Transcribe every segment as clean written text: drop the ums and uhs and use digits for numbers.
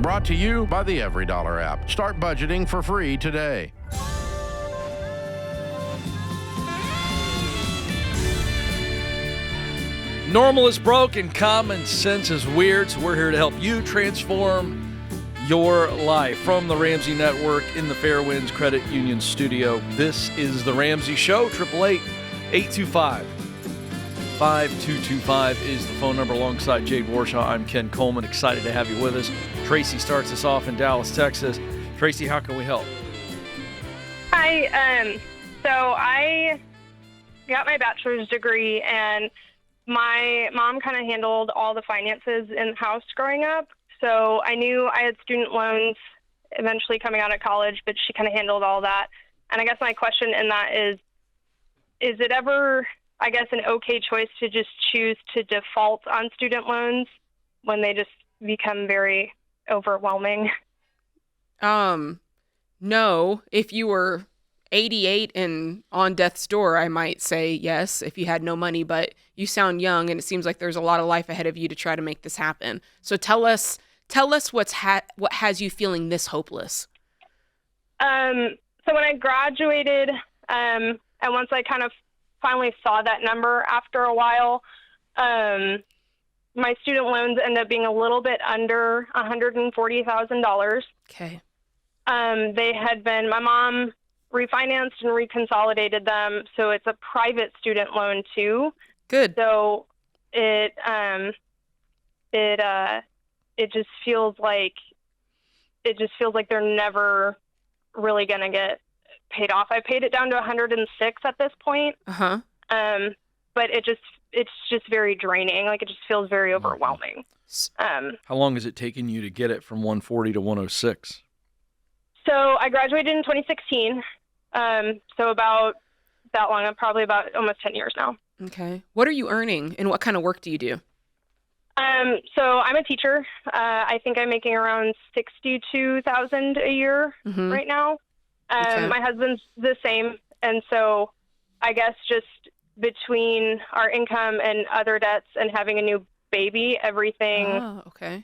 Brought to you by the Every Dollar app. Start budgeting for free today. Normal is broke and common sense is weird, so we're here to help you transform your life. From the Ramsey Network in the Fairwinds Credit Union studio, this is The Ramsey Show. 888-825-5225 is the phone number. Alongside Jade Warshaw, I'm Ken Coleman. Excited to have you with us. Tracy starts us off in Dallas, Texas. Tracy, how can we help? Hi. So I got my bachelor's degree, and my mom kind of handled all the finances in the house growing up. So I knew I had student loans eventually coming out of college, but she kind of handled all that. And I guess my question in that is it ever, I guess, an okay choice to just choose to default on student loans when they just become very overwhelming? No. If you were 88 and on death's door, I might say yes if you had no money, but you sound young and it seems like there's a lot of life ahead of you to try to make this happen. So tell us what has you feeling this hopeless? So when I graduated, and once I kind of finally saw that number after a while, my student loans ended up being a little bit under $140,000. Okay. They had been, my mom refinanced and reconsolidated them, so it's a private student loan too. Good. So it just feels like they're never really gonna get paid off. I paid it down to 106 at this point. Uh-huh. But it's just very draining. Like, it just feels very overwhelming. How long has it taken you to get it from 140 to 106? So I graduated in 2016. So about that long, probably about almost 10 years now. Okay. What are you earning and what kind of work do you do? So I'm a teacher. I think I'm making around $62,000 a year right now. Okay. My husband's the same. And so I guess just between our income and other debts and having a new baby, everything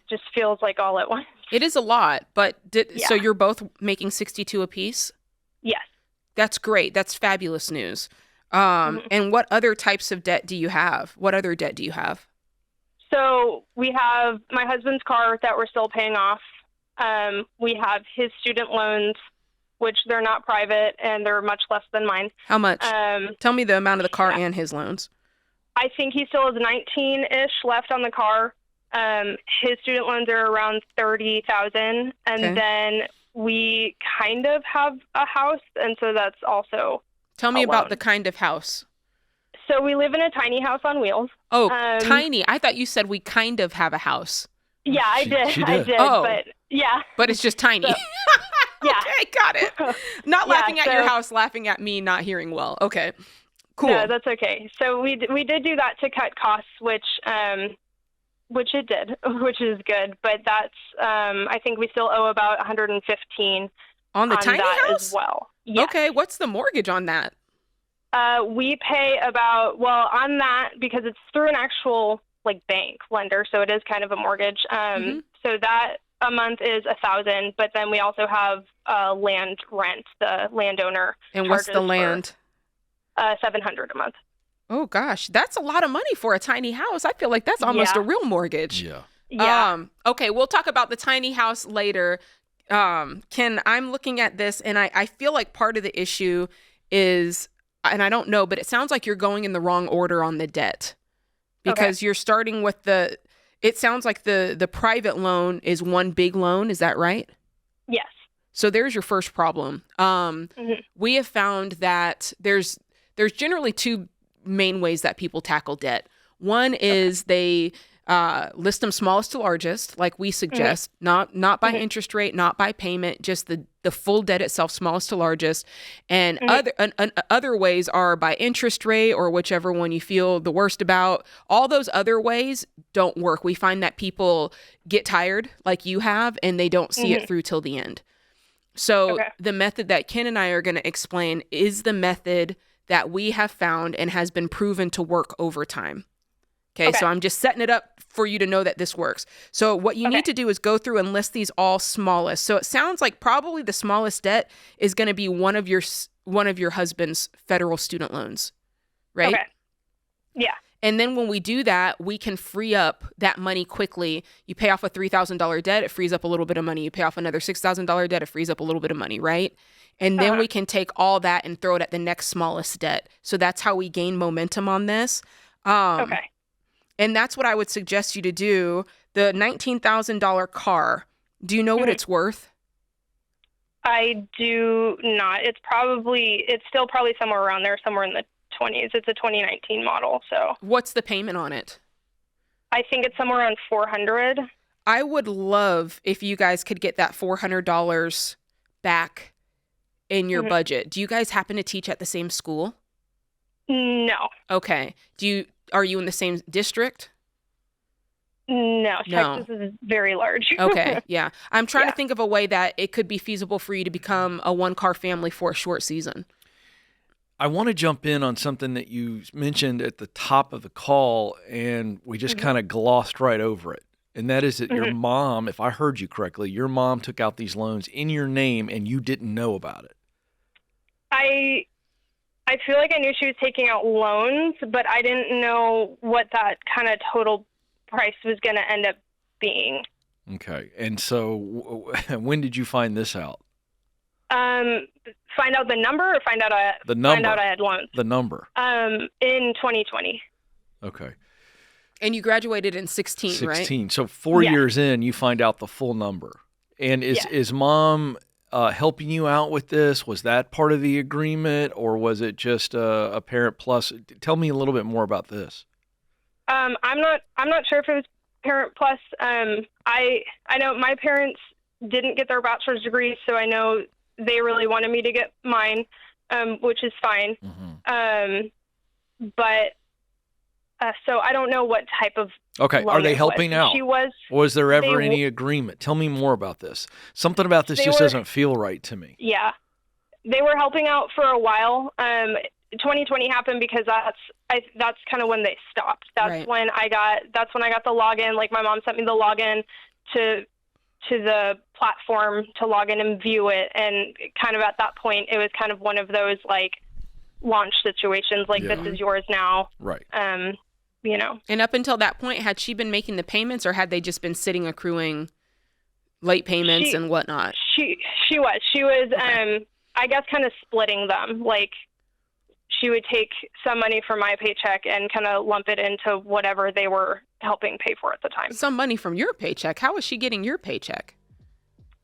just feels like all at once. It is a lot, but so you're both making 62 apiece? Yes. That's great. That's fabulous news. And what other types of debt do you have? What other debt do you have? So we have my husband's car that we're still paying off. We have his student loans, which they're not private and they're much less than mine. How much? Tell me the amount of the car and his loans. I think he still has 19-ish left on the car. His student loans are around $30,000, and then we kind of have a house, and so that's also. Tell me about the kind of house. So we live in a tiny house on wheels. Oh, tiny. I thought you said we kind of have a house. Yeah, I did. I did. Oh. But yeah. But it's just tiny. So, yeah. Okay, got it. Not laughing at your house, laughing at me not hearing well. Okay, cool. No, that's okay. So we did do that to cut costs, which it did, which is good. But that's I think we still owe about $115 on the tiny house as well. Yes. Okay, what's the mortgage on that? We pay about, on that, because it's through an actual bank lender, so it is kind of a mortgage. So that a month is $1,000, but then we also have land rent. The landowner. And what's the land? $700 a month. Oh gosh, that's a lot of money for a tiny house. I feel like that's almost a real mortgage. Yeah. Yeah. Okay, we'll talk about the tiny house later. Ken, I'm looking at this and I feel like part of the issue is, and I don't know, but it sounds like you're going in the wrong order on the debt because you're starting with it sounds like the private loan is one big loan. Is that right? Yes. So there's your first problem. We have found that there's generally two main ways that people tackle debt. One is they list them smallest to largest, like we suggest, not by interest rate, not by payment, just the full debt itself, smallest to largest. And other ways are by interest rate or whichever one you feel the worst about. All those other ways don't work. We find that people get tired like you have and they don't see it through till the end. So the method that Ken and I are going to explain is the method that we have found and has been proven to work over time. Okay, so I'm just setting it up for you to know that this works. So what you need to do is go through and list these all smallest. So it sounds like probably the smallest debt is going to be one of your husband's federal student loans, right? Okay. Yeah. And then when we do that, we can free up that money quickly. You pay off a $3,000 debt, it frees up a little bit of money. You pay off another $6,000 debt, it frees up a little bit of money, right? And then we can take all that and throw it at the next smallest debt. So that's how we gain momentum on this. Okay. And that's what I would suggest you to do. The $19,000 car, do you know what it's worth? I do not. It's still probably somewhere around there, somewhere in the 20s. It's a 2019 model. So What's the payment on it? I think it's somewhere around $400. I would love if you guys could get that $400 back in your budget. Do you guys happen to teach at the same school? No. Okay. Are you in the same district? No. Texas is very large. Okay. Yeah. I'm trying to think of a way that it could be feasible for you to become a one-car family for a short season. I want to jump in on something that you mentioned at the top of the call, and we just kind of glossed right over it. And that is that your mom, if I heard you correctly, your mom took out these loans in your name and you didn't know about it. I feel like I knew she was taking out loans, but I didn't know what that kind of total price was going to end up being. Okay. And so when did you find this out? Find out the number or find out I had loans? The number. In 2020. Okay. And you graduated in 16, right? 16. So 4 years in, you find out the full number. And is mom helping you out with this? Was that part of the agreement, or was it just a parent plus? Tell me a little bit more about this. I'm not sure if it was parent plus. I know my parents didn't get their bachelor's degrees, so I know they really wanted me to get mine, which is fine. But so I don't know what type of Okay, are they helping out? She was. Was there ever any agreement? Tell me more about this. Something about this just doesn't feel right to me. Yeah, they were helping out for a while. 2020 happened because that's kind of when they stopped. That's when I got the login. Like my mom sent me the login to the platform to log in and view it, and kind of at that point it was kind of one of those like launch situations, like this is yours now. Right. You know. And up until that point, had she been making the payments, or had they just been sitting accruing late payments and whatnot? She was I guess kind of splitting them. Like she would take some money from my paycheck and kind of lump it into whatever they were helping pay for at the time. Some money from your paycheck? How was she getting your paycheck?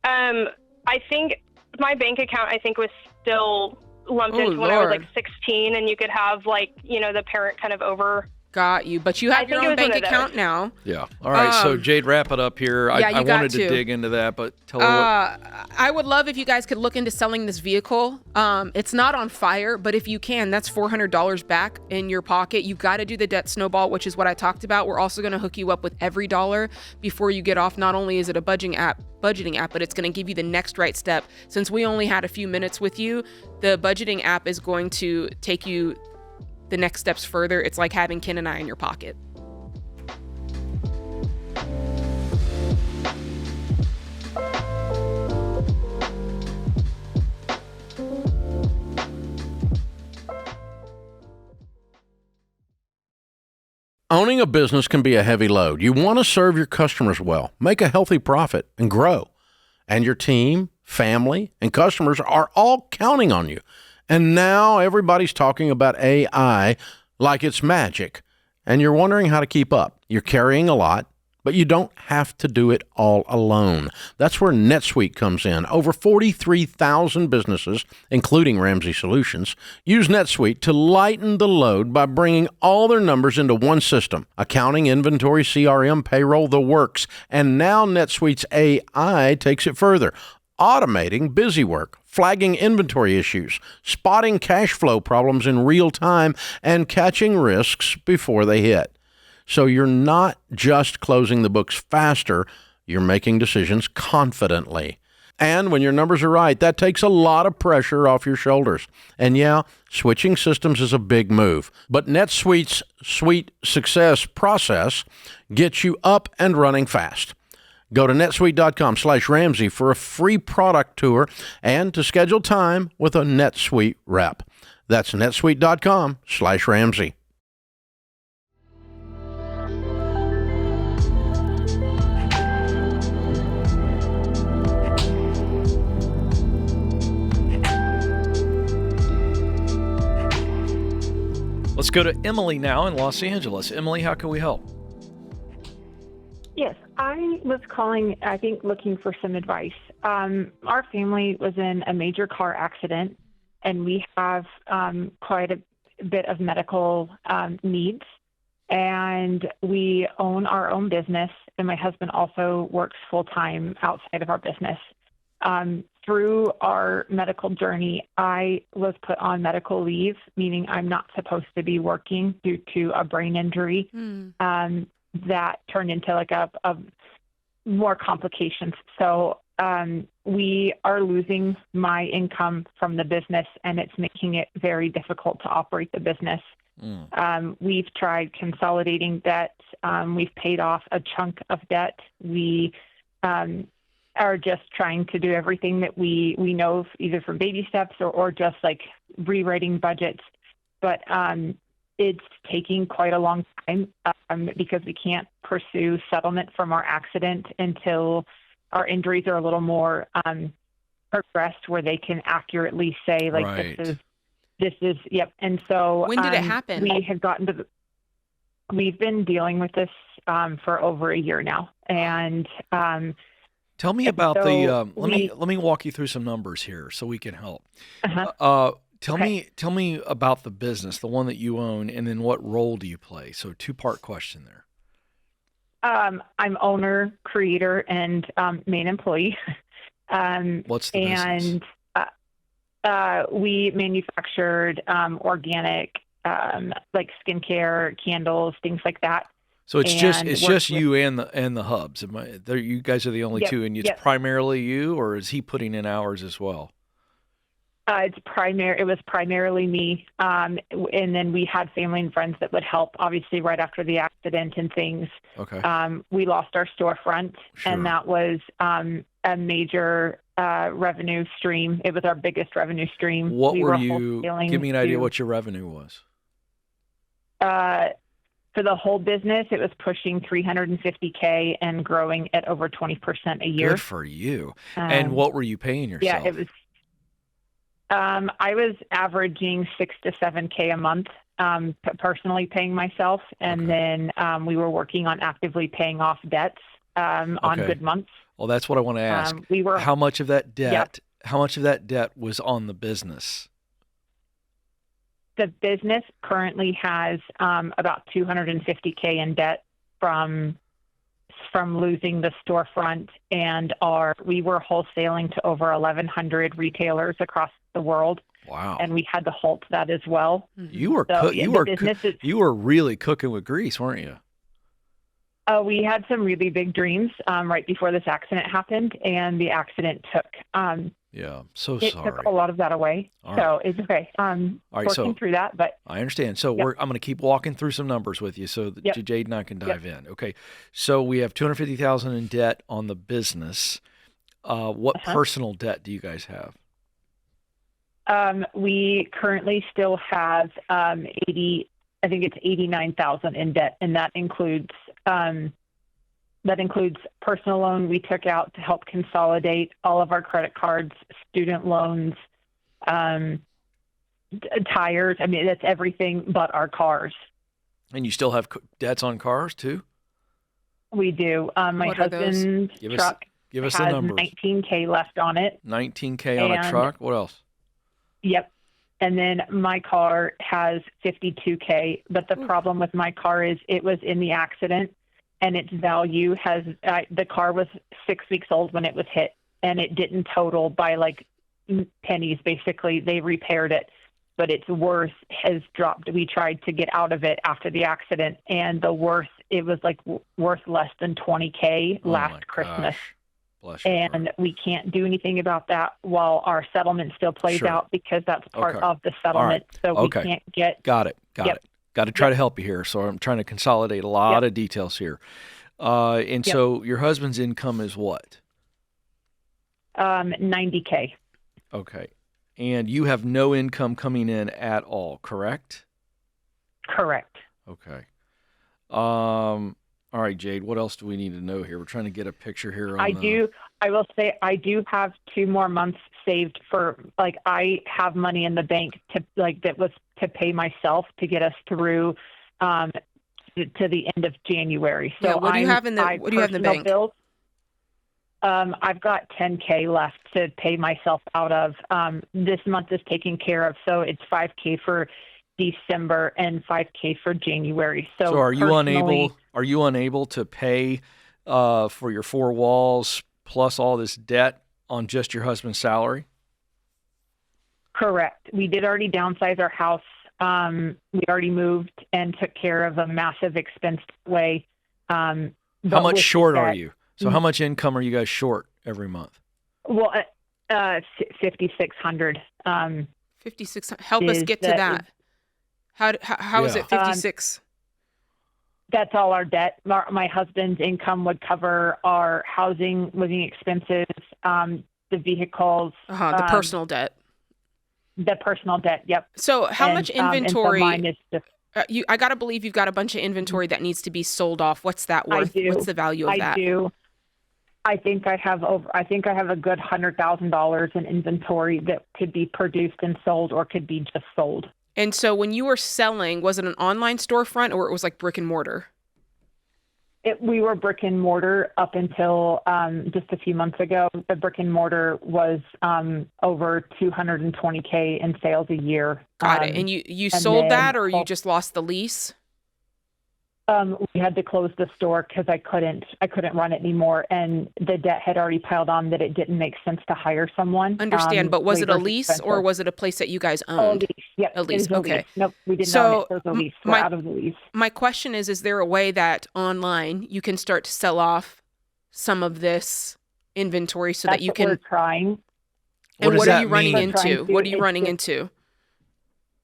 I think my bank account, was still lumped into when I was like 16, and you could have like, the parent kind of over. Got you. But you have your own bank account now. Yeah. All right. So Jade, wrap it up here. I wanted to dig into that, but tell her what. I would love if you guys could look into selling this vehicle. It's not on fire, but if you can, that's $400 back in your pocket. You've got to do the debt snowball, which is what I talked about. We're also going to hook you up with every dollar before you get off. Not only is it a budgeting app, but it's going to give you the next right step. Since we only had a few minutes with you, the budgeting app is going to take you the next steps further. It's like having Ken and I in your pocket. Owning a business can be a heavy load. You want to serve your customers well, make a healthy profit, and grow. And your team, family, and customers are all counting on you. And now everybody's talking about AI like it's magic. And you're wondering how to keep up. You're carrying a lot, but you don't have to do it all alone. That's where NetSuite comes in. Over 43,000 businesses, including Ramsey Solutions, use NetSuite to lighten the load by bringing all their numbers into one system. Accounting, inventory, CRM, payroll, the works. And now NetSuite's AI takes it further, automating busy work, flagging inventory issues, spotting cash flow problems in real time, and catching risks before they hit. So you're not just closing the books faster, you're making decisions confidently. And when your numbers are right, that takes a lot of pressure off your shoulders. And yeah, switching systems is a big move, but NetSuite's Suite Success process gets you up and running fast. Go to netsuite.com/Ramsey for a free product tour and to schedule time with a NetSuite rep. That's netsuite.com/Ramsey. Let's go to Emily now in Los Angeles. Emily, how can we help? Yes, I was calling, I think, looking for some advice. Our family was in a major car accident, and we have quite a bit of medical needs. And we own our own business, and my husband also works full-time outside of our business. Through our medical journey, I was put on medical leave, meaning I'm not supposed to be working due to a brain injury. That turned into like a more complications. So we are losing my income from the business, and it's making it very difficult to operate the business. We've tried consolidating debt. We've paid off a chunk of debt. We are just trying to do everything that we know, either from baby steps or just like rewriting budgets. But it's taking quite a long time because we can't pursue settlement from our accident until our injuries are a little more progressed, where they can accurately say, like, Right. this is, yep. And so When did it happen? We had gotten to we've been dealing with this for over a year now. And Tell me about so the. Let we- me walk you through some numbers here so we can help. uh-huh. Tell me about the business, the one that you own, and then what role do you play? So two-part question there. I'm owner, creator, and main employee. What's the business? And we manufactured organic, like skincare, candles, things like that. So it's and just worked you and the hubs. You guys are the only Yep, two, and it's yep. primarily you, or is he putting in hours as well? It was primarily me, and then we had family and friends that would help. Obviously, right after the accident and things, Okay. we lost our storefront, Sure. and that was a major revenue stream. It was our biggest revenue stream. What we were you? wholesaling Give me an idea to- what your revenue was. For the whole business, it was pushing $350K and growing at over 20% a year. Good for you. And what were you paying yourself? Yeah, it was. I was averaging $6 to $7K a month, personally paying myself, and Okay. then we were working on actively paying off debts on Okay. good months. Well, that's what I want to ask. We were How much of that debt? Yep. How much of that debt was on the business? The business currently has about $250K in debt from losing the storefront, and we were wholesaling to over 1,100 retailers across the world, Wow. and we had to halt that as well. You were So, you the were business is- you were really cooking with grease, weren't you? We had some really big dreams right before this accident happened, and the accident took Yeah. So it sorry. took a lot of that away. All So it's okay. All right, Working so- through that, but I understand. So Yep. I'm going to keep walking through some numbers with you so that Yep. Jade and I can dive in. Okay. So we have $250,000 in debt on the business. What Uh-huh. personal debt do you guys have? we currently still have 80. I think it's 89,000 in debt, and that includes personal loan we took out to help consolidate all of our credit cards, student loans, tires. I mean, that's everything but our cars. And you still have debts on cars too? We do. My What are those? husband's Give us- truck Give us the has numbers. 19K left on it. 19K on a And- truck. What else? Yep. And then my car has 52K. But the problem with my car is it was in the accident, and its value the car was 6 weeks old when it was hit, and it didn't total by like pennies. Basically, they repaired it, but its worth has dropped. We tried to get out of it after the accident, and the worth, it was like worth less than 20K Oh my last Christmas. gosh. Bless you. And we can't do anything about that while our settlement still plays Sure. out because that's part Okay. of the settlement. All So right. we Okay. can't get. Got it. Yep. Got to try to help you here. So I'm trying to consolidate a lot of details here. And so your husband's income is what? $90K. Okay. And you have no income coming in at all, correct? Correct. Okay. All right, Jade, what else do we need to know here? We're trying to get a picture here. I will say I do have 2 more months saved for, like, I have money in the bank that was to pay myself to get us through to the end of January. So what do you have in the bank? Bills, I've got $10K left to pay myself out of. This month is taken care of, so it's $5K for December and $5K for January. So are you unable to pay for your 4 walls plus all this debt on just your husband's salary? Correct. We did already downsize our house. We already moved and took care of a massive expense way. How much short are you? So how much income are you guys short every month? Well, $5,600. 5,600. Help us get to that. How is it 56? That's all our debt. My husband's income would cover our housing, living expenses, the vehicles. The personal debt. The personal debt, yep. So how much inventory? And so mine is just, I got to believe you've got a bunch of inventory that needs to be sold off. What's that worth? I do. What's the value of that? I do. I think I have a good $100,000 in inventory that could be produced and sold or could be just sold. And so when you were selling, was it an online storefront or it was like brick and mortar? We were brick and mortar up until just a few months ago. The brick and mortar was over $220K in sales a year. Got it. And you sold that, or you just lost the lease? We had to close the store because I couldn't run it anymore, and the debt had already piled on that it didn't make sense to hire someone. Understand, but was it a lease expensive. Or was it a place that you guys owned? A lease. Yep, a lease. Okay. Lease. Nope, we didn't own it. It was a lease. We're out of the lease. My question is there a way that online you can start to sell off some of this inventory so that you can? We're trying. And what are you running mean? into? What are you running into?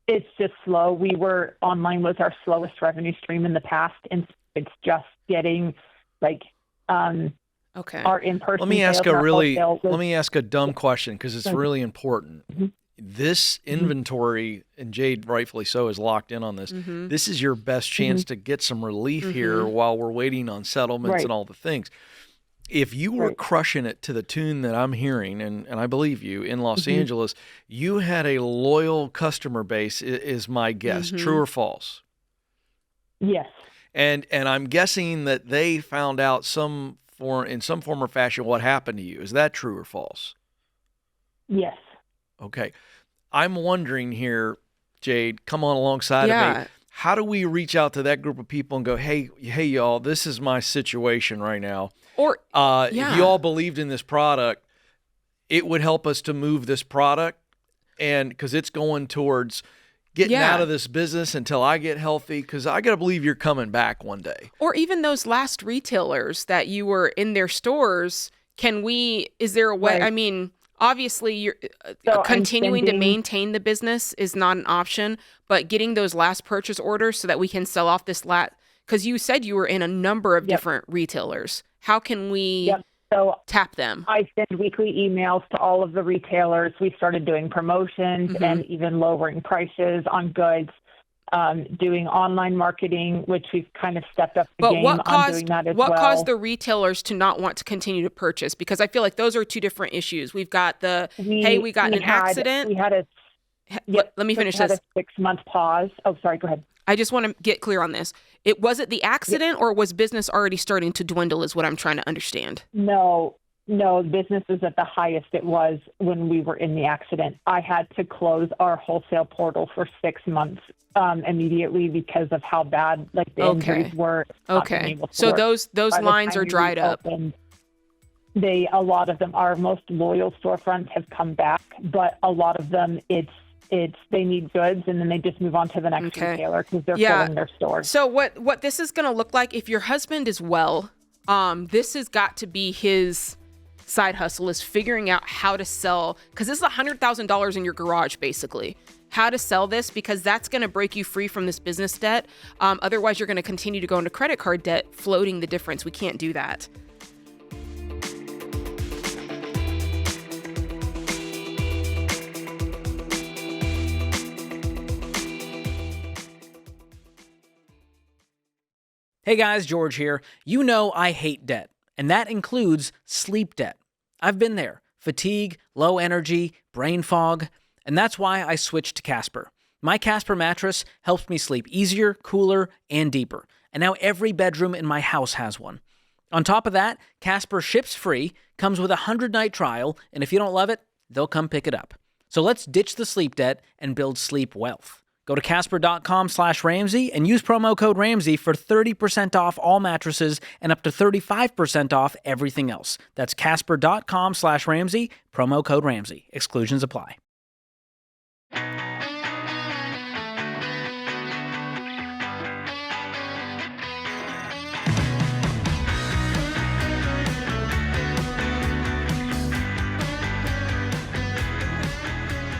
It's just slow. Online was our slowest revenue stream in the past, and it's just getting our in-person. Let me ask a dumb question because it's really important. Mm-hmm. This inventory, and Jade rightfully so is locked in on this. Mm-hmm. This is your best chance to get some relief here while we're waiting on settlements and all the things. If you were crushing it to the tune that I'm hearing, and I believe you, in Los Angeles, you had a loyal customer base, is my guess. True or false? Yes. And I'm guessing that they found out in some form or fashion what happened to you. Is that true or false? Yes. Okay. I'm wondering here, Jade, come on alongside of me. How do we reach out to that group of people and go, hey, y'all, this is my situation right now. Or if you all believed in this product, it would help us to move this product, and because it's going towards getting out of this business until I get healthy, because I got to believe you're coming back one day. Or even those last retailers that you were in their stores, is there a way, I mean, obviously you're continuing to maintain the business is not an option, but getting those last purchase orders so that we can sell off this because you said you were in a number of different retailers. How can we tap them? I send weekly emails to all of the retailers. We started doing promotions and even lowering prices on goods, doing online marketing, which we've kind of stepped up the game on doing that as well. What caused the retailers to not want to continue to purchase? Because I feel like those are two different issues. We've got we got in an accident. We had let me finish this. A 6-month pause. Oh, sorry, go ahead. I just want to get clear on this. Was it the accident or was business already starting to dwindle is what I'm trying to understand? No, business was at the highest it was when we were in the accident. I had to close our wholesale portal for 6 months immediately because of how bad the injuries were. Okay. So those lines are dried up. A lot of them, our most loyal storefronts have come back, but a lot of them they need goods and then they just move on to the next retailer because they're filling their store. So what this is going to look like if your husband is well, this has got to be his side hustle is figuring out how to sell, because this is $100,000 in your garage, basically. How to sell this, because that's going to break you free from this business debt. Otherwise, you're going to continue to go into credit card debt, floating the difference. We can't do that. Hey guys, George here. You know I hate debt, and that includes sleep debt. I've been there. Fatigue, low energy, brain fog, and that's why I switched to Casper. My Casper mattress helps me sleep easier, cooler, and deeper, and now every bedroom in my house has one. On top of that, Casper ships free, comes with a 100-night trial, and if you don't love it, they'll come pick it up. So let's ditch the sleep debt and build sleep wealth. Go to Casper.com/Ramsey and use promo code Ramsey for 30% off all mattresses and up to 35% off everything else. That's Casper.com/Ramsey, promo code Ramsey. Exclusions apply.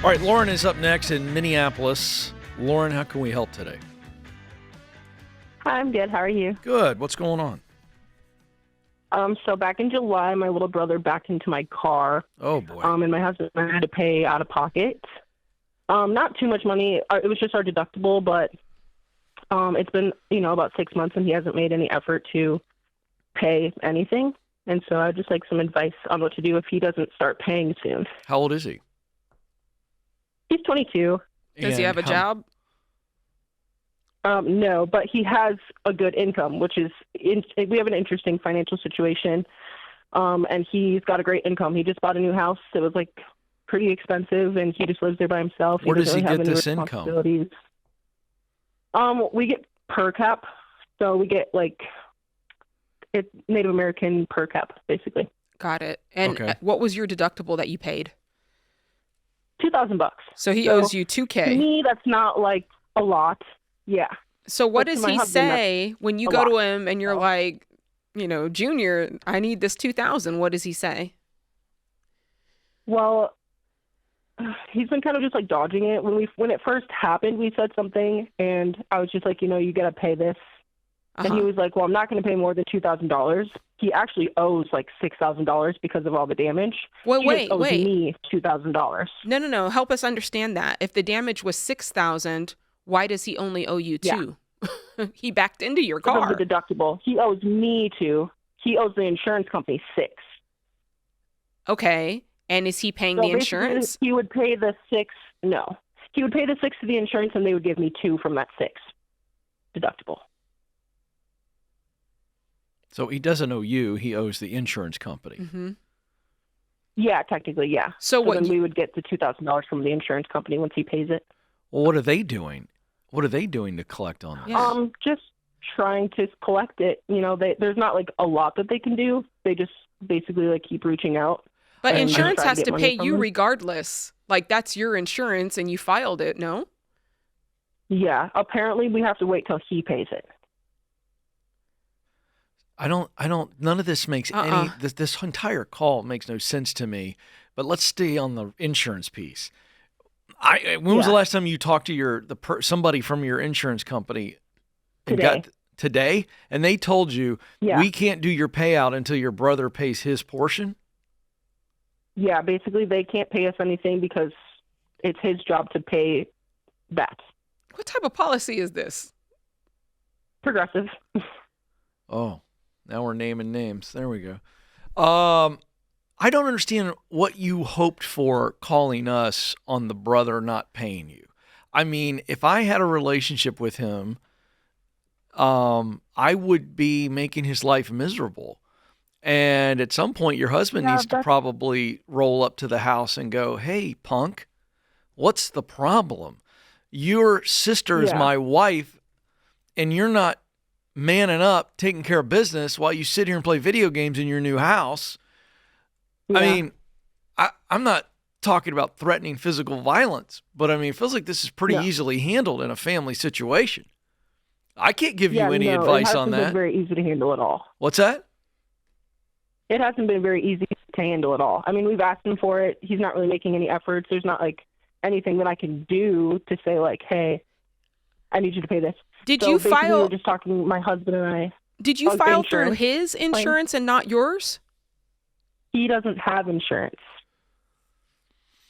All right, Lauren is up next in Minneapolis. Lauren, how can we help today? Hi, I'm good. How are you? Good. What's going on? So back in July, my little brother backed into my car. Oh, boy. And my husband and I had to pay out of pocket. Not too much money. It was just our deductible, but it's been, about 6 months, and he hasn't made any effort to pay anything. And so I'd just like some advice on what to do if he doesn't start paying soon. How old is he? He's 22. Does he have a job? No, but he has a good income, which is, we have an interesting financial situation, and he's got a great income. He just bought a new house. It was pretty expensive, and he just lives there by himself. Where does he have get any this income? We get per cap, so we get it's Native American per cap, basically. Got it. And Okay. What was your deductible that you paid? $2,000. So he owes you $2K. To me, that's not a lot. Yeah. So what But to does my he husband, say when you a go to lot. him and you're like, Junior, I need this $2,000? What does he say? Well, he's been kind of just dodging it. When it first happened, we said something, and I was just like, you got to pay this. And he was like, well, I'm not going to pay more than $2,000. He actually owes $6,000 because of all the damage. Well, He just owes wait. me $2,000. No. Help us understand that. If the damage was $6,000, why does he only owe you $2,000? He backed into your car. Because of the deductible. He owes me $2,000. He owes the insurance company $6,000. Okay. And is he paying So the insurance? He would pay the $6,000. No. He would pay the $6,000 to the insurance, and they would give me $2,000 from that $6,000 deductible. So he doesn't owe you. He owes the insurance company. Mm-hmm. Yeah, technically, yeah. So what? Then we would get the $2,000 from the insurance company once he pays it. Well, what are they doing? What are they doing to collect on this? Yeah. Just trying to collect it. There's not a lot that they can do. They just basically keep reaching out. But and insurance try to has get to money pay from you them. regardless. That's your insurance and you filed it, no? Yeah, apparently we have to wait till he pays it. None of this makes any, this entire call makes no sense to me, but let's stay on the insurance piece. When was the last time you talked to somebody from your insurance company? Today? And they told you, we can't do your payout until your brother pays his portion? Yeah, basically they can't pay us anything because it's his job to pay that. What type of policy is this? Progressive. Oh. Now we're naming names. There we go. I don't understand what you hoped for calling us on the brother not paying you. I mean, if I had a relationship with him, I would be making his life miserable. And at some point, your husband needs to probably roll up to the house and go, hey, punk, what's the problem? Your sister is my wife, and you're not manning up, taking care of business while you sit here and play video games in your new house. Yeah. I mean, I'm not talking about threatening physical violence, but I mean, it feels like this is pretty easily handled in a family situation. I can't give you any advice on that. It hasn't been very easy to handle at all. What's that? It hasn't been very easy to to handle it all. I mean, we've asked him for it. He's not really making any efforts. There's not like anything that I can do to say like, hey, I need you to pay this. Did So you basically, file? we were just talking, my husband and I. Did you the file through insurance his insurance and not yours? He doesn't have insurance.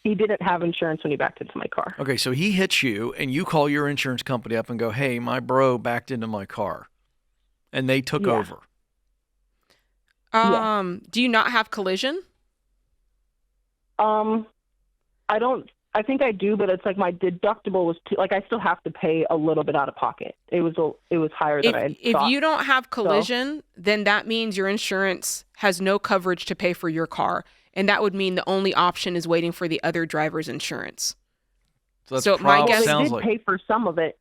He didn't have insurance when he backed into my car. Okay, so he hits you, and you call your insurance company up and go, hey, my bro backed into my car, and they took Yeah. over. Do you not have collision? I think I do, but it's like my deductible was too, like I still have to pay a little bit out of pocket. It was higher than I had If thought. you don't have collision, then that means your insurance has no coverage to pay for your car. And that would mean the only option is waiting for the other driver's insurance. So that's So my probably guess- They sounds did like pay for some of it.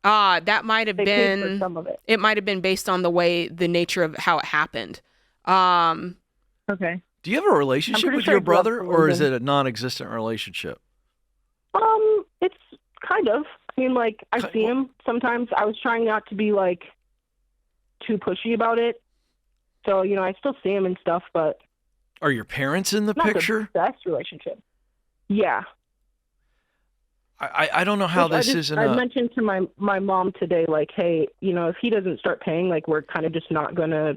That might have They paid for been, some of it. it might have been based on the nature of how it happened. Okay. Do you have a relationship pretty with sure your it's brother, less or is collision. it a non-existent relationship? It's kind of. I mean, like, I see him sometimes. I was trying not to be, like, too pushy about it. So, you know, I still see him and stuff, but Are your parents in the not picture? the best relationship. Yeah. I don't know how Which this isn't I a... mentioned to my mom today, like, hey, you know, if he doesn't start paying, like, we're kind of just not going to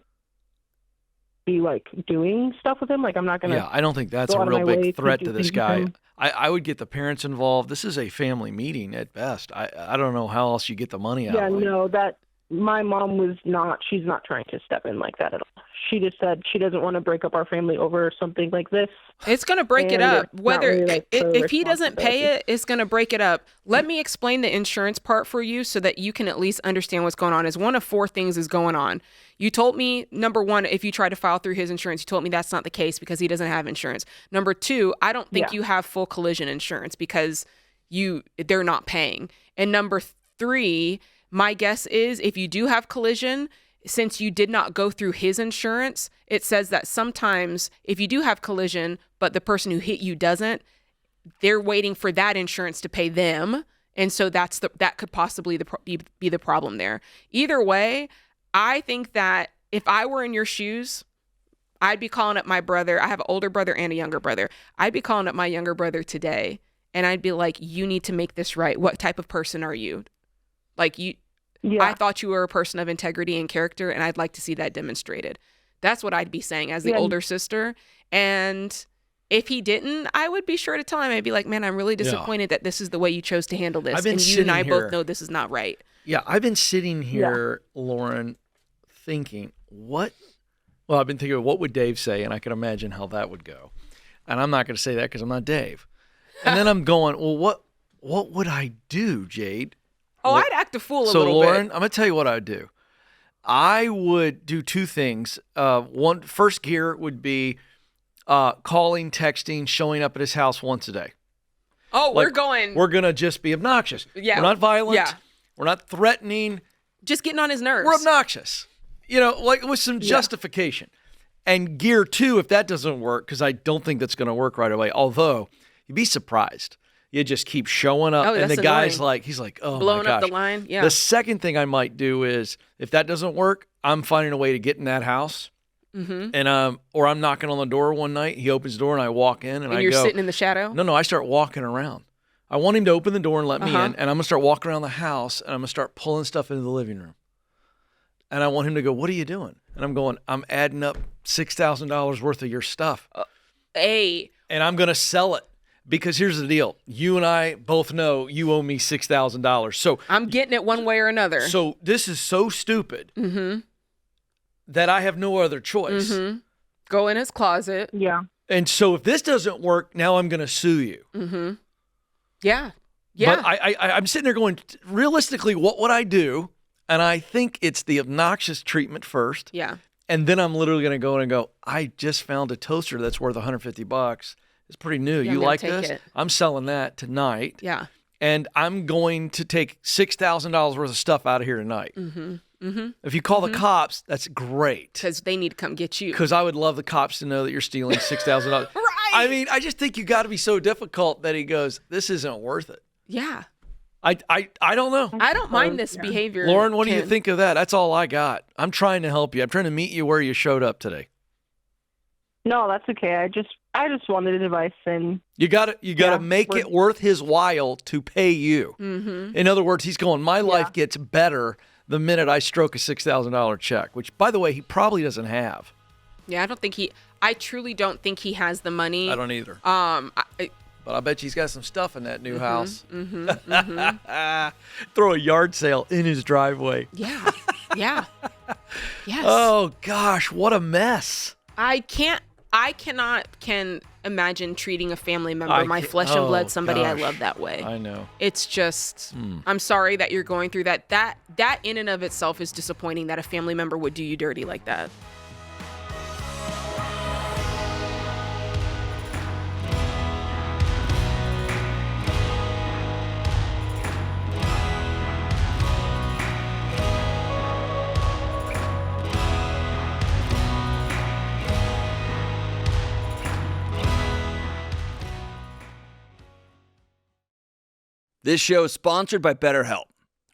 be, like, doing stuff with him. Like, I'm not going to... Yeah, I don't think that's go a out of real my way big to threat do to this things with guy. him. I would get the parents involved. This is a family meeting at best. I don't know how else you get the money out Yeah, of it. no, that my mom was not, she's not trying to step in like that at all. She just said she doesn't want to break up our family over something like this. It's going to break it And up. it's not Whether really, like, her if he doesn't pay responsibility. it, it's going to break it up. Let me explain the insurance part for you so that you can at least understand what's going on. Is one of four things is going on. You told me, number one, if you try to file through his insurance, you told me that's not the case because he doesn't have insurance. Number two, I don't think Yeah. you have full collision insurance because they're not paying. And number three, my guess is if you do have collision, since you did not go through his insurance, it says that sometimes if you do have collision, but the person who hit you doesn't, they're waiting for that insurance to pay them. And so that could possibly be the problem there. Either way, I think that if I were in your shoes, I'd be calling up my brother. I have an older brother and a younger brother. I'd be calling up my younger brother today, and I'd be like, you need to make this right. What type of person are you? Like, Yeah. I thought you were a person of integrity and character, and I'd like to see that demonstrated. That's what I'd be saying as the Yeah. older sister. And if he didn't, I would be sure to tell him. I'd be like, man, I'm really disappointed that this is the way you chose to handle this. I've been And you and I sitting here- both know this is not right. Yeah, I've been sitting here, Lauren, thinking, what I've been thinking, what would Dave say? And I can imagine how that would go. And I'm not going to say that because I'm not Dave. And then I'm going, well, what would I do, Jade? Oh, I'd act a fool a So, little Lauren, bit. I'm going to tell you what I would do. I would do two things. First gear would be calling, texting, showing up at his house once a day. Oh, Like, we're going. We're going to just be obnoxious. Yeah. We're not violent. Yeah. We're not threatening. just getting on his nerves. We're obnoxious. You know, like with some justification. And gear two, if that doesn't work, because I don't think that's going to work right away, although you'd be surprised. You just keep showing up, Oh, and the that's guy's annoying. like, he's like, oh Blowing my up gosh. the line. Yeah. The second thing I might do is, if that doesn't work, I'm finding a way to get in that house, Mm-hmm. and or I'm knocking on the door one night. He opens the door, and I walk in, and And I you're go, sitting in the shadow. no, I start walking around. I want him to open the door and let me Uh-huh. in, and I'm gonna start walking around the house, and I'm gonna start pulling stuff into the living room. And I want him to go, what are you doing? And I'm going, I'm adding up $6,000 worth of your stuff. Hey, And I'm going to sell it. Because here's the deal. You and I both know you owe me $6,000. I'm getting it one way or another. So this is so stupid that I have no other choice. Go in his closet. Yeah. And so if this doesn't work, now I'm going to sue you. Yeah. Yeah. But I'm sitting there going, realistically, what would I do? And I think it's the obnoxious treatment first. yeah. And then I'm literally going to go in and go, I just found a toaster that's worth $150. It's pretty new. Yeah, I'm You gonna like take this? it. I'm selling that tonight. Yeah. And I'm going to take $6,000 worth of stuff out of here tonight. If you call the cops, that's great. Because they need to come get you. Because I would love the cops to know that you're stealing $6,000. Right. I mean, I just think you got to be so difficult that he goes, this isn't worth it. Yeah. I don't know. I don't mind this behavior. Lauren, what do you Ken. think of that? That's all I got. I'm trying to help you. I'm trying to meet you where you showed up today. No, that's okay. I just wanted advice, and You got to make it worth his while to pay you. Mm-hmm. In other words, he's going, my life gets better the minute I stroke a $6,000 check, which, by the way, he probably doesn't have. Yeah, I truly don't think he has the money. I don't either. But I bet you he's got some stuff in that new house. Throw a yard sale in his driveway. Yeah. Yes. Oh, gosh, what a mess. I cannot imagine treating a family member, my flesh and blood, somebody I love that way. I know. It's just, I'm sorry that you're going through that. That in and of itself is disappointing that a family member would do you dirty like that. This show is sponsored by BetterHelp. All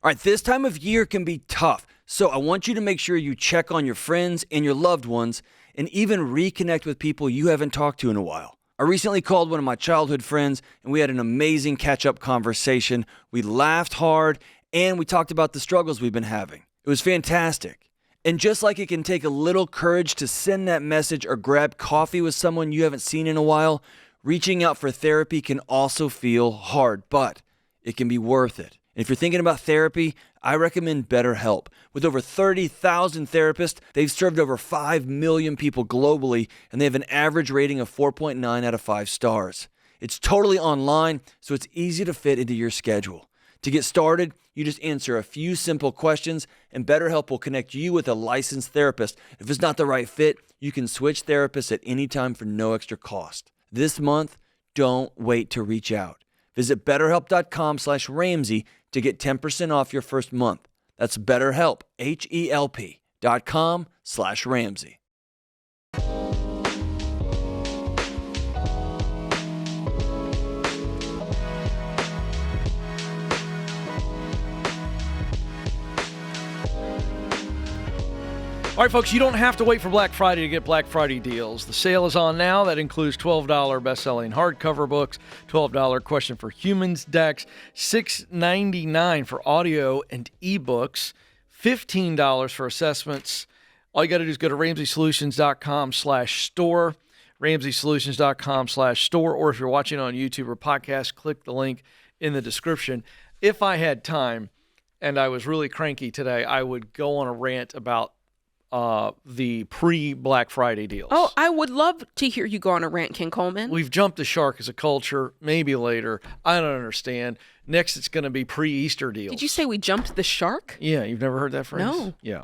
right, this time of year can be tough, so I want you to make sure you check on your friends and your loved ones and even reconnect with people you haven't talked to in a while. I recently called one of my childhood friends, and we had an amazing catch-up conversation. We laughed hard, and we talked about the struggles we've been having. It was fantastic. And just like it can take a little courage to send that message or grab coffee with someone you haven't seen in a while, reaching out for therapy can also feel hard, but it can be worth it. And if you're thinking about therapy, I recommend BetterHelp. With over 30,000 therapists, they've served over 5 million people globally, and they have an average rating of 4.9 out of 5 stars. It's totally online, so it's easy to fit into your schedule. To get started, you just answer a few simple questions, and BetterHelp will connect you with a licensed therapist. If it's not the right fit, you can switch therapists at any time for no extra cost. This month, don't wait to reach out. Visit BetterHelp.com/Ramsey to get 10% off your first month. That's BetterHelp, HELP.com/Ramsey. All right, folks, you don't have to wait for Black Friday to get Black Friday deals. The sale is on now. That includes $12 best-selling hardcover books, $12 Question for Humans decks, $6.99 for audio and ebooks, $15 for assessments. All you got to do is go to RamseySolutions.com/store, RamseySolutions.com/store, or if you're watching on YouTube or podcast, click the link in the description. If I had time and I was really cranky today, I would go on a rant about the pre-Black Friday deals. Oh, I would love to hear you go on a rant, Ken Coleman. We've jumped the shark as a culture. Maybe later. I don't understand. Next, it's going to be pre-Easter deals. Did you say we jumped the shark? Yeah, you've never heard that phrase? No. Yeah.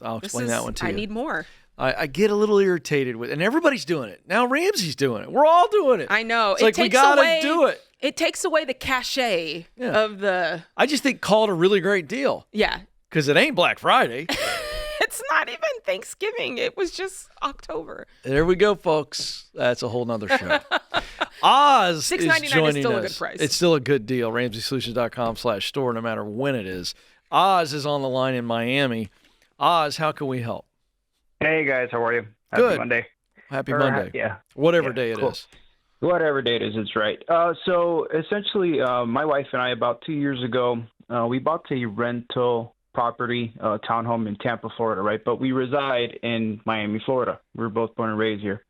I'll explain that one to you. I need more. I get a little irritated with, and everybody's doing it. Now Ramsey's doing it. We're all doing it. I know. It's like we got to do it. It takes away the cachet of the... I just think call it a really great deal. Yeah. Because it ain't Black Friday. It's not even Thanksgiving. It was just October. There we go, folks. That's a whole nother show. Oz is joining is still us. A good price. It's still a good deal. RamseySolutions.com/store, no matter when it is. Oz is on the line in Miami. Oz, how can we help? Hey, guys. How are you? Good. Happy Monday. Happy Monday. Yeah. Whatever day it cool. is. Whatever day it is, it's right. So essentially, my wife and I, about 2 years ago, we bought a rental property, townhome in Tampa, Florida, right? But we reside in Miami, Florida. We were both born and raised here.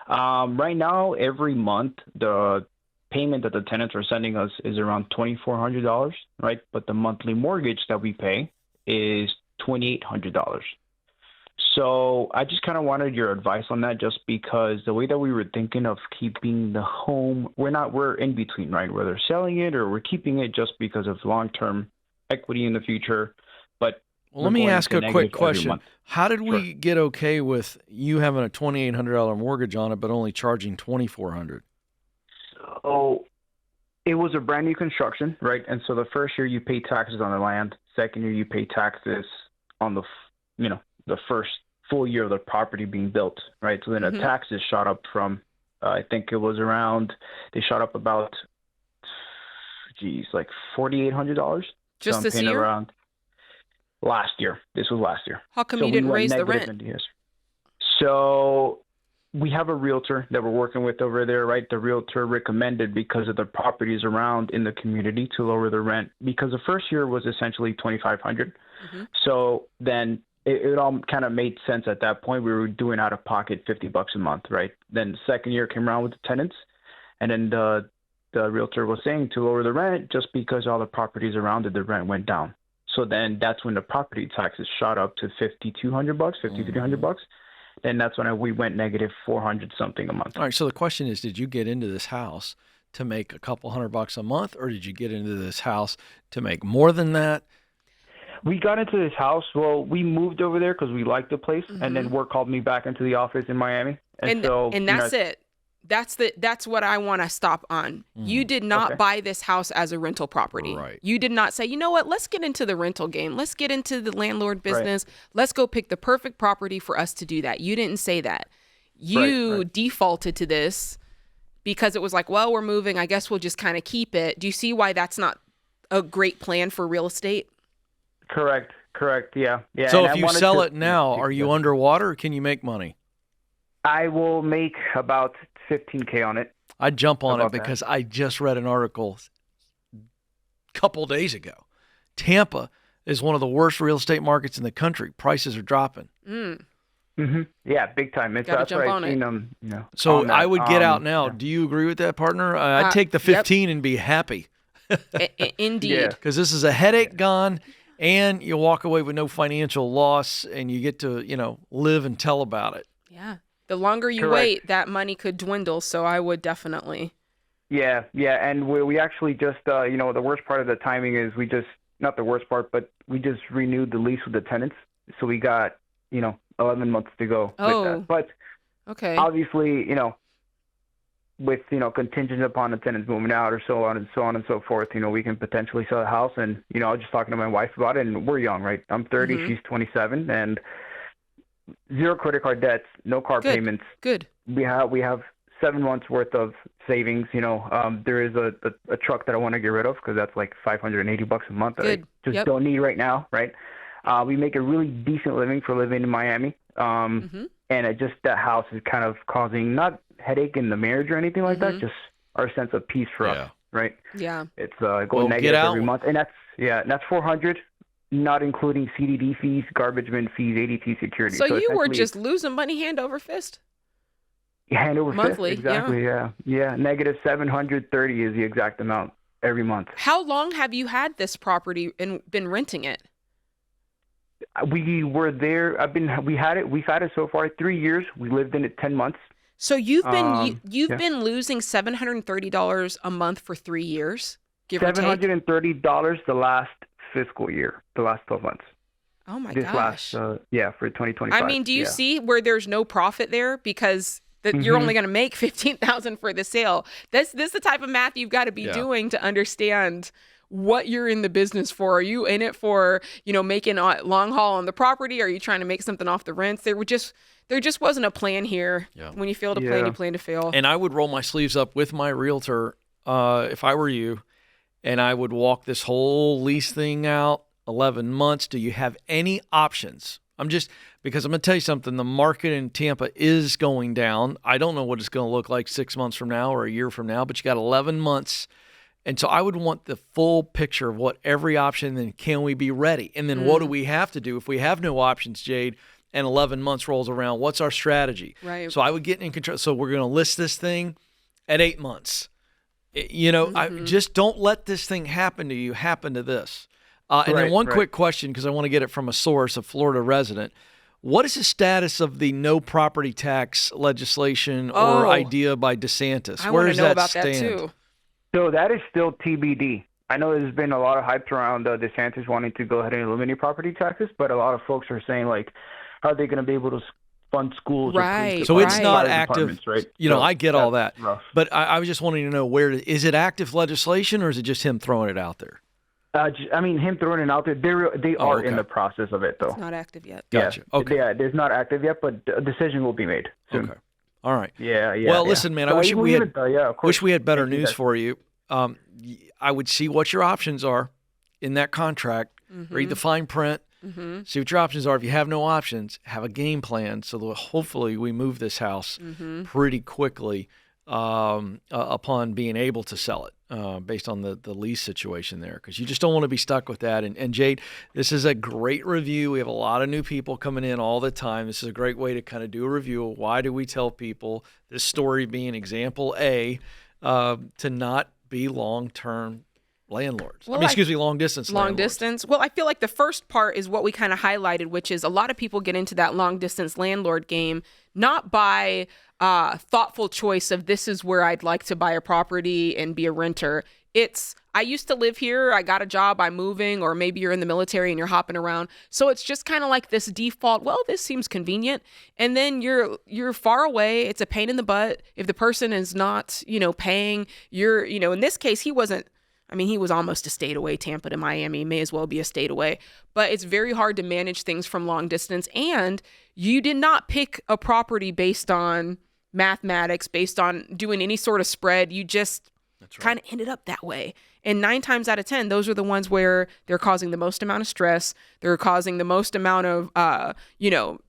Right now, every month, the payment that the tenants are sending us is around $2,400, right? But the monthly mortgage that we pay is $2,800. So I just kind of wanted your advice on that, just because the way that we were thinking of keeping the home, we're in between, right? Whether selling it or we're keeping it just because of long-term equity in the future. But well, let me ask a quick question. How did we get okay with you having a $2,800 mortgage on it, but only charging $2,400? So it was a brand new construction, right? And so the first year you pay taxes on the land. Second year you pay taxes on the first full year of the property being built, right? So then the taxes shot up from, I think it was around, they shot up about, like $4,800. Just so this year? Around last year. This was last year. How come you didn't raise the rent? So we have a realtor that we're working with over there, right? The realtor recommended, because of the properties around in the community, to lower the rent, because the first year was essentially $2,500. So then it all kind of made sense at that point. We were doing out of pocket $50 a month, right? Then the second year came around with the tenants, and then the realtor was saying to lower the rent just because all the properties around it, the rent went down. So then that's when the property taxes shot up to $5,200, $5,300. And that's when we went negative 400 something a month. All right. So the question is, did you get into this house to make a couple $100 a month, or did you get into this house to make more than that? We got into this house. Well, we moved over there because we liked the place, and then work called me back into the office in Miami. And that's it. That's what I want to stop on. You did not buy this house as a rental property. Right. You did not say, you know what, let's get into the rental game. Let's get into the landlord business. Right. Let's go pick the perfect property for us to do that. You didn't say that. You defaulted to this because it was like, well, we're moving. I guess we'll just kind of keep it. Do you see why that's not a great plan for real estate? Correct. Yeah. So if you sell it now, are you underwater, or can you make money? I will make about $15K on it. I'd jump on it because I just read an article a couple days ago. Tampa is one of the worst real estate markets in the country. Prices are dropping. Yeah, big time. Gotta jump on it. So I would get out now. Yeah. Do you agree with that, partner? I'd take the 15 and be happy. Indeed. Because this is a headache gone, and you walk away with no financial loss, and you get to, live and tell about it. Yeah. The longer you wait, that money could dwindle. So I would definitely. Yeah. And we actually just, the worst part of the timing is not the worst part, but we just renewed the lease with the tenants. So we got, 11 months to go with that. But obviously, with, contingent upon the tenants moving out or so on and so forth, we can potentially sell the house. And, I was just talking to my wife about it, and we're young, right? I'm 30, she's 27, and 0 credit card debts, no car payments. Good. We have 7 months worth of savings. There is a truck that I want to get rid of because that's like $580 a month that I just don't need right now, right? We make a really decent living for living in Miami. And that house is kind of causing not headache in the marriage or anything like that, just our sense of peace for us, right? Yeah. It's going negative every month. And that's 400. Not including CDD fees, garbage bin fees, ADT security. So you were just losing money hand over fist? Hand over monthly, fist, exactly, yeah. Negative 730 is the exact amount every month. How long have you had this property and been renting it? We were there. We've had it so far 3 years. We lived in it 10 months. So you've been losing $730 a month for 3 years, give or take? $730 the last fiscal year, the last 12 months. Oh my gosh. For 2025. I mean, do you see where there's no profit there because you're only going to make $15,000 for the sale? This is the type of math you've got to be doing to understand what you're in the business for. Are you in it for, making a long haul on the property? Are you trying to make something off the rents? There just wasn't a plan here. Yeah. When you fail to plan, you plan to fail. And I would roll my sleeves up with my realtor if I were you. And I would walk this whole lease thing out, 11 months. Do you have any options? Because I'm going to tell you something. The market in Tampa is going down. I don't know what it's going to look like 6 months from now or a year from now, but you got 11 months. And so I would want the full picture of what every option, and can we be ready? And then what do we have to do if we have no options, Jade, and 11 months rolls around? What's our strategy? Right. So I would get in control. So we're going to list this thing at 8 months. I just don't let this thing happen to you, happen to this. And then one quick question, because I want to get it from a source, a Florida resident. What is the status of the no property tax legislation or idea by DeSantis? Where does that stand? That too. So that is still TBD. I know there's been a lot of hype around DeSantis wanting to go ahead and eliminate property taxes, but a lot of folks are saying, how are they going to be able to fund schools? Right. So it's not active. Right? I get all that. Rough. But I was just wanting to know, is it active legislation or is it just him throwing it out there? Him throwing it out there. They are in the process of it, though. It's not active yet. Gotcha. Okay. Yeah, it's not active yet, but a decision will be made soon. Okay. All right. Yeah. Well, listen, man, I wish we had better news for you. I would see what your options are in that contract, read the fine print, See what your options are. If you have no options, have a game plan so that hopefully we move this house pretty quickly upon being able to sell it based on the lease situation there, because you just don't want to be stuck with that. And Jade, this is a great review. We have a lot of new people coming in all the time. This is a great way to kind of do a review of why do we tell people, this story being example A, to not be long-term landlords. Well, long distance landlords. Long distance. Well, I feel like the first part is what we kind of highlighted, which is a lot of people get into that long distance landlord game, not by thoughtful choice of this is where I'd like to buy a property and be a renter. It's, I used to live here, I got a job, I'm moving, or maybe you're in the military and you're hopping around. So it's just kind of like this default, well, this seems convenient. And then you're far away. It's a pain in the butt. If the person is not, paying, in this case, he was almost a state away. Tampa to Miami may as well be a state away. But it's very hard to manage things from long distance. And you did not pick a property based on mathematics, based on doing any sort of spread. You just kind of ended up that way. And 9 times out of 10, those are the ones where they're causing the most amount of stress. They're causing the most amount of,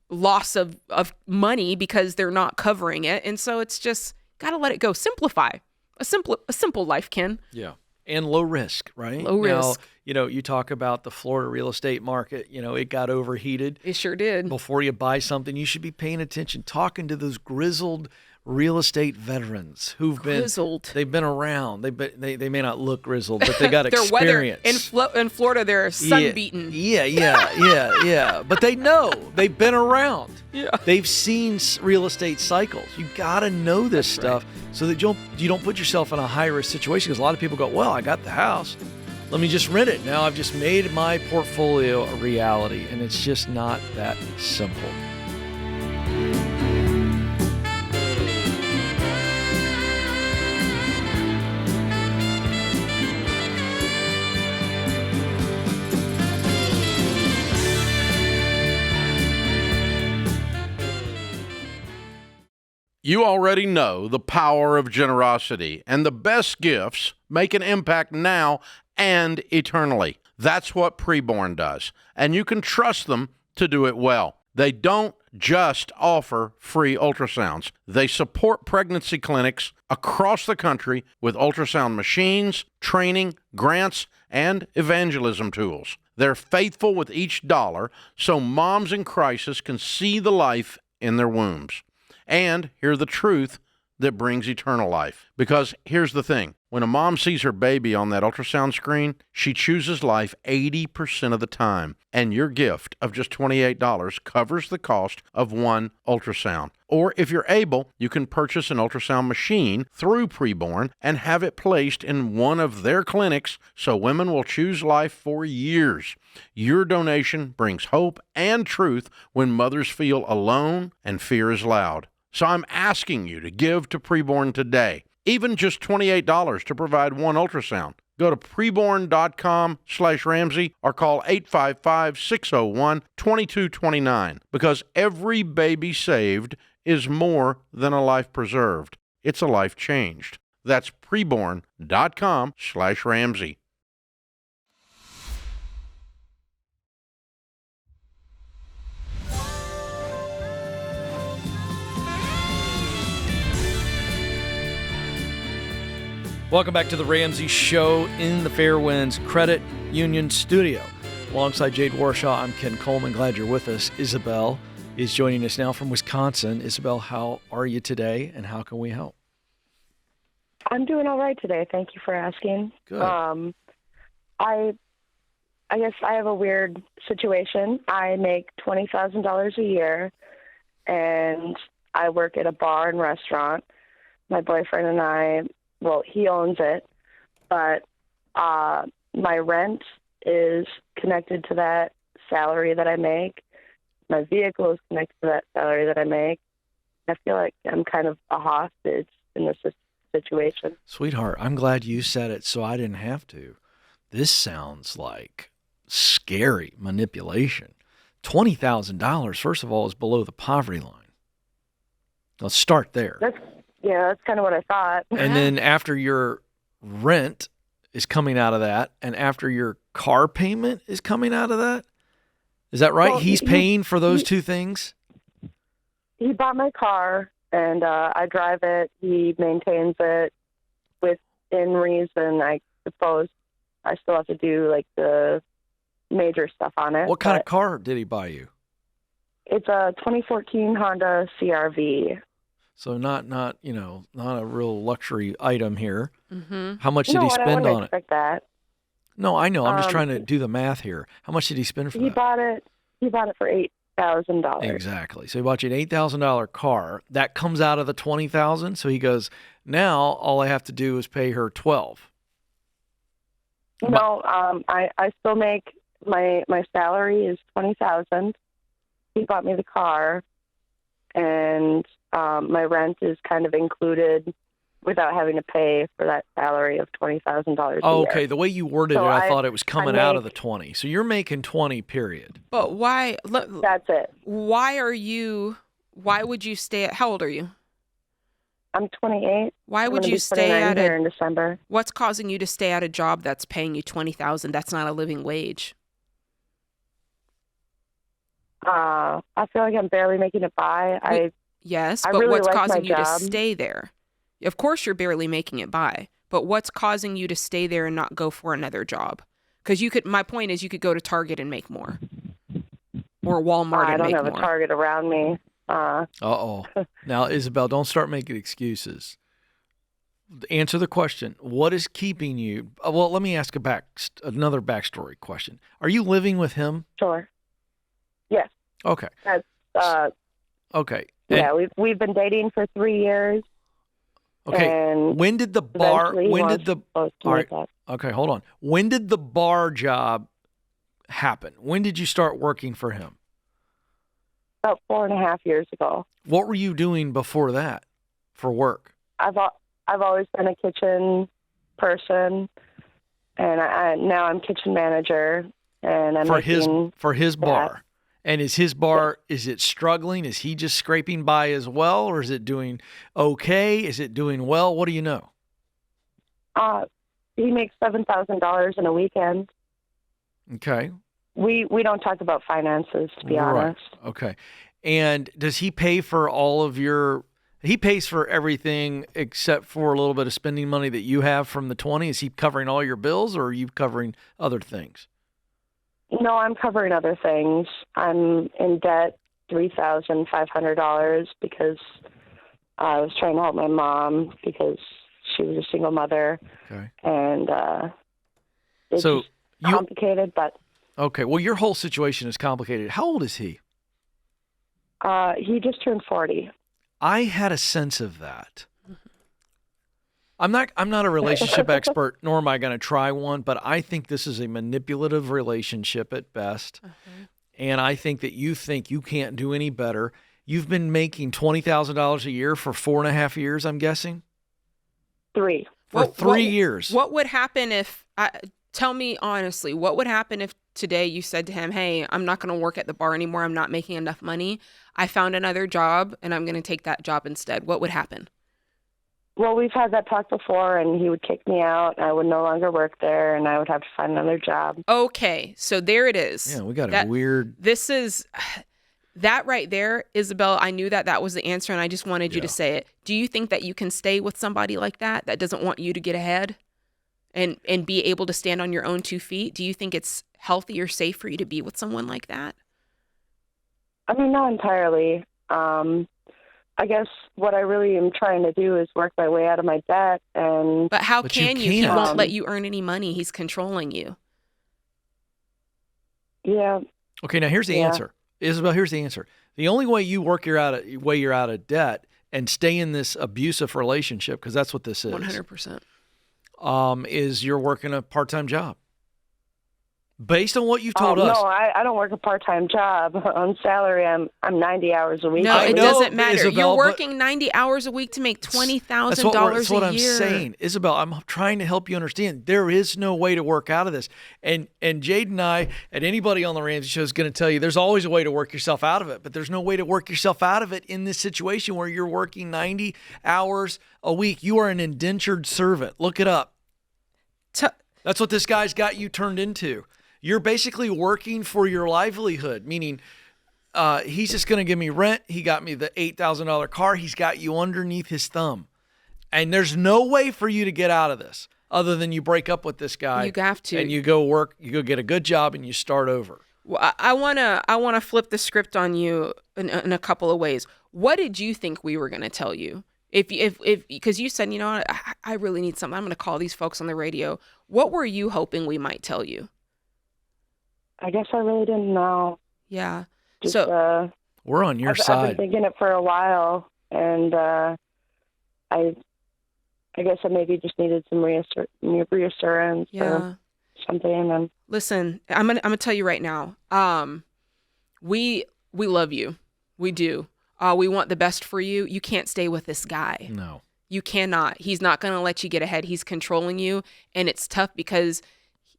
loss of money because they're not covering it. And so it's just got to let it go. Simplify. A simple life, Ken. Yeah. And low risk, right? Low risk. Now, you talk about the Florida real estate market, it got overheated. It sure did. Before you buy something, you should be paying attention, talking to those grizzled real estate veterans who've they've been around. They may not look grizzled, but they got experience. In Florida, they're sun-beaten. Yeah. But they know. They've been around. Yeah. They've seen real estate cycles. You got to know this stuff so that you don't put yourself in a high-risk situation, because a lot of people go, well, I got the house. Let me just rent it. Now I've just made my portfolio a reality, and it's just not that simple. You already know the power of generosity, and the best gifts make an impact now and eternally. That's what Preborn does, and you can trust them to do it well. They don't just offer free ultrasounds. They support pregnancy clinics across the country with ultrasound machines, training, grants, and evangelism tools. They're faithful with each dollar so moms in crisis can see the life in their wombs and hear the truth that brings eternal life. Because here's the thing. When a mom sees her baby on that ultrasound screen, she chooses life 80% of the time. And your gift of just $28 covers the cost of one ultrasound. Or if you're able, you can purchase an ultrasound machine through Preborn and have it placed in one of their clinics so women will choose life for years. Your donation brings hope and truth when mothers feel alone and fear is loud. So I'm asking you to give to Preborn today, even just $28 to provide one ultrasound. Go to preborn.com/Ramsey or call 855-601-2229, because every baby saved is more than a life preserved. It's a life changed. That's preborn.com/Ramsey. Welcome back to the Ramsey Show in the Fairwinds Credit Union Studio. Alongside Jade Warshaw, I'm Ken Coleman. Glad you're with us. Isabel is joining us now from Wisconsin. Isabel, how are you today, and how can we help? I'm doing all right today. Thank you for asking. Good. I guess I have a weird situation. I make $20,000 a year, and I work at a bar and restaurant. My boyfriend and I, well, he owns it, but my rent is connected to that salary that I make. My vehicle is connected to that salary that I make. I feel like I'm kind of a hostage in this situation. Sweetheart, I'm glad you said it so I didn't have to. This sounds like scary manipulation. $20,000, first of all, is below the poverty line. Let's start there. That's kind of what I thought. And then after your rent is coming out of that, and after your car payment is coming out of that, Is that right? Well, He's paying for those two things? He bought my car, and I drive it. He maintains it within reason. I suppose I still have to do like the major stuff on it. What kind of car did he buy you? It's a 2014 Honda CR-V. So not a real luxury item here. Mm-hmm. How much did he spend I wouldn't on it? expect that. No, I know. I'm just trying to do the math here. How much did he spend for that? He bought it for $8,000. Exactly. So he bought you an $8,000 car. That comes out of the $20,000. So he goes, now all I have to do is pay her $12,000. No, I still make my salary is $20,000. He bought me the car, and my rent is kind of included without having to pay for that salary of $20,000 a year. Okay, the way you worded So it, I thought it was coming out of the 20. So you're making 20, period. But why? That's it. Why would you stay at? How old are you? I'm 28. Why I'm would gonna you be stay 29 at here in December? What's causing you to stay at a job that's paying you $20,000? That's not a living wage. I feel like I'm barely making it by. Yes, I but really what's like causing my you to job. stay there? Of course, you're barely making it by, but what's causing you to stay there and not go for another job? Because my point is, you could go to Target and make more, or Walmart I and don't make have more. a Target around me. Uh-oh. Now, Isabel, don't start making excuses. Answer the question. What is keeping you? Well, let me ask another backstory question. Are you living with him? Sure. Yes. Okay. That's Okay. yeah. We've been dating for 3 years. Okay. And when did the bar? eventually he When wants did the? to post All right. me up. Okay, hold on. When did the bar job happen? When did you start working for him? About 4.5 years ago. What were you doing before that for work? I've always been a kitchen person, and now I'm kitchen manager, and I'm for his bar. And is his bar, is it struggling? Is he just scraping by as well, or is it doing okay? Is it doing well? What do you know? He makes $7,000 in a weekend. Okay. We don't talk about finances, to be Right. honest. Okay. And does he pay for he pays for everything except for a little bit of spending money that you have from the 20? Is he covering all your bills, or are you covering other things? No, I'm covering other things. I'm in debt $3,500 because I was trying to help my mom because she was a single mother. Okay. And it's So complicated, but okay. Well, your whole situation is complicated. How old is he? he just turned 40. I had a sense of that. I'm not a relationship expert, nor am I going to try one, but I think this is a manipulative relationship at best. And I think that you think you can't do any better. You've been making $20,000 a year for 4.5 years, I'm guessing? 3. For 3 years. What would happen if, tell me honestly, what would happen if today you said to him, hey, I'm not going to work at the bar anymore. I'm not making enough money. I found another job and I'm going to take that job instead. What would happen? Well, we've had that talk before, and he would kick me out. I would no longer work there, and I would have to find another job. Okay, so there it is. Yeah, we got a weird... This is... That right there, Isabel, I knew that was the answer, and I just wanted you to say it. Do you think that you can stay with somebody like that doesn't want you to get ahead and be able to stand on your own 2 feet? Do you think it's healthy or safe for you to be with someone like that? I mean, not entirely. I guess what I really am trying to do is work my way out of my debt. But how can you? He can't. won't let you earn any money. He's controlling you. Yeah. Okay, now here's the answer. Isabel, here's the answer. The only way you work you're out of debt and stay in this abusive relationship, because that's what this is. 100%. Is you're working a part-time job. Based on what you've told us. No, I don't work a part-time job. On salary, I'm 90 hours a week. No, it doesn't matter. Isabel, you're working 90 hours a week to make $20,000 that's what a I'm year. saying. Isabel, I'm trying to help you understand. There is no way to work out of this. And Jade and I, and anybody on the Ramsey Show is going to tell you there's always a way to work yourself out of it, but there's no way to work yourself out of it in this situation where you're working 90 hours a week. You are an indentured servant. Look it up. That's what this guy's got you turned into. You're basically working for your livelihood, meaning he's just going to give me rent. He got me the $8,000 car. He's got you underneath his thumb. And there's no way for you to get out of this other than you break up with this guy. You have to. And you go work, you go get a good job, and you start over. Well, I wanna flip the script on you in a couple of ways. What did you think we were gonna tell you? If because you said, I really need something. I'm gonna call these folks on the radio. What were you hoping we might tell you? I guess I really didn't know. Yeah. So we're on your I've side. been thinking it for a while, and I guess I maybe just needed some reassurance or something. And listen, I'm gonna tell you right now. We love you. We do. We want the best for you. You can't stay with this guy. No. You cannot. He's not going to let you get ahead. He's controlling you. And it's tough because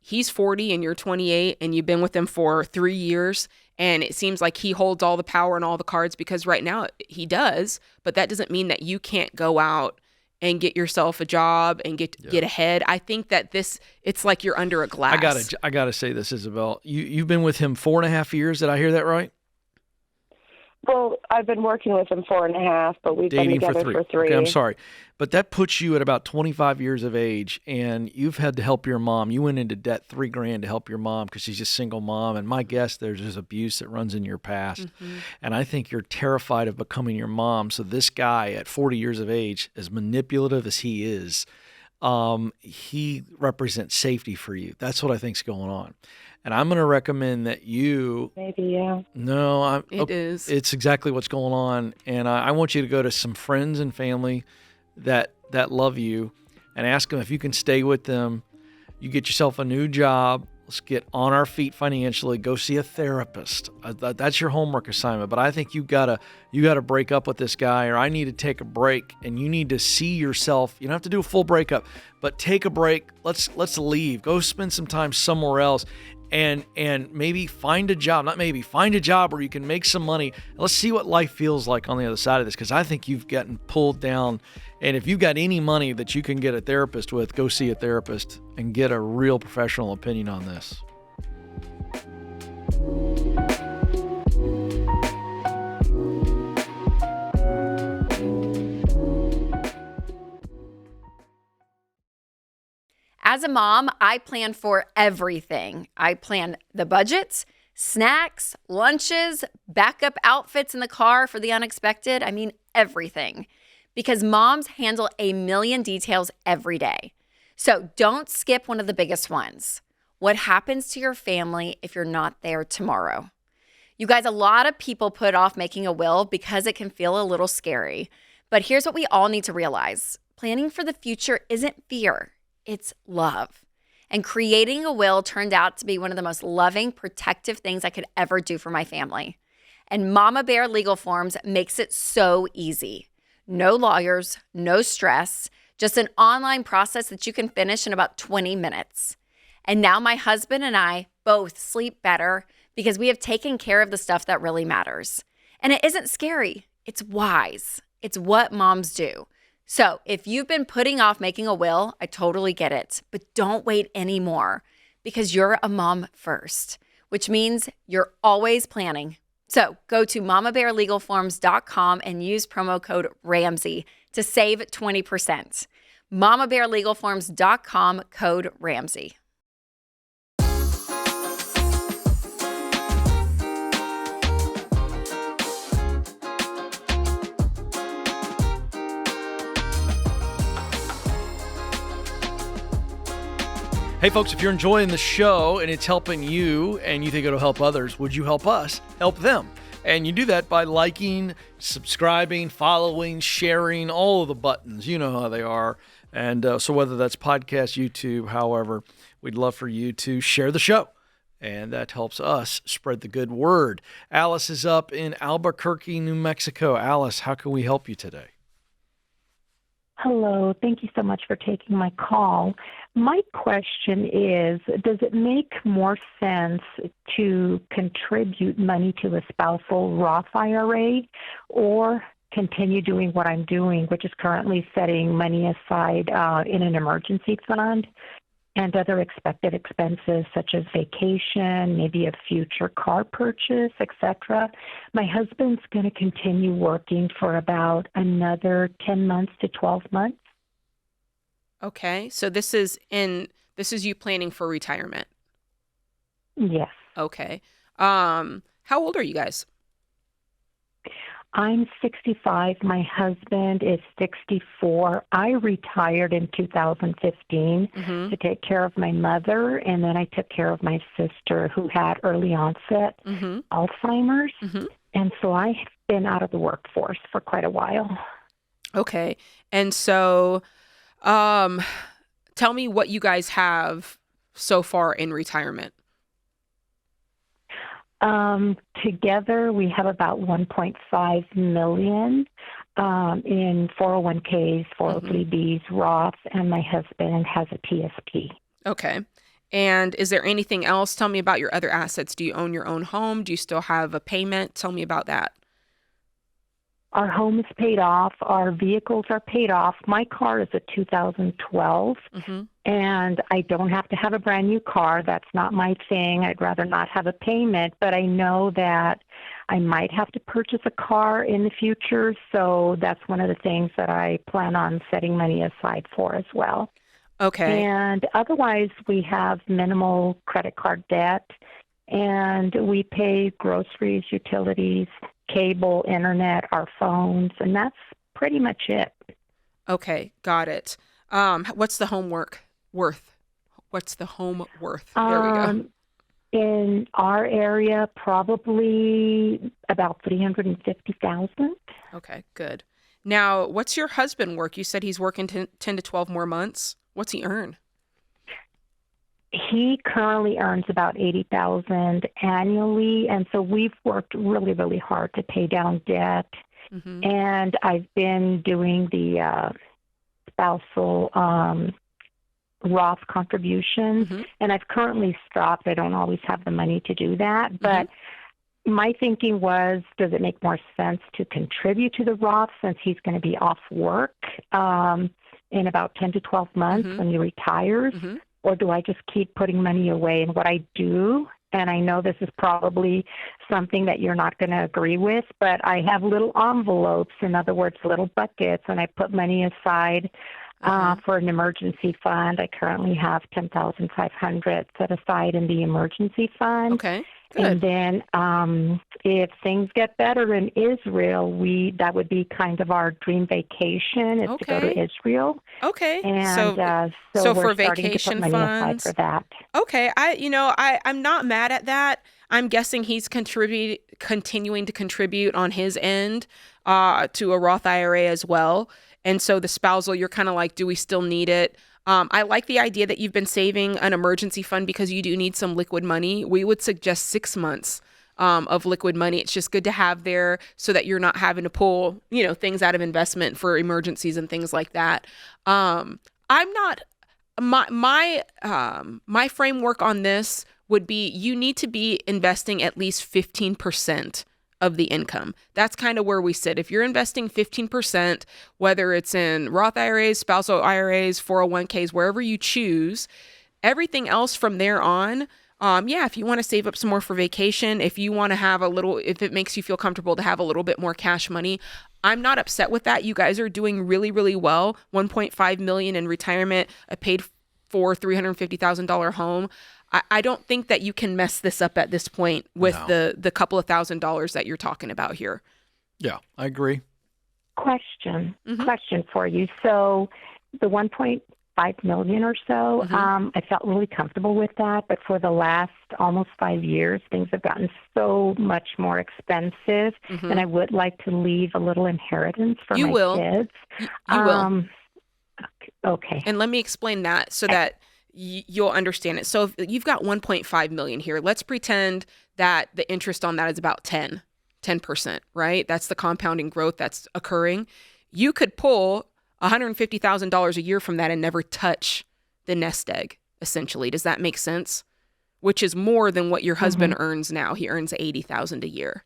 he's 40 and you're 28 and you've been with him for 3 years. And it seems like he holds all the power and all the cards because right now he does. But that doesn't mean that you can't go out and get yourself a job and get ahead. I think that it's like you're under a glass. I gotta say this, Isabel. You've been with him 4.5 years. Did I hear that right? Well, I've been working with him 4.5, but we've been together for 3. Okay, I'm sorry. But that puts you at about 25 years of age, and you've had to help your mom. You went into debt $3,000 to help your mom because she's a single mom. And my guess, there's this abuse that runs in your past. Mm-hmm. And I think you're terrified of becoming your mom. So this guy at 40 years of age, as manipulative as he is, he represents safety for you. That's what I think's going on. And I'm going to recommend that you... Maybe, yeah. No, it is. It's exactly what's going on. And I want you to go to some friends and family that love you and ask them if you can stay with them. You get yourself a new job. Let's get on our feet financially. Go see a therapist. That's your homework assignment. But I think you gotta break up with this guy, or I need to take a break. And you need to see yourself. You don't have to do a full breakup, but take a break. Let's leave. Go spend some time somewhere else. And maybe find a job, find a job where you can make some money. Let's see what life feels like on the other side of this, because I think you've gotten pulled down. And if you've got any money that you can get a therapist with, go see a therapist and get a real professional opinion on this. As a mom, I plan for everything. I plan the budgets, snacks, lunches, backup outfits in the car for the unexpected. I mean, everything. Because moms handle a million details every day. So don't skip one of the biggest ones. What happens to your family if you're not there tomorrow? You guys, a lot of people put off making a will because it can feel a little scary. But here's what we all need to realize. Planning for the future isn't fear. It's love. And creating a will turned out to be one of the most loving, protective things I could ever do for my family. And Mama Bear Legal Forms makes it so easy. No lawyers, no stress, just an online process that you can finish in about 20 minutes. And now my husband and I both sleep better because we have taken care of the stuff that really matters. And it isn't scary. It's wise. It's what moms do. So if you've been putting off making a will, I totally get it. But don't wait anymore because you're a mom first, which means you're always planning. So go to mamabearlegalforms.com and use promo code Ramsey to save 20%. mamabearlegalforms.com, code Ramsey. Hey, folks, if you're enjoying the show and it's helping you and you think it'll help others, would you help us help them? And you do that by liking, subscribing, following, sharing, all of the buttons. You know how they are. And so whether that's podcast, YouTube, however, we'd love for you to share the show. And that helps us spread the good word. Alice is up in Albuquerque, New Mexico. Alice, how can we help you today? Hello. Thank you so much for taking my call. My question is, does it make more sense to contribute money to a spousal Roth IRA or continue doing what I'm doing, which is currently setting money aside in an emergency fund? and other expected expenses such as vacation, maybe a future car purchase, etc. My husband's going to continue working for about another 10 months to 12 months. Okay. So this is you planning for retirement. Yes. Okay. How old are you guys? I'm 65. My husband is 64. I retired in 2015 to take care of my mother, and then I took care of my sister who had early onset Alzheimer's. And so I've been out of the workforce for quite a while. Okay. And so tell me what you guys have so far in retirement. Together, we have about $1.5 million in 401ks, 403bs, Roth, and my husband has a TSP. Okay. And is there anything else? Tell me about your other assets. Do you own your own home? Do you still have a payment? Tell me about that. Our home is paid off. Our vehicles are paid off. My car is a 2012, and I don't have to have a brand new car. That's not my thing. I'd rather not have a payment, but I know that I might have to purchase a car in the future, so that's one of the things that I plan on setting money aside for as well. Okay. And otherwise, we have minimal credit card debt, and we pay groceries, utilities, cable, internet, our phones, and that's pretty much it. Okay, got it. What's the homework worth? What's the home worth? There we go. In our area, probably about $350,000. Okay, good. Now, what's your husband work? You said he's working 10 to 12 more months. What's he earn? He currently earns about $80,000 annually, and so we've worked really, really hard to pay down debt. And I've been doing the spousal Roth contributions, and I've currently stopped. I don't always have the money to do that, but my thinking was, does it make more sense to contribute to the Roth since he's going to be off work in about 10 to 12 months when he retires? Or do I just keep putting money away? And what I do, and I know this is probably something that you're not going to agree with, but I have little envelopes, in other words, little buckets, and I put money aside for an emergency fund. I currently have $10,500 set aside in the emergency fund. Okay. Good. And then if things get better in Israel, that would be kind of our dream vacation is to go to Israel. Okay. And so we're for starting vacation to put money funds aside for that. Okay. I'm not mad at that. I'm guessing he's continuing to contribute on his end to a Roth IRA as well. And so the spousal, you're kind of like, do we still need it? I like the idea that you've been saving an emergency fund because you do need some liquid money. We would suggest 6 months of liquid money. It's just good to have there so that you're not having to pull, things out of investment for emergencies and things like that. I'm not my framework on this would be you need to be investing at least 15% of the income. That's kind of where we sit. If you're investing 15%, whether it's in Roth IRAs, spousal IRAs, 401ks, wherever you choose, everything else from there on, if you want to save up some more for vacation, if you want to have if it makes you feel comfortable to have a little bit more cash money, I'm not upset with that. You guys are doing really, really well. $1.5 million in retirement, a paid for $350,000 home. I don't think that you can mess this up at this point with the couple of $1,000s that you're talking about here. Yeah, I agree. Question for you. So the 1.5 million or so, I felt really comfortable with that. But for the last almost 5 years, things have gotten so much more expensive. And I would like to leave a little inheritance for my kids. You will. Okay. And let me explain that so that you'll understand it. So if you've got 1.5 million here. Let's pretend that the interest on that is about 10%, right? That's the compounding growth that's occurring. You could pull $150,000 a year from that and never touch the nest egg, essentially. Does that make sense? Which is more than what your husband earns now. He earns $80,000 a year.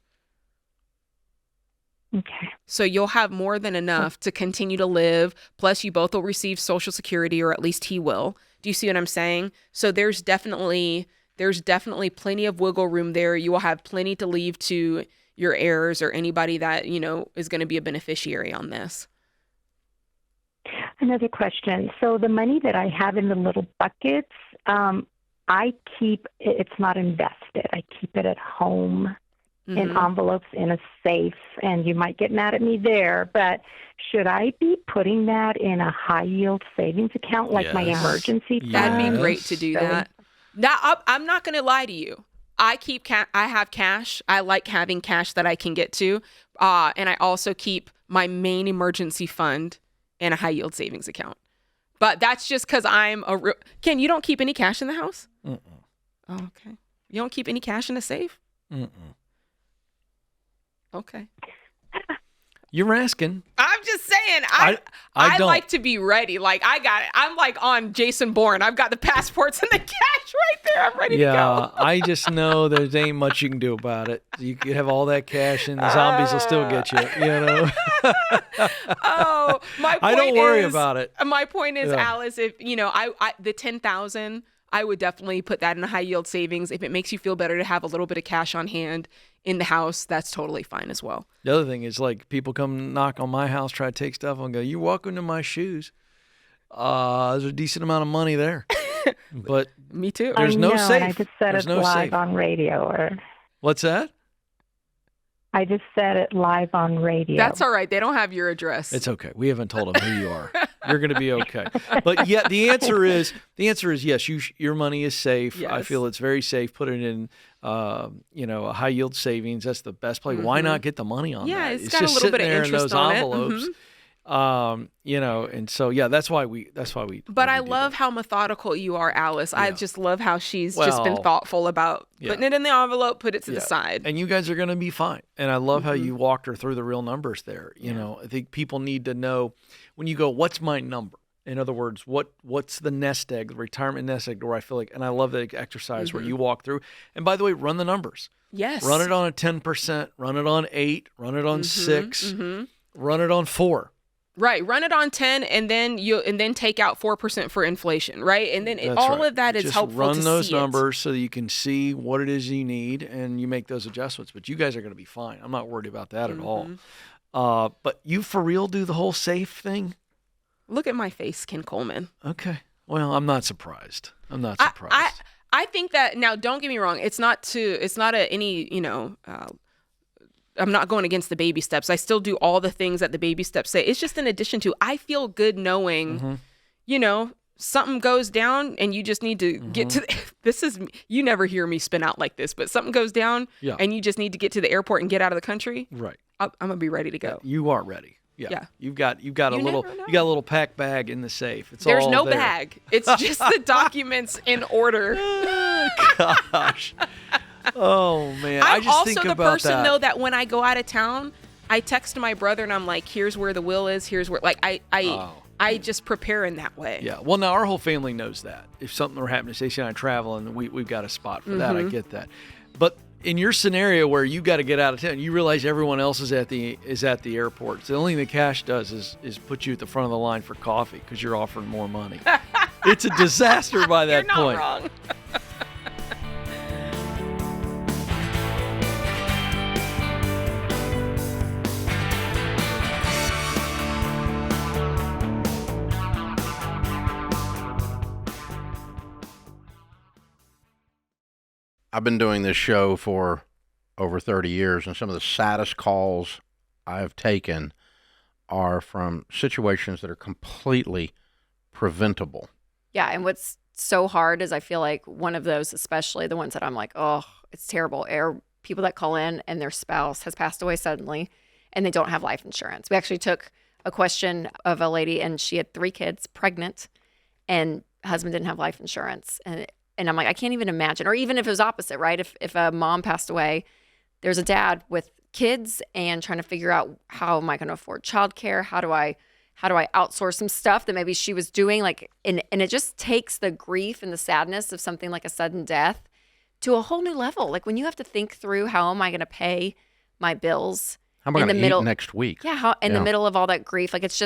Okay. So you'll have more than enough to continue to live. Plus, you both will receive Social Security, or at least he will. Do you see what I'm saying? So there's definitely plenty of wiggle room there. You will have plenty to leave to your heirs or anybody that, is going to be a beneficiary on this. Another question. So the money that I have in the little buckets, I keep, it's not invested. I keep it at home in envelopes in a safe, and you might get mad at me there, but should I be putting that in a high yield savings account like my emergency fund? That'd be great to do that. Now, I'm not going to lie to you. I have cash. I like having cash that I can get to. And I also keep my main emergency fund in a high yield savings account. But that's just because I'm a real... Ken, you don't keep any cash in the house? Mm-mm. Oh, okay. You don't keep any cash in a safe? Mm-mm. Okay. You're asking. I'm just saying, I like to be ready. Like, I got it. I'm like on Jason Bourne. I've got the passports and the cash right there. I'm ready to go. Yeah, I just know there ain't much you can do about it. You could have all that cash and the zombies will still get you, Oh, my point I don't worry about it. My point is, Alice, if, I the 10,000, I would definitely put that in a high yield savings. If it makes you feel better to have a little bit of cash on hand in the house, that's totally fine as well. The other thing is, like, people come knock on my house, try to take stuff, and go, "You're welcome to my shoes." There's a decent amount of money there, but me too. There's no safe. I just said there's it no live safe. on radio. Or what's that? I just said it live on radio. That's all right. They don't have your address. It's okay. We haven't told them who you are. You're going to be okay. But yeah, the answer is yes. Your money is safe. Yes. I feel it's very safe. Put it in, a high yield savings. That's the best play. Why not get the money on that? Yeah, it's It's got a just little bit sitting of there interest in those on envelopes. it. And so that's why we. But I love how methodical you are, Alice. I just love how she's just been thoughtful about putting it in the envelope, put it to the side. And you guys are going to be fine. And I love how you walked her through the real numbers there. You know, I think people need to know when you go, what's my number? In other words, what's the nest egg, the retirement nest egg, where I feel like, and I love the exercise where you walk through. And by the way, run the numbers. Yes. Run it on a 10%, run it on 8, run it on 6, run it on 4. Right, run it on 10, and then take out 4% for inflation, right? And then all of that is just helpful. Run to those see numbers so that you can see what it is you need, and you make those adjustments. But you guys are going to be fine. I'm not worried about that at all. But you for real do the whole safe thing? Look at my face, Ken Coleman. Okay. Well, I'm not surprised. I think that, now don't get me wrong, it's not I'm not going against the baby steps. I still do all the things that the baby steps say. It's just in addition to, I feel good knowing, something goes down and you just need to get to, you never hear me spin out like this, but something goes down and you just need to get to the airport and get out of the country. Right. I'm going to be ready to go. You are ready. Yeah. You've got a little pack bag in the safe. There's all no there. bag. It's just the documents in order. Gosh. Oh man. I'm just also think the about person that. though that when I go out of town, I text my brother and I'm like, here's where the will is, here's where, like, I just prepare in that way. Yeah. Well, now our whole family knows that. If something were happening, Stacey and I travel, and we've got a spot for that. I get that. But in your scenario where you got to get out of town, you realize everyone else is at the airport. So the only thing the cash does is put you at the front of the line for coffee because you're offering more money. It's a disaster by that You're point. not wrong. I've been doing this show for over 30 years, and some of the saddest calls I have taken are from situations that are completely preventable. Yeah, and what's so hard is I feel like one of those, especially the ones that I'm like, oh, it's terrible, are people that call in and their spouse has passed away suddenly and they don't have life insurance. We actually took a question of a lady and she had 3 kids, pregnant, and husband didn't have life insurance. And I'm like, I can't even imagine. Or even if it was opposite, right? If a mom passed away, there's a dad with kids and trying to figure out, how am I going to afford childcare? How do I outsource some stuff that maybe she was doing? Like, and it just takes the grief and the sadness of something like a sudden death to a whole new level. Like when you have to think through, how am I going to pay my bills How am I in the going to middle eat next week? Yeah, in the middle of all that grief. Like it's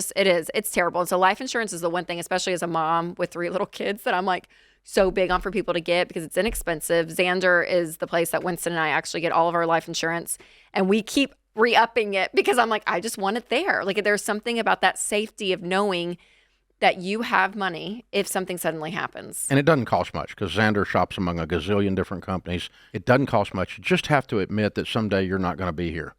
terrible. And so life insurance is the one thing, especially as a mom with 3 little kids, that I'm like so big on for people to get because it's inexpensive. Xander is the place that Winston and I actually get all of our life insurance, and we keep re-upping it because I'm like, I just want it there. Like there's something about that safety of knowing that you have money if something suddenly happens. And it doesn't cost much because Xander shops among a gazillion different companies. It doesn't cost much. You just have to admit that someday you're not going to be here.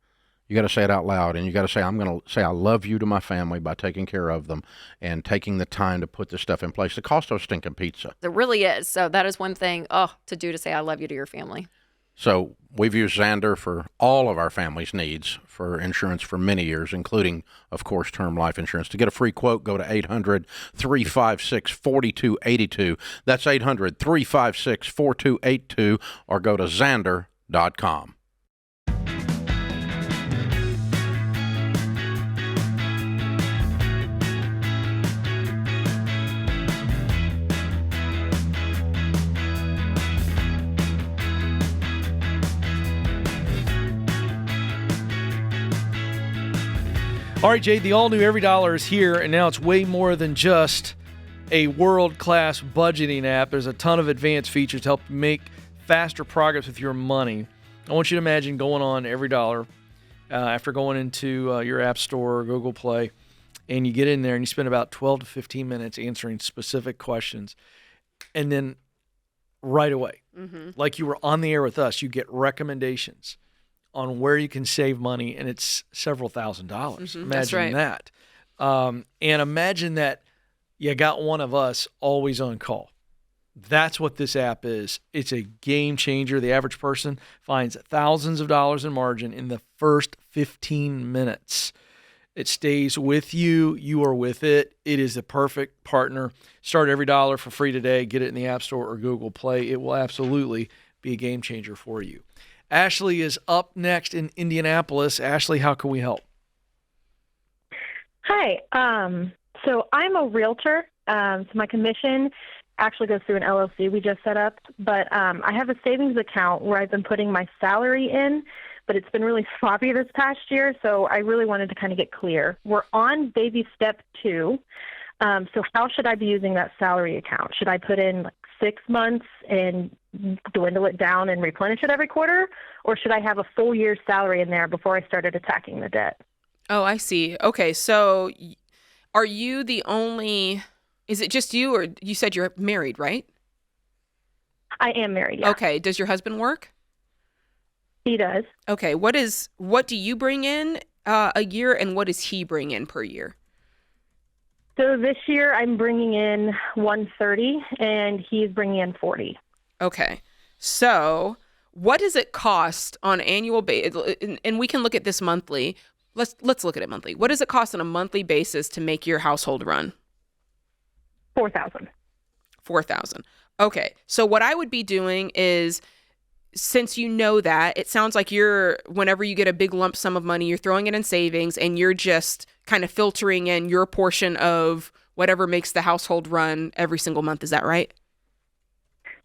You got to say it out loud, and you got to say, I'm going to say I love you to my family by taking care of them and taking the time to put this stuff in place. It costs us stinking pizza. It really is. So that is one thing to say I love you to your family. So we've used Xander for all of our family's needs for insurance for many years, including, of course, term life insurance. To get a free quote, go to 800-356-4282. That's 800-356-4282, or go to Xander.com. All right, Jade, the all-new Every Dollar is here, and now it's way more than just a world-class budgeting app. There's a ton of advanced features to help you make faster progress with your money. I want you to imagine going on Every Dollar after going into your App Store or Google Play, and you get in there and you spend about 12 to 15 minutes answering specific questions, and then right away, like you were on the air with us, you get recommendations on where you can save money, and it's several $1,000s. Imagine that. And imagine that you got one of us always on call. That's what this app is. It's a game changer. The average person finds thousands of dollars in margin in the first 15 minutes. It stays with you. You are with it. It is the perfect partner. Start Every Dollar for free today. Get it in the App Store or Google Play. It will absolutely be a game changer for you. Ashley is up next in Indianapolis. Ashley, how can we help? Hi. So I'm a realtor. So my commission actually goes through an LLC we just set up. But I have a savings account where I've been putting my salary in, but it's been really sloppy this past year. So I really wanted to kind of get clear. We're on baby step 2. So how should I be using that salary account? Should I put in 6 months and dwindle it down and replenish it every quarter? Or should I have a full year's salary in there before I started attacking the debt? Oh, I see. Okay, so are you the only, is it just you, or you said you're married, right? I am married, yeah. Okay, does your husband work? He does. Okay, what do you bring in a year, and what does he bring in per year? So this year I'm bringing in $130 and he's bringing in $40. Okay. So what does it cost on annual basis? And we can look at this monthly. Let's look at it monthly. What does it cost on a monthly basis to make your household run? $4,000. $4,000. Okay. So what I would be doing is, since you know that, it sounds like whenever you get a big lump sum of money, you're throwing it in savings and you're just kind of filtering in your portion of whatever makes the household run every single month. Is that right?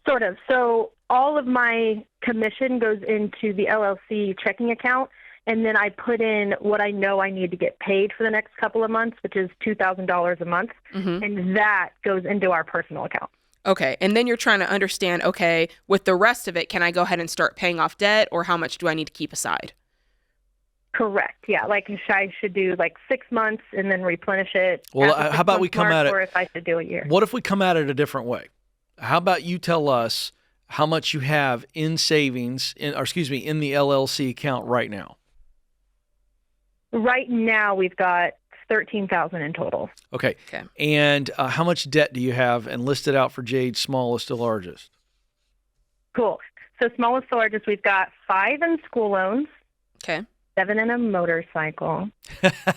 Sort of. So all of my commission goes into the LLC checking account, and then I put in what I know I need to get paid for the next couple of months, which is $2,000 a month, and that goes into our personal account. Okay. And then you're trying to understand, okay, with the rest of it, can I go ahead and start paying off debt, or how much do I need to keep aside? Correct. Yeah. Like I should do 6 months and then replenish it. Well, how about we come at it? Or if I should do a year. What if we come at it a different way? How about you tell us how much you have in savings, in the LLC account right now? Right now we've got $13,000 in total. Okay. And how much debt do you have? And list it out for Jade, smallest to largest. Cool. So smallest to largest, we've got 5 in school loans. Okay. 7 in a motorcycle.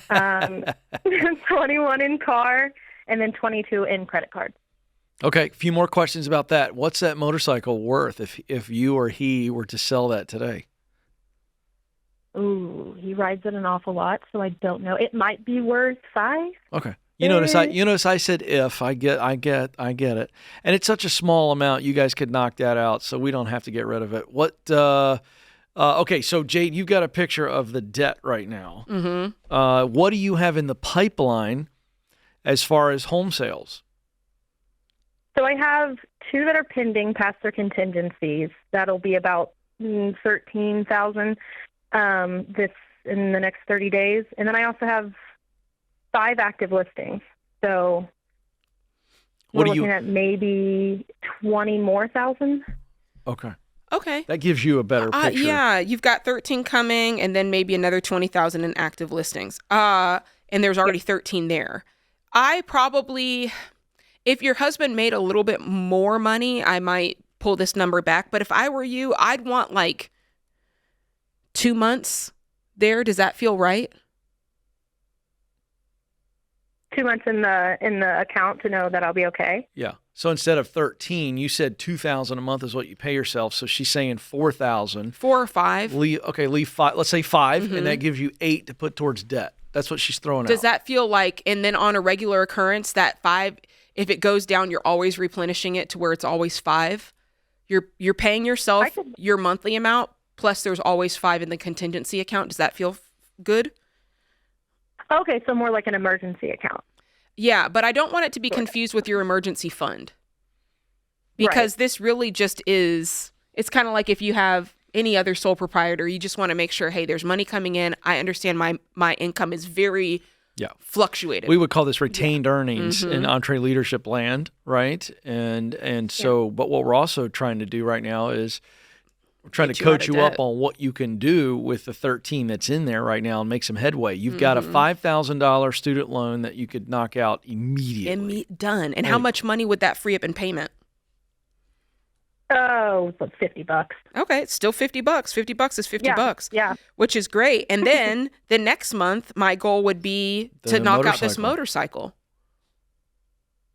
21 in car, and then 22 in credit card. Okay. A few more questions about that. What's that motorcycle worth if you or he were to sell that today? Ooh, he rides it an awful lot, so I don't know. It might be worth 5. Okay. You notice I said if. I get it. And it's such a small amount, you guys could knock that out, so we don't have to get rid of it. What Okay, so Jade, you've got a picture of the debt right now. Mm-hmm. What do you have in the pipeline as far as home sales? So I have 2 that are pending past their contingencies. That'll be about $13,000 this in the next 30 days, and then I also have 5 active listings. So we're looking at maybe 20 more thousand. Okay. That gives you a better picture. Yeah, you've got 13 coming, and then maybe another 20,000 in active listings. And there's already 13 there. I probably, if your husband made a little bit more money, I might pull this number back. But if I were you, I'd want like 2 months there. Does that feel right? 2 months in the account to know that I'll be okay. Yeah. So instead of 13, you said $2,000 a month is what you pay yourself. So she's saying 4,000. 4 or 5. Leave 5. Let's say 5, Mm-hmm. and that gives you 8 to put towards debt. That's what she's throwing out. Does that feel like, and then on a regular occurrence, that 5, if it goes down, you're always replenishing it to where it's always 5? You're paying yourself your monthly amount, plus there's always 5 in the contingency account. Does that feel good? Okay, so more like an emergency account. Yeah, but I don't want it to be confused with your emergency fund. Because this really just is, it's kind of like if you have any other sole proprietor, you just want to make sure, hey, there's money coming in. I understand my income is very fluctuated. We would call this retained earnings Mm-hmm. in Entree Leadership land, right? And so, but what we're also trying to do right now is we're trying to coach you up on what you can do with the 13 that's in there right now and make some headway. You've got a $5,000 student loan that you could knock out immediately. Done. And how much money would that free up in payment? Oh, it's like $50. Okay, it's still $50. $50 is $50. Yeah. Which is great. And then the next month, my goal would be to knock out this motorcycle.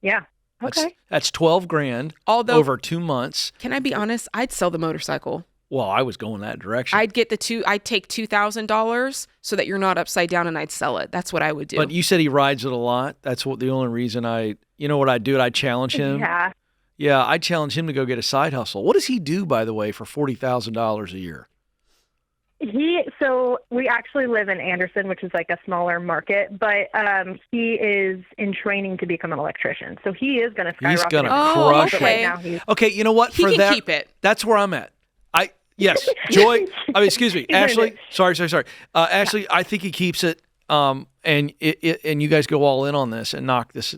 Yeah. Okay. That's $12,000 over 2 months. Can I be honest? I'd sell the motorcycle. Well, I was going that direction. I'd take $2,000 so that you're not upside down, and I'd sell it. That's what I would do. But you said he rides it a lot. That's the only reason you know what I'd do? I'd challenge him. Yeah. Yeah, I'd challenge him to go get a side hustle. What does he do, by the way, for $40,000 a year? So we actually live in Anderson, which is like a smaller market, but he is in training to become an electrician. So he is going to skyrocket. He's going to crush it. Right now Okay, you know what? He can keep it. That's where I'm at. Yes, Joy. Excuse me, Ashley. Sorry. Ashley, I think he keeps it. And you guys go all in on this and knock this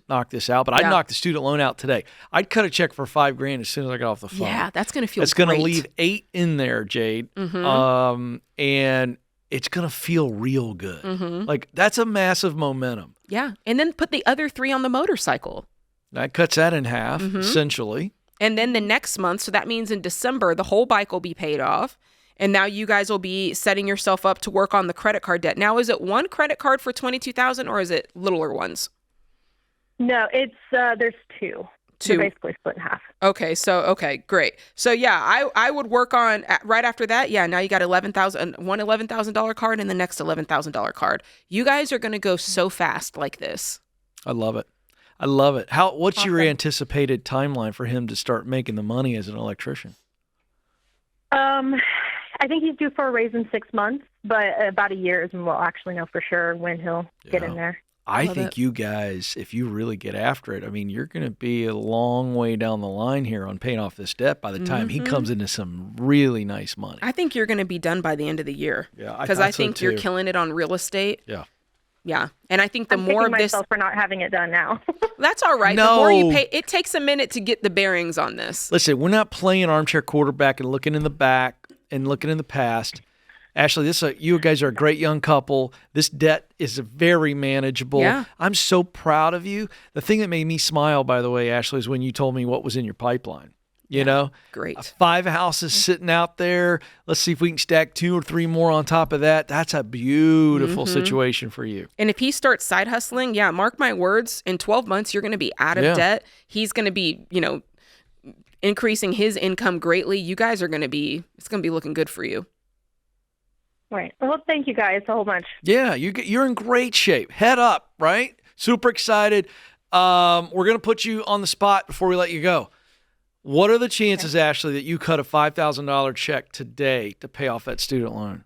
out. But I'd knock the student loan out today. I'd cut a check for $5,000 as soon as I got off the phone. Yeah, that's gonna feel. It's gonna leave 8 in there, Jade. Mm-hmm. And it's gonna feel real good. Mm-hmm. Like that's a massive momentum. Yeah, and then put the other 3 on the motorcycle. That cuts that in half, essentially. And then the next month, so that means in December, the whole bike will be paid off. And now you guys will be setting yourself up to work on the credit card debt. Now, is it one credit card for $22,000 or is it littler ones? No, it's there's 2. They're basically split in half. Okay, great. So yeah, I would work on right after that. Yeah, now you got one $11,000 card and the next $11,000 card. You guys are going to go so fast like this. I love it. What's your anticipated timeline for him to start making the money as an electrician? I think he's due for a raise in 6 months, but about a year is when we'll actually know for sure when he'll get in there. I think you guys, if you really get after it, I mean, you're going to be a long way down the line here on paying off this debt by the time he comes into some really nice money. I think you're going to be done by the end of the year. Yeah, because I think you're killing it on real estate. Yeah. Yeah, and I think I'm more of this. myself for not having it done now. That's all right. No. The more you pay, it takes a minute to get the bearings on this. Listen, we're not playing armchair quarterback and looking in the back and looking in the past. Ashley, you guys are a great young couple. This debt is very manageable. Yeah. I'm so proud of you. The thing that made me smile, by the way, Ashley, is when you told me what was in your pipeline. You know? Great. 5 houses sitting out there. Let's see if we can stack 2 or 3 more on top of that. That's a beautiful situation for you. And if he starts side hustling, mark my words, in 12 months, you're going to be out of debt. He's going to be, increasing his income greatly. You guys are going to be, it's going to be looking good for you. Right. Well, thank you guys so much. Yeah, you're in great shape. Head up, right? Super excited. We're going to put you on the spot before we let you go. What are the chances, Ashley, that you cut a $5,000 check today to pay off that student loan?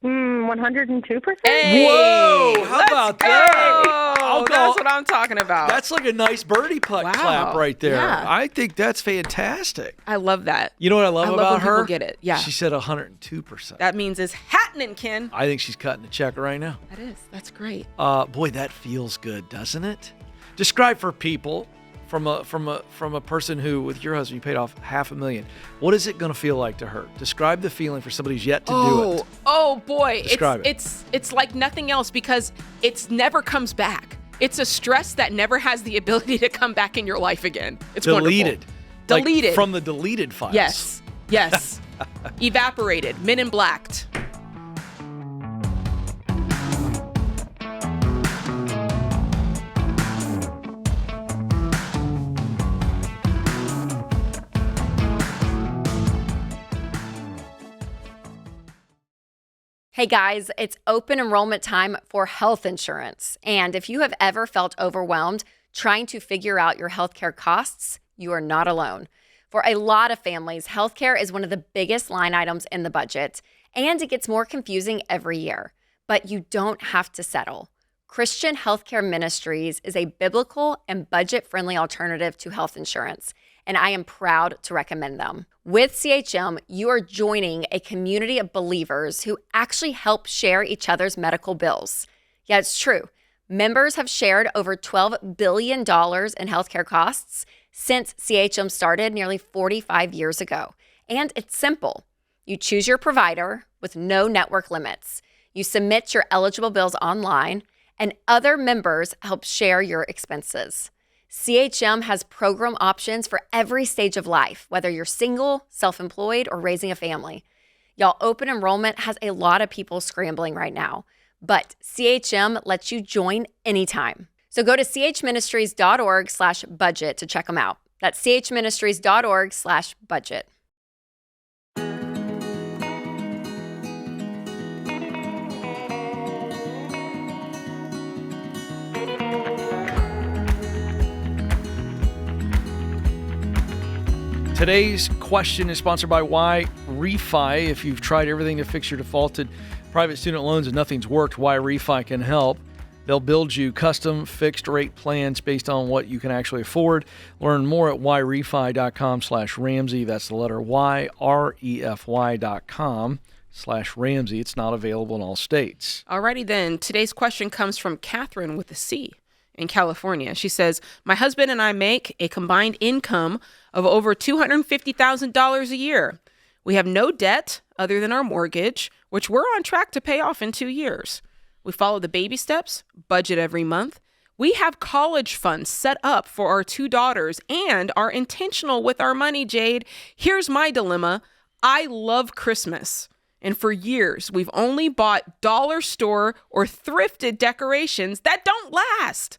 102%. Hey, Whoa! How about that? Oh, that's what I'm talking about. That's like a nice birdie clap right there. Yeah. I think that's fantastic. I love that. You know what I love about when her? people get it. Yeah. She said 102%. That means it's happening, Ken. I think she's cutting a check right now. That is. That's great. Boy, that feels good, doesn't it? Describe for people from a person who, with your husband, you paid off $500,000. What is it going to feel like to her? Describe the feeling for somebody who's yet to do it. Oh boy, Describe it's like nothing else because it's never comes back. It's a stress that never has the ability to come back in your life again. It's deleted. Wonderful. Deleted. Like from the deleted files. Yes. Evaporated. Men in blacked. Hey guys, it's open enrollment time for health insurance. And if you have ever felt overwhelmed trying to figure out your healthcare costs, you are not alone. For a lot of families, healthcare is one of the biggest line items in the budget, and it gets more confusing every year. But you don't have to settle. Christian Healthcare Ministries is a biblical and budget-friendly alternative to health insurance, and I am proud to recommend them. With CHM, you are joining a community of believers who actually help share each other's medical bills. Yeah, it's true. Members have shared over $12 billion in healthcare costs since CHM started nearly 45 years ago. And it's simple. You choose your provider with no network limits. You submit your eligible bills online, and other members help share your expenses. CHM has program options for every stage of life, whether you're single, self-employed, or raising a family. Y'all, open enrollment has a lot of people scrambling right now, but CHM lets you join anytime. So go to chministries.org/budget to check them out. That's chministries.org/budget. Today's question is sponsored by Y Refi. If you've tried everything to fix your defaulted private student loans and nothing's worked, Y Refi can help. They'll build you custom fixed rate plans based on what you can actually afford. Learn more at yrefy.com/Ramsey. That's the letter YREFY.com/Ramsey. It's not available in all states. Alrighty then. Today's question comes from Catherine with a C in California. She says, my husband and I make a combined income of over $250,000 a year. We have no debt other than our mortgage, which we're on track to pay off in 2 years. We follow the baby steps, budget every month. We have college funds set up for our 2 daughters and are intentional with our money, Jade. Here's my dilemma. I love Christmas. And for years, we've only bought dollar store or thrifted decorations that don't last.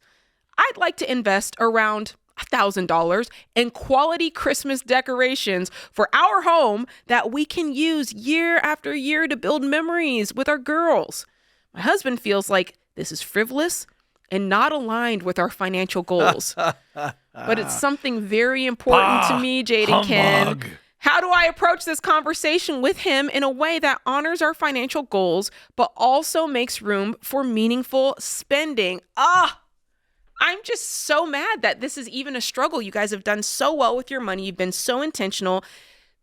I'd like to invest around $1,000 in quality Christmas decorations for our home that we can use year after year to build memories with our girls. My husband feels like this is frivolous and not aligned with our financial goals. But it's something very important to me, Jade and Ken. How do I approach this conversation with him in a way that honors our financial goals, but also makes room for meaningful spending? I'm just so mad that this is even a struggle. You guys have done so well with your money. You've been so intentional.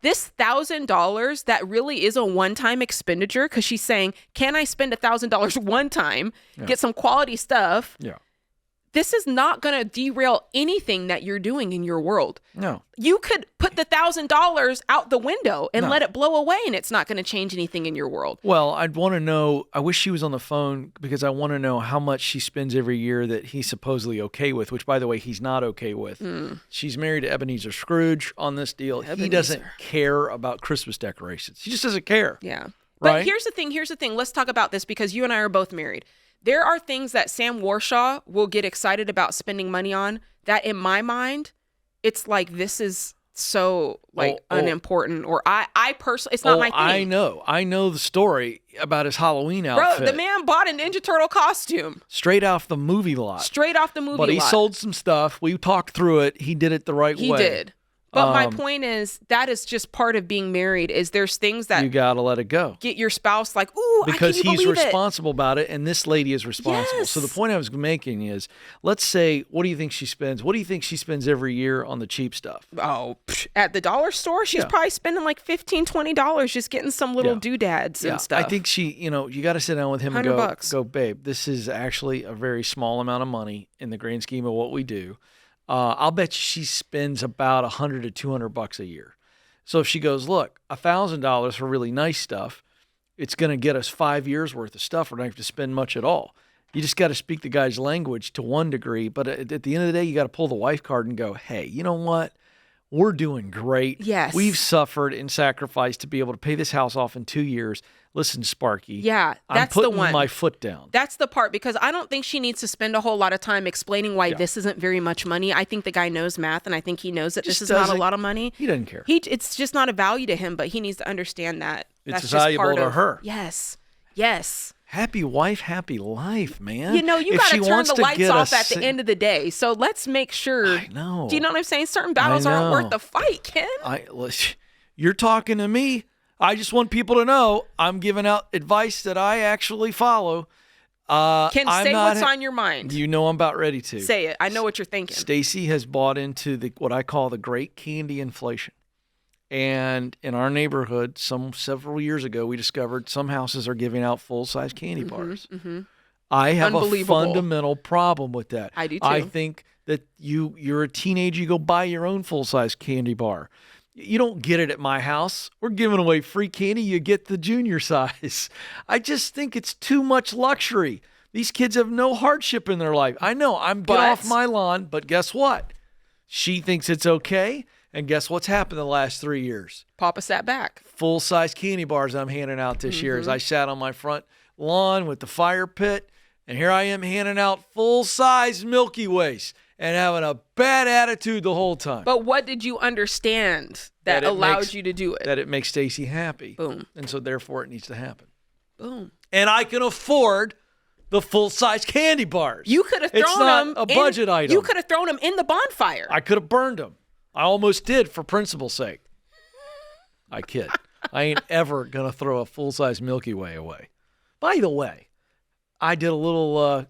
This $1,000, that really is a one-time expenditure because she's saying, can I spend $1,000 one time, get some quality stuff? Yeah. This is not going to derail anything that you're doing in your world. No. You could put the $1,000 out the window and let it blow away, and it's not going to change anything in your world. Well, I'd want to know, I wish she was on the phone because I want to know how much she spends every year that he's supposedly okay with, which, by the way, he's not okay with. She's married to Ebenezer Scrooge on this deal. He doesn't care about Christmas decorations. He just doesn't care. Yeah. Right? But here's the thing. Let's talk about this because you and I are both married. There are things that Sam Warshaw will get excited about spending money on that in my mind, it's like, this is so unimportant, or I personally, it's not my thing. I know the story about his Halloween outfit. Bro, the man bought a Ninja Turtle costume. Straight off the movie lot. But he sold some stuff. We talked through it. He did it the right way. He did. But my point is that is just part of being married. Is there's things that you gotta let it go. Get your spouse like, ooh, because I can't he's believe responsible about it, and this lady is responsible. Yes. So the point I was making is, let's say, what do you think she spends? What do you think she spends every year on the cheap stuff? Oh, at the dollar store, she's probably spending like $15, $20 just getting some little doodads and stuff. I think she, you got to sit down with him and go, babe, this is actually a very small amount of money in the grand scheme of what we do. I'll bet you she spends about $100 to $200 a year. So if she goes, look, $1,000 for really nice stuff, it's going to get us 5 years worth of stuff. We're not going to have to spend much at all. You just got to speak the guy's language to one degree. But at the end of the day, you got to pull the wife card and go, hey, you know what? We're doing great. Yes. We've suffered and sacrificed to be able to pay this house off in 2 years. Listen, Sparky. Yeah, I'm that's putting the one. my foot down. That's the part, because I don't think she needs to spend a whole lot of time explaining why this isn't very much money. I think the guy knows math, and I think he knows that this is not a lot of money. He doesn't care. It's just not a value to him, but he needs to understand that. It's that's valuable just part to of her. Yes. Happy wife, happy life, man. You got to turn the lights off at the end. end of the day. So let's make sure. I know. Do you know what I'm saying? Certain battles aren't worth the fight, Ken. You're talking to me. I just want people to know I'm giving out advice that I actually follow. Ken, say what's on your mind. You know I'm about ready to. Say it. I know what you're thinking. Stacy has bought into what I call the great candy inflation. And in our neighborhood, several years ago, we discovered some houses are giving out full-size candy bars. Mm-hmm. I have a fundamental problem with that. I do too. I think that you're a teenager, you go buy your own full-size candy bar. You don't get it at my house. We're giving away free candy. You get the junior size. I just think it's too much luxury. These kids have no hardship in their life. I know, get off my lawn, but guess what? She thinks it's okay. And guess what's happened the last 3 years? Papa sat back. Full-size candy bars I'm handing out this year as I sat on my front lawn with the fire pit. And here I am handing out full-size Milky Ways and having a bad attitude the whole time. But what did you understand that allowed you to do it? That it makes Stacy happy. Boom. And so therefore it needs to happen. Boom. And I can afford the full-size candy bars. You could have thrown it's not them a budget item. You could have thrown them in the bonfire. I could have burned them. I almost did for principle's sake. I kid. I ain't ever going to throw a full-size Milky Way away. By the way, I did a little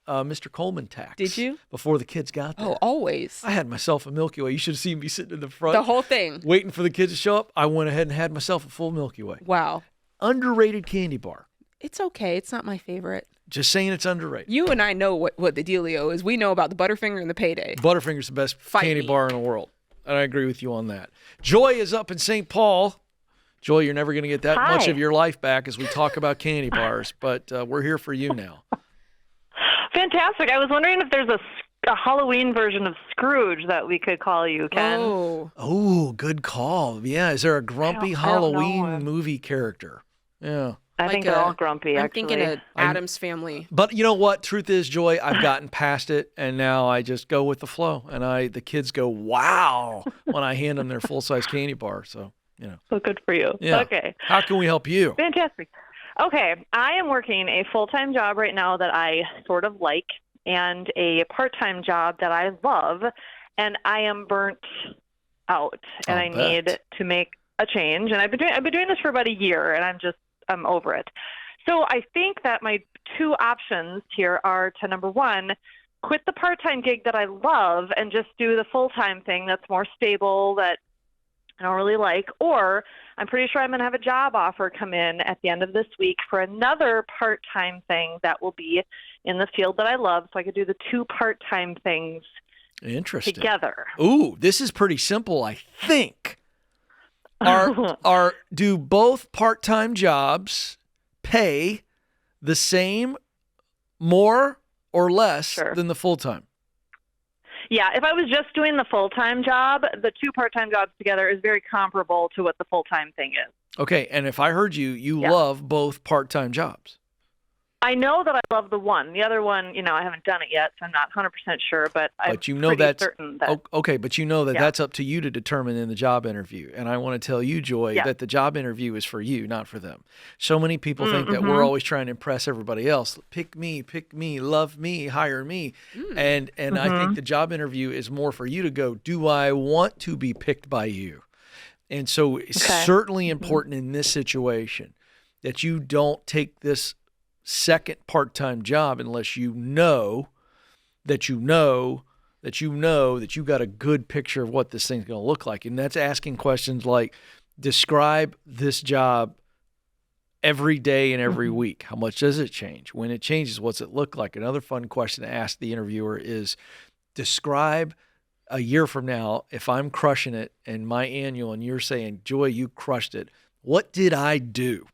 Mr. Coleman tax. Did you? Before the kids got there. Oh, always. I had myself a Milky Way. You should have seen me sitting in the front. The whole thing. Waiting for the kids to show up. I went ahead and had myself a full Milky Way. Wow. Underrated candy bar. It's okay. It's not my favorite. Just saying it's underrated. You and I know what the dealio is. We know about the Butterfinger and the Payday. Butterfinger's the best candy bar in the world. And I agree with you on that. Joy is up in St. Paul. Joy, you're never going to get that much of your life back as we talk about candy bars, but we're here for you now. Fantastic. I was wondering if there's a Halloween version of Scrooge that we could call you, Ken. Oh, good call. Yeah, is there a grumpy Halloween movie character? Yeah. I think they're all grumpy, I'm actually. thinking of Addams Family. But you know what? Truth is, Joy, I've gotten past it, and now I just go with the flow. And the kids go, wow, when I hand them their full-size candy bar. So, So good for you. Yeah. Okay. How can we help you? Fantastic. Okay. I am working a full-time job right now that I sort of like and a part-time job that I love, and I am burnt out, and I need to make a change. And I've been doing this for about a year, and I'm over it. So I think that my two options here are to, number one, quit the part-time gig that I love and just do the full-time thing that's more stable, that I don't really like, or I'm pretty sure I'm going to have a job offer come in at the end of this week for another part-time thing that will be in the field that I love, so I could do the two part-time things together. Ooh, this is pretty simple, I think. Do both part-time jobs pay the same, more or less than the full-time? Yeah, if I was just doing the full-time job, the two part-time jobs together is very comparable to what the full-time thing is. Okay, and if I heard you love both part-time jobs. I know that I love the one. The other one, I haven't done it yet, so I'm not 100% sure, but I'm pretty certain that. Okay, but that's up to you to determine in the job interview. And I want to tell you, Joy, that the job interview is for you, not for them. So many people think that we're always trying to impress everybody else. Pick me, love me, hire me. And I think the job interview is more for you to go, do I want to be picked by you? And so it's certainly important in this situation that you don't take this second part-time job unless you know that you got a good picture of what this thing's going to look like. And that's asking questions like, describe this job every day and every week. How much does it change? When it changes, what's it look like? Another fun question to ask the interviewer is, describe a year from now, if I'm crushing it and my annual and you're saying, Joy, you crushed it, what did I do?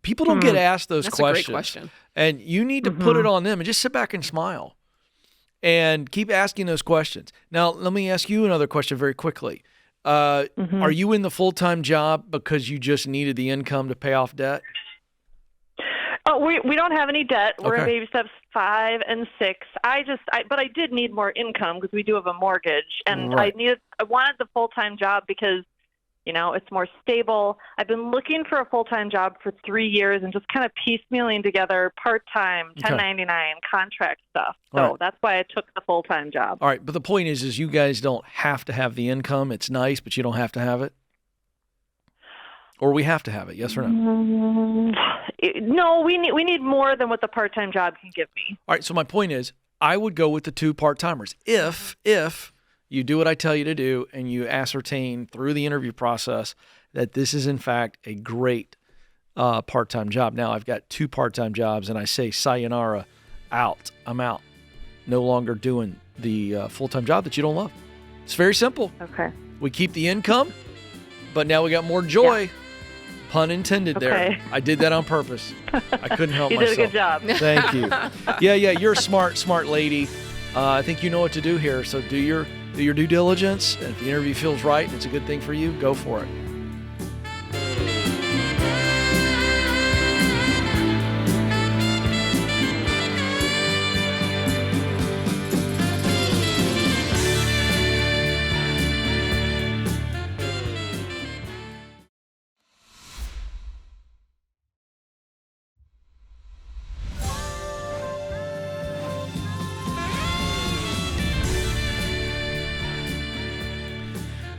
People don't get asked those questions. That's a great question. And you need to put it on them and just sit back and smile and keep asking those questions. Now, let me ask you another question very quickly. Are you in the full-time job because you just needed the income to pay off debt? Oh, we don't have any debt. We're in baby steps 5 and 6. But I did need more income because we do have a mortgage, and I wanted the full-time job because it's more stable. I've been looking for a full-time job for 3 years and just kind of piecemealing together part-time, 1099, contract stuff. So that's why I took the full-time job. All right, but the point is you guys don't have to have the income. It's nice, but you don't have to have it? Or we have to have it, yes or no? No, we need more than what the part-time job can give me. All right, so my point is I would go with the 2 part-timers. If you do what I tell you to do and you ascertain through the interview process that this is, in fact, a great part-time job. Now, I've got 2 part-time jobs, and I say, sayonara, out. I'm out. No longer doing the full-time job that you don't love. It's very simple. Okay. We keep the income, but now we got more joy. Yeah. Pun intended there. I did that on purpose. I couldn't help myself. You did a good job. Thank you. Yeah, you're a smart lady. I think you know what to do here, so do your due diligence, and if the interview feels right and it's a good thing for you, go for it.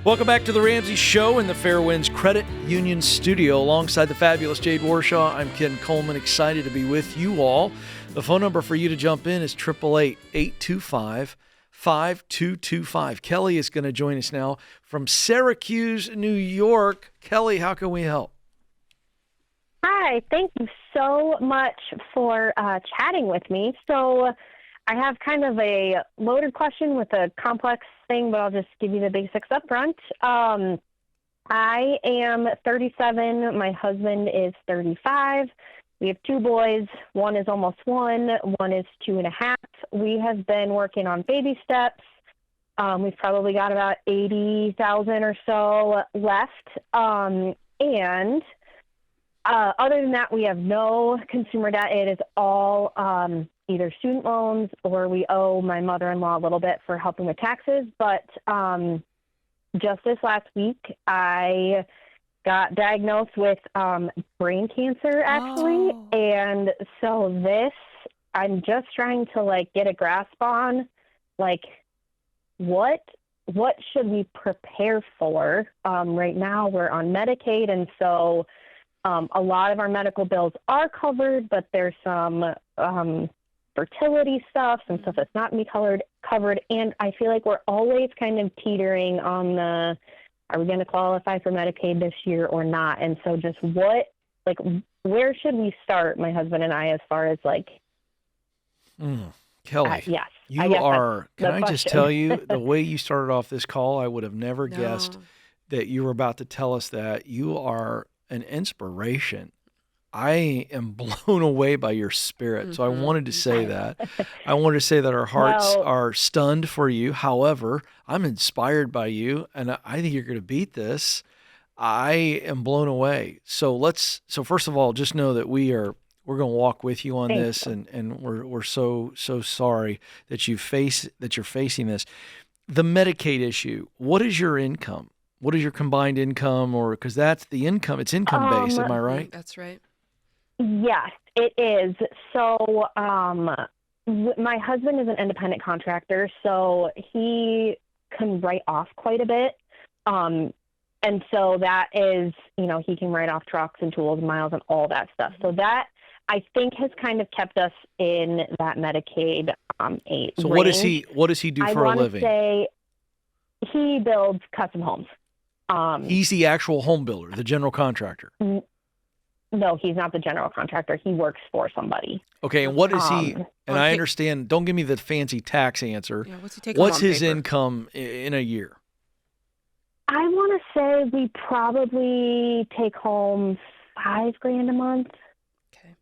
Welcome back to the Ramsey Show in the Fairwinds Credit Union studio. Alongside the fabulous Jade Warshaw, I'm Ken Coleman, excited to be with you all. The phone number for you to jump in is 888-825-5225. Kelly is going to join us now from Syracuse, New York. Kelly, how can we help? Hi, thank you so much for chatting with me. So I have kind of a loaded question with a complex thing, but I'll just give you the basics up front. I am 37. My husband is 35. We have 2 boys. One is almost 1. One is 2.5. We have been working on baby steps. We've probably got about 80,000 or so left. And other than that, we have no consumer debt. It is all either student loans or we owe my mother-in-law a little bit for helping with taxes. But just this last week, I got diagnosed with brain cancer, actually. Oh. And so I'm just trying to get a grasp on, what should we prepare for? Right now we're on Medicaid, and so a lot of our medical bills are covered, but there's some fertility stuff, some stuff that's not covered. And I feel like we're always kind of teetering on are we going to qualify for Medicaid this year or not? And so just where should we start, my husband and I, as far as Kelly, yes. You are, can I just tell you, the way you started off this call, I would have never guessed that you were about to tell us that. You are an inspiration. I am blown away by your spirit. So I wanted to say that. I wanted to say that our hearts are stunned for you. However, I'm inspired by you, and I think you're going to beat this. I am blown away. So first of all, just know that we are We're going to walk with you on Thank this, and we're so sorry that you're facing this. The Medicaid issue. What is your income? What is your combined income? Or because that's the income. It's income based. Am I right? That's right. Yes, it is. So, my husband is an independent contractor, so he can write off quite a bit. And so that is, he can write off trucks and tools and miles and all that stuff. So that, I think, has kind of kept us in that Medicaid range. So what does he do for a living? I want to say he builds custom homes. He's the actual home builder, the general contractor. No, he's not the general contractor. He works for somebody. Okay, and what is he? And I understand. Don't give me the fancy tax answer. Yeah, what's he take What's home on his paper? income in a year? I want to say we probably take home $5,000 a month. Okay.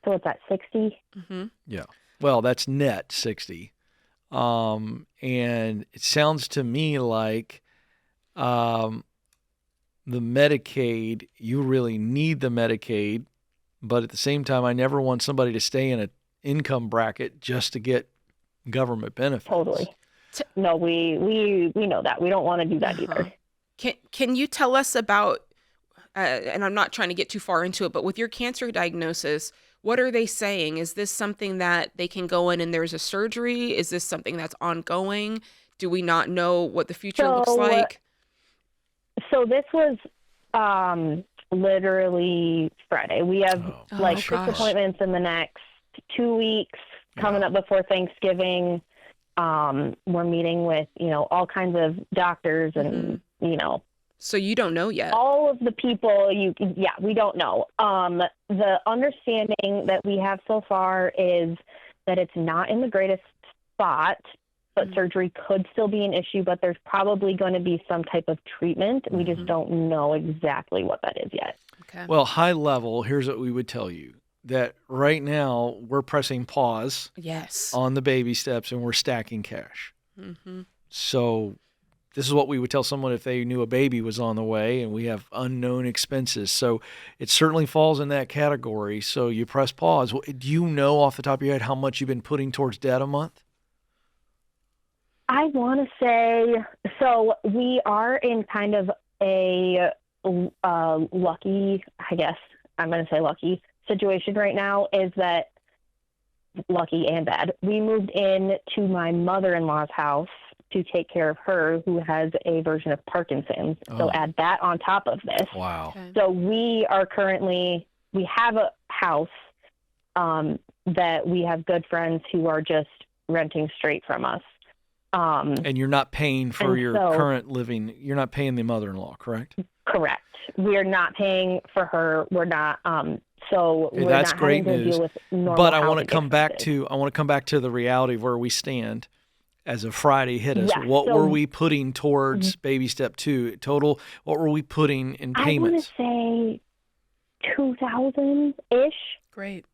So what's that, 60? Mm-hmm. Yeah. Well, that's net 60. And it sounds to me like the Medicaid, you really need the Medicaid, but at the same time, I never want somebody to stay in an income bracket just to get government benefits. Totally. No, we know that. We don't want to do that either. Can you tell us about, and I'm not trying to get too far into it, but with your cancer diagnosis, what are they saying? Is this something that they can go in and there's a surgery? Is this something that's ongoing? Do we not know what the future looks like? So this was literally Friday. We have six appointments in the next 2 weeks coming up before Thanksgiving. We're meeting with, all kinds of doctors and, So you don't know yet? All of the people, we don't know. The understanding that we have so far is that it's not in the greatest spot, but surgery could still be an issue, but there's probably going to be some type of treatment. We just don't know exactly what that is yet. Okay. Well, high level, here's what we would tell you. That right now we're pressing pause on the baby steps and we're stacking cash. Mm-hmm. So this is what we would tell someone if they knew a baby was on the way, and we have unknown expenses. So it certainly falls in that category. So you press pause. Do you know off the top of your head how much you've been putting towards debt a month? I want to say, so we are in kind of a lucky, I guess I'm going to say lucky situation right now, is that lucky and bad. We moved in to my mother-in-law's house to take care of her, who has a version of Parkinson's. So add that on top of this. Wow. Okay. So we have a house that we have good friends who are just renting straight from us. And you're not paying for your current living. You're not paying the mother-in-law, correct? Correct. We are not paying for her. We're not. So we're that's not great having to news. deal with normal but I want to housing come back expenses. to. I want to come back to the reality of where we stand. As of Friday hit us, Yeah, what so- were we putting towards baby step 2 total? What were we putting in payments? I want to say 2,000-ish. Great.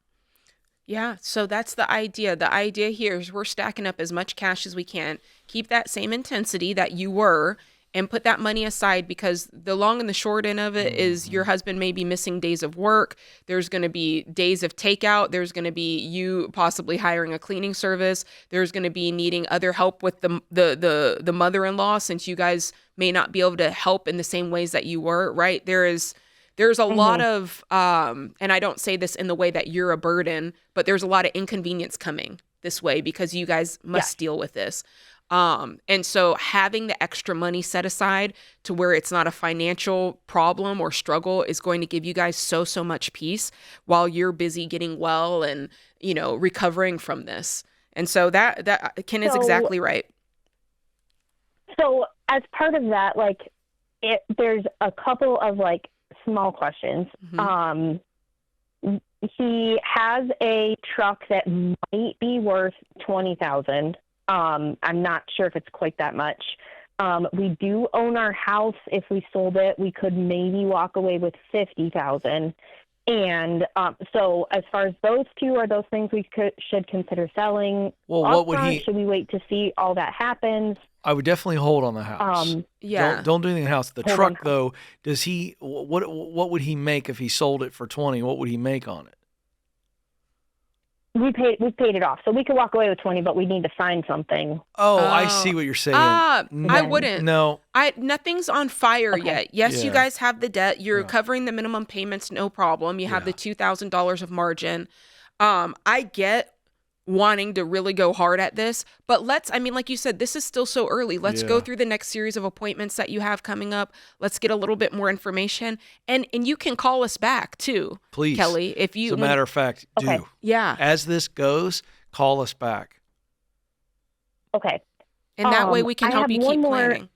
Yeah, so that's the idea. The idea here is we're stacking up as much cash as we can. Keep that same intensity that you were and put that money aside, because the long and the short end of it is your husband may be missing days of work. There's going to be days of takeout. There's going to be you possibly hiring a cleaning service. There's going to be needing other help with the mother-in-law, since you guys may not be able to help in the same ways that you were, right? There's a lot of, and I don't say this in the way that you're a burden, but there's a lot of inconvenience coming this way because you guys must deal with this. And so having the extra money set aside to where it's not a financial problem or struggle is going to give you guys so much peace while you're busy getting well and, recovering from this. And so that Ken is exactly right. So as part of that, there's a couple of small questions. Mm-hmm. He has a truck that might be worth $20,000. I'm not sure if it's quite that much. We do own our house. If we sold it, we could maybe walk away with $50,000. And so as far as those two are those things we should consider selling. Well, what would he? Should we wait to see all that happens? I would definitely hold on the house. Yeah. Don't do anything in the house. The Hold truck on. though, does he? What would he make if he sold it for 20? What would he make on it? We've paid it off, so we could walk away with 20, but we need to sign something. Oh, I see what you're saying. I wouldn't. No. Nothing's on fire yet. Yes, you Yeah. guys have the debt. You're covering the minimum payments, no problem. You have the $2,000 of margin. I get wanting to really go hard at this, but like you said, this is still so early. Let's go through the next series of appointments that you have coming up. Let's get a little bit more information, and you can call us back too, Please, Kelly. If you, as a matter of fact, do. Yeah. As this goes, call us back. Okay. And that way we can I help have you one keep more- planning.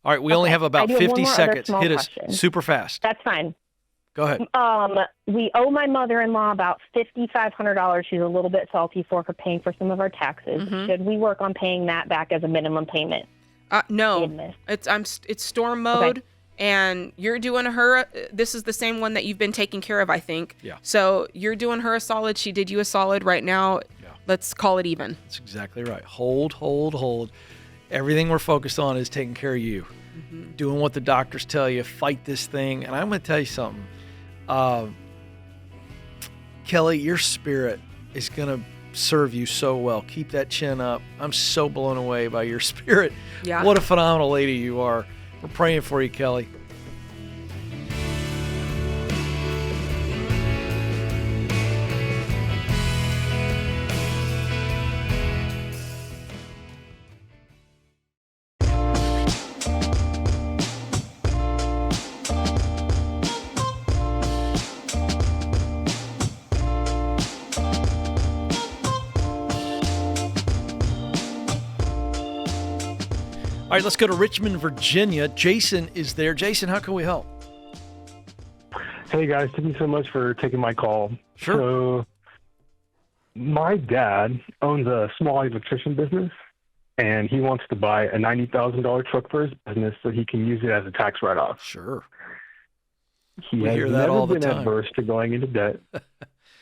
All right, we only have about I do have one 50 more other seconds. small Hit us question. super fast. That's fine. Go ahead. We owe my mother-in-law about $5,500. She's a little bit salty for paying for some of our taxes. Should we work on paying that back as a minimum payment? No, it's storm mode, and you're doing her. This is the same one that you've been taking care of, I think. Yeah. So you're doing her a solid. She did you a solid. Right now, let's call it even. That's exactly right. Hold. Everything we're focused on is taking care of you, doing what the doctors tell you. Fight this thing, and I'm going to tell you something. Kelly, your spirit is going to serve you so well. Keep that chin up. I'm so blown away by your spirit. Yeah. What a phenomenal lady you are. We're praying for you, Kelly. All right, let's go to Richmond, Virginia. Jason is there. Jason, how can we help? Hey, guys. Thank you so much for taking my call. Sure. So, my dad owns a small electrician business, and he wants to buy a $90,000 truck for his business so he can use it as a tax write-off. Sure. He We has hear that never all the been time. adverse to going into debt.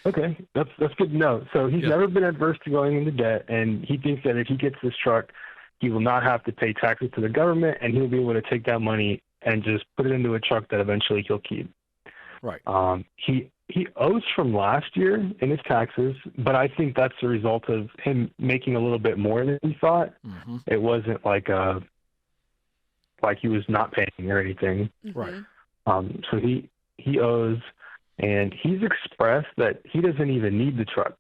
Okay, that's good to know. So he's never been adverse to going into debt, and he thinks that if he gets this truck, he will not have to pay taxes to the government, and he'll be able to take that money and just put it into a truck that eventually he'll keep. Right. He owes from last year in his taxes, but I think that's the result of him making a little bit more than he thought. Mm-hmm. It wasn't like he was not paying or anything. Right. So he owes, and he's expressed that he doesn't even need the truck.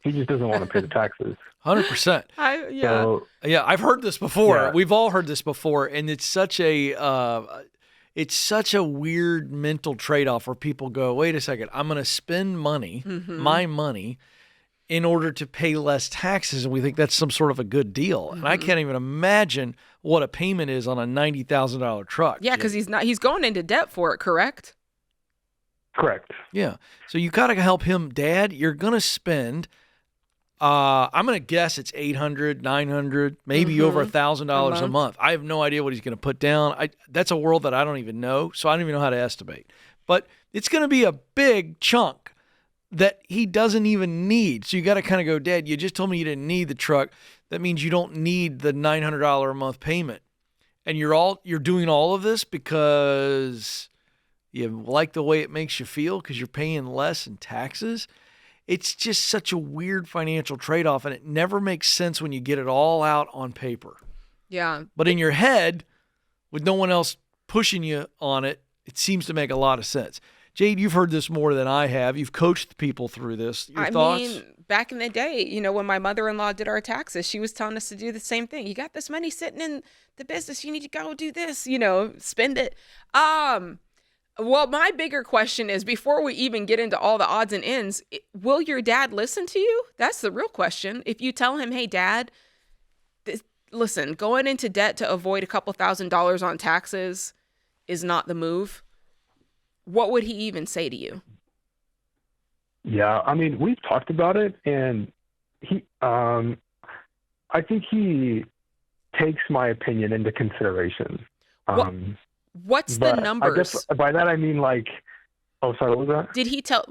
He just doesn't want to pay the taxes. 100%. Yeah, I've heard this before. Yeah. We've all heard this before, and it's such a weird mental trade-off where people go, wait a second, I'm going to spend money, my money, in order to pay less taxes, and we think that's some sort of a good deal. And I can't even imagine what a payment is on a $90,000 truck. Yeah, because he's going into debt for it, correct? Correct. Yeah. So you got to help him, Dad. You're going to spend, I'm going to guess it's $800, $900, maybe over $1,000 a month. I have no idea what he's going to put down. That's a world that I don't even know, so I don't even know how to estimate. But it's going to be a big chunk that he doesn't even need. So you got to kind of go, Dad, you just told me you didn't need the truck. That means you don't need the $900 a month payment. And you're doing all of this because you like the way it makes you feel because you're paying less in taxes. It's just such a weird financial trade-off, and it never makes sense when you get it all out on paper. Yeah. But in your head, with no one else pushing you on it, it seems to make a lot of sense. Jade, you've heard this more than I have. You've coached people through this. Your thoughts? I mean, back in the day, when my mother-in-law did our taxes, she was telling us to do the same thing. You got this money sitting in the business. You need to go do this, spend it. Well, my bigger question is, before we even get into all the odds and ends, will your dad listen to you? That's the real question. If you tell him, hey, Dad, listen, going into debt to avoid a couple $1,000s on taxes is not the move, what would he even say to you? Yeah, I mean, we've talked about it, and I think he takes my opinion into consideration. What's the numbers? I guess by that I mean, like, Oh, sorry, what was that? Did he tell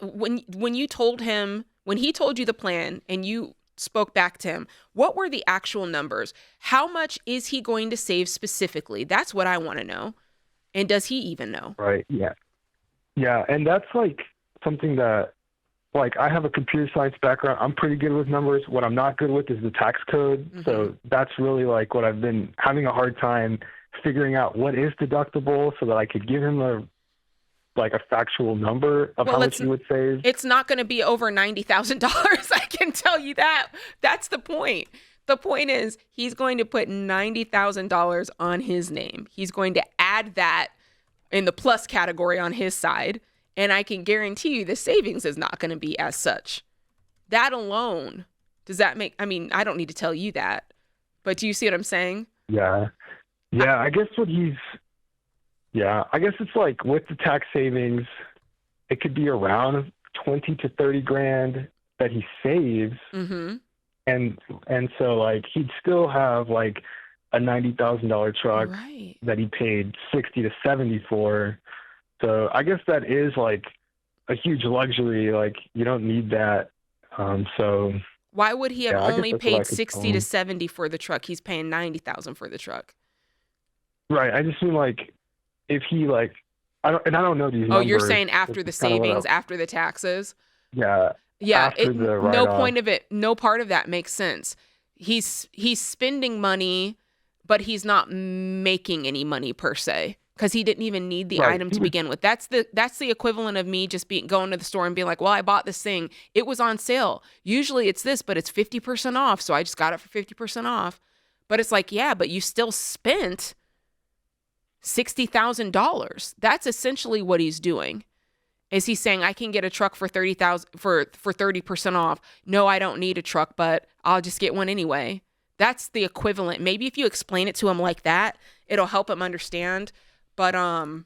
when you told him, when he told you the plan and you spoke back to him, what were the actual numbers? How much is he going to save specifically? That's what I want to know. And does he even know? Right. Yeah. Yeah. And that's like something that, like, I have a computer science background. I'm pretty good with numbers. What I'm not good with is the tax code. Mm-hmm. So that's really like what I've been having a hard time figuring out, what is deductible, so that I could give him a factual number of how much he would save. It's not going to be over $90,000. I can tell you that. That's the point. The point is he's going to put $90,000 on his name. He's going to add that in the plus category on his side. And I can guarantee you the savings is not going to be as such. That alone, does that make, I mean, I don't need to tell you that, but do you see what I'm saying? Yeah. Yeah. I guess it's like with the tax savings, it could be around 20 to 30 grand that he saves. Mm-hmm. And so like he'd still have like a $90,000 truck that he paid 60 to 70 for. So I guess that is like a huge luxury. Like you don't need that. So why would he have only paid 60 to own. 70 for the truck? He's paying 90,000 for the truck. Right. I just mean like if he like, I don't know these numbers. Oh, you're saying after the savings, after the taxes? Yeah. Yeah. After the No part of that makes sense. He's spending money, but he's not making any money per se, because he didn't even need the item to begin with. That's the equivalent of me just going to the store and being like, well, I bought this thing. It was on sale. Usually it's this, but it's 50% off. So I just got it for 50% off. But it's like, yeah, but you still spent $60,000. That's essentially what he's doing. Is he saying I can get a truck for 30,000 for 30% off? No, I don't need a truck, but I'll just get one anyway. That's the equivalent. Maybe if you explain it to him like that, it'll help him understand. But I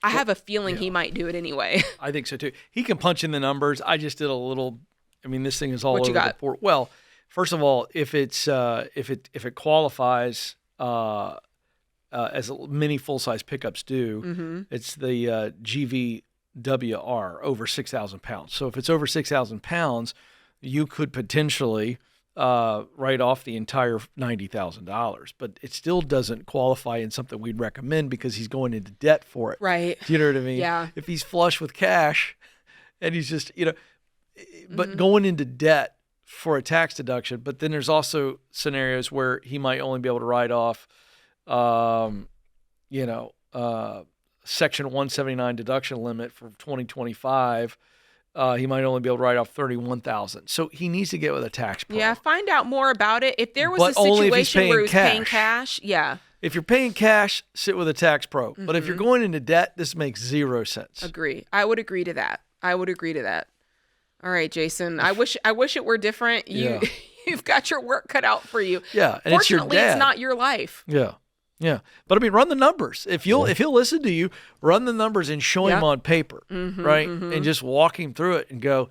have a feeling he might do it anyway. I think so too. He can punch in the numbers. I just did a little. I mean, this thing is all What you over got? the board. Well, first of all, if it qualifies as many full size pickups do, Mm-hmm. it's the GVWR over 6,000 pounds. So if it's over 6,000 pounds, you could potentially write off the entire $90,000, but it still doesn't qualify in something we'd recommend because he's going into debt for it. Right. Do you know what I mean? Yeah. If he's flush with cash and he's just, but going into debt for a tax deduction, but then there's also scenarios where he might only be able to write off, Section 179 deduction limit for 2025. He might only be able to write off $31,000. So he needs to get with a tax pro. Yeah, find out more about it. If there was But a only if he's situation where he was paying paying cash, yeah, If you're paying cash, sit with a tax pro. But if you're going into debt, this makes zero sense. agree. I would agree to that. All right, Jason. I wish it were different. You've got your work cut out for you. Yeah, and it's your Fortunately, dad. it's not your life. Yeah. Yeah. But I mean, run the numbers. If he'll listen to you, run the numbers and show him on paper, right? And just walk him through it and go,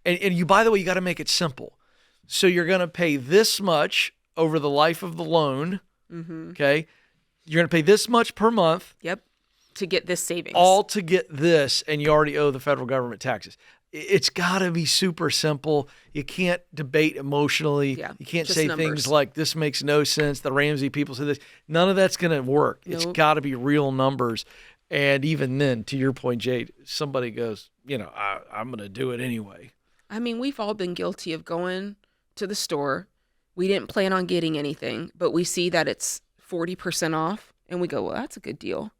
and you, by the way, you got to make it simple. So you're going to pay this much over the life of the loan. Okay. You're going to pay this much per month. Yep. To get this savings. All to get this, and you already owe the federal government taxes. It's got to be super simple. You can't debate emotionally. Yeah, You can't just say numbers. things like, this makes no sense. The Ramsey people said this. None of that's going to work. It's Nope. got to be real numbers. And even then, to your point, Jade, somebody goes, I'm going to do it anyway. I mean, we've all been guilty of going to the store. We didn't plan on getting anything, but we see that it's 40% off, and we go, well, that's a good deal.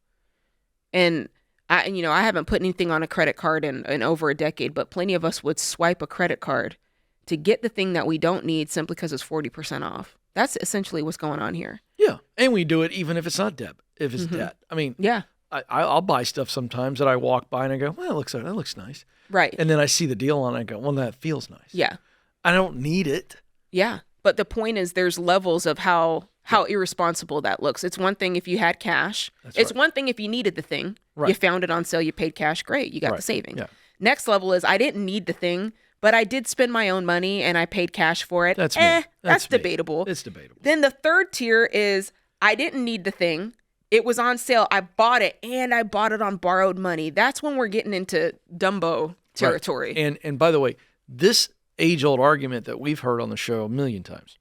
And I haven't put anything on a credit card in over a decade, but plenty of us would swipe a credit card to get the thing that we don't need simply because it's 40% off. That's essentially what's going on here. Yeah. And we do it even if it's not debt, if it's debt. I mean, Yeah. I'll buy stuff sometimes that I walk by and I go, well, that looks nice. Right. And then I see the deal on it and I go, well, that feels nice. Yeah. I don't need it. Yeah. But the point is there's levels of how irresponsible that looks. It's one thing if you had cash. It's one thing if you neneeded the thing. Right. You found it on sale, you paid cash, great, you got Right. the saving. Yeah. Next level is I didn't need the thing, but I did spend my own money and I paid cash for it. That's me. That's me. debatable. It's debatable. Then the third tier is I didn't need the thing, It was on sale. I bought it, and I bought it on borrowed money. That's when we're getting into Dumbo territory. Right. And by the way, this age-old argument that we've heard on the show a million times,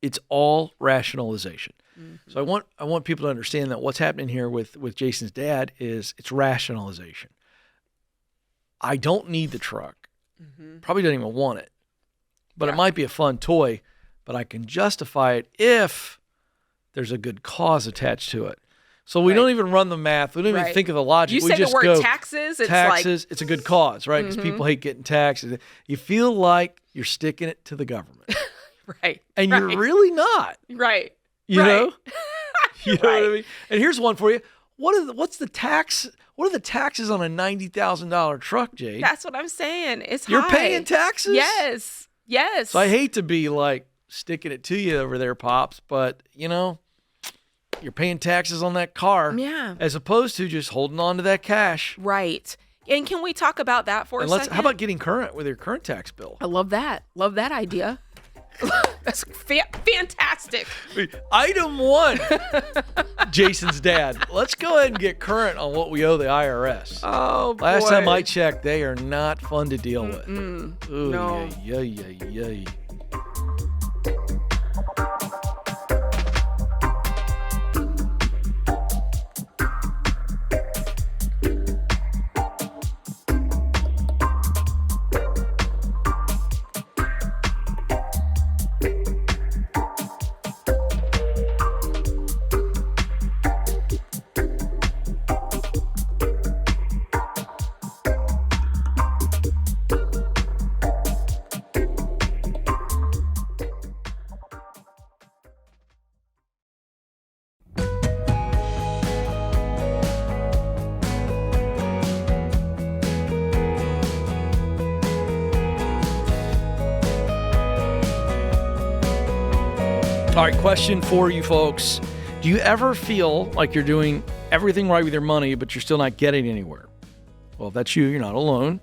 it's all rationalization. Mm-hmm. So I want people to understand that what's happening here with Jason's dad is it's rationalization. I don't need the truck. Mm-hmm. Probably don't even want it. But it might be a fun toy, but I can justify it if there's a good cause attached to it. So we don't even run the math. We don't even think of the logic. You we said just the word go, taxes. It's taxes, it's a good cause, right? Because people hate getting taxes. You feel like you're sticking it to the government. Right. And you're really not. Right. You know? You know what I mean? And here's one for you. What are the taxes on a $90,000 truck, Jade? That's what I'm saying. It's You're high. paying taxes? Yes. Yes. So I hate to be like sticking it to you over there, Pops, but you know, you're paying taxes on that car. Yeah. As opposed to just holding on to that cash. Right. And can we talk about that for a second? How about getting current with your current tax bill? I love that. Love that idea. That's fantastic. Item 1, Jason's dad. Let's go ahead and get current on what we owe the IRS. Oh, boy. Last time I checked, they are not fun to deal with. Ooh, no. Yay. All right, question for you folks. Do you ever feel like you're doing everything right with your money, but you're still not getting anywhere? Well, if that's you, you're not alone.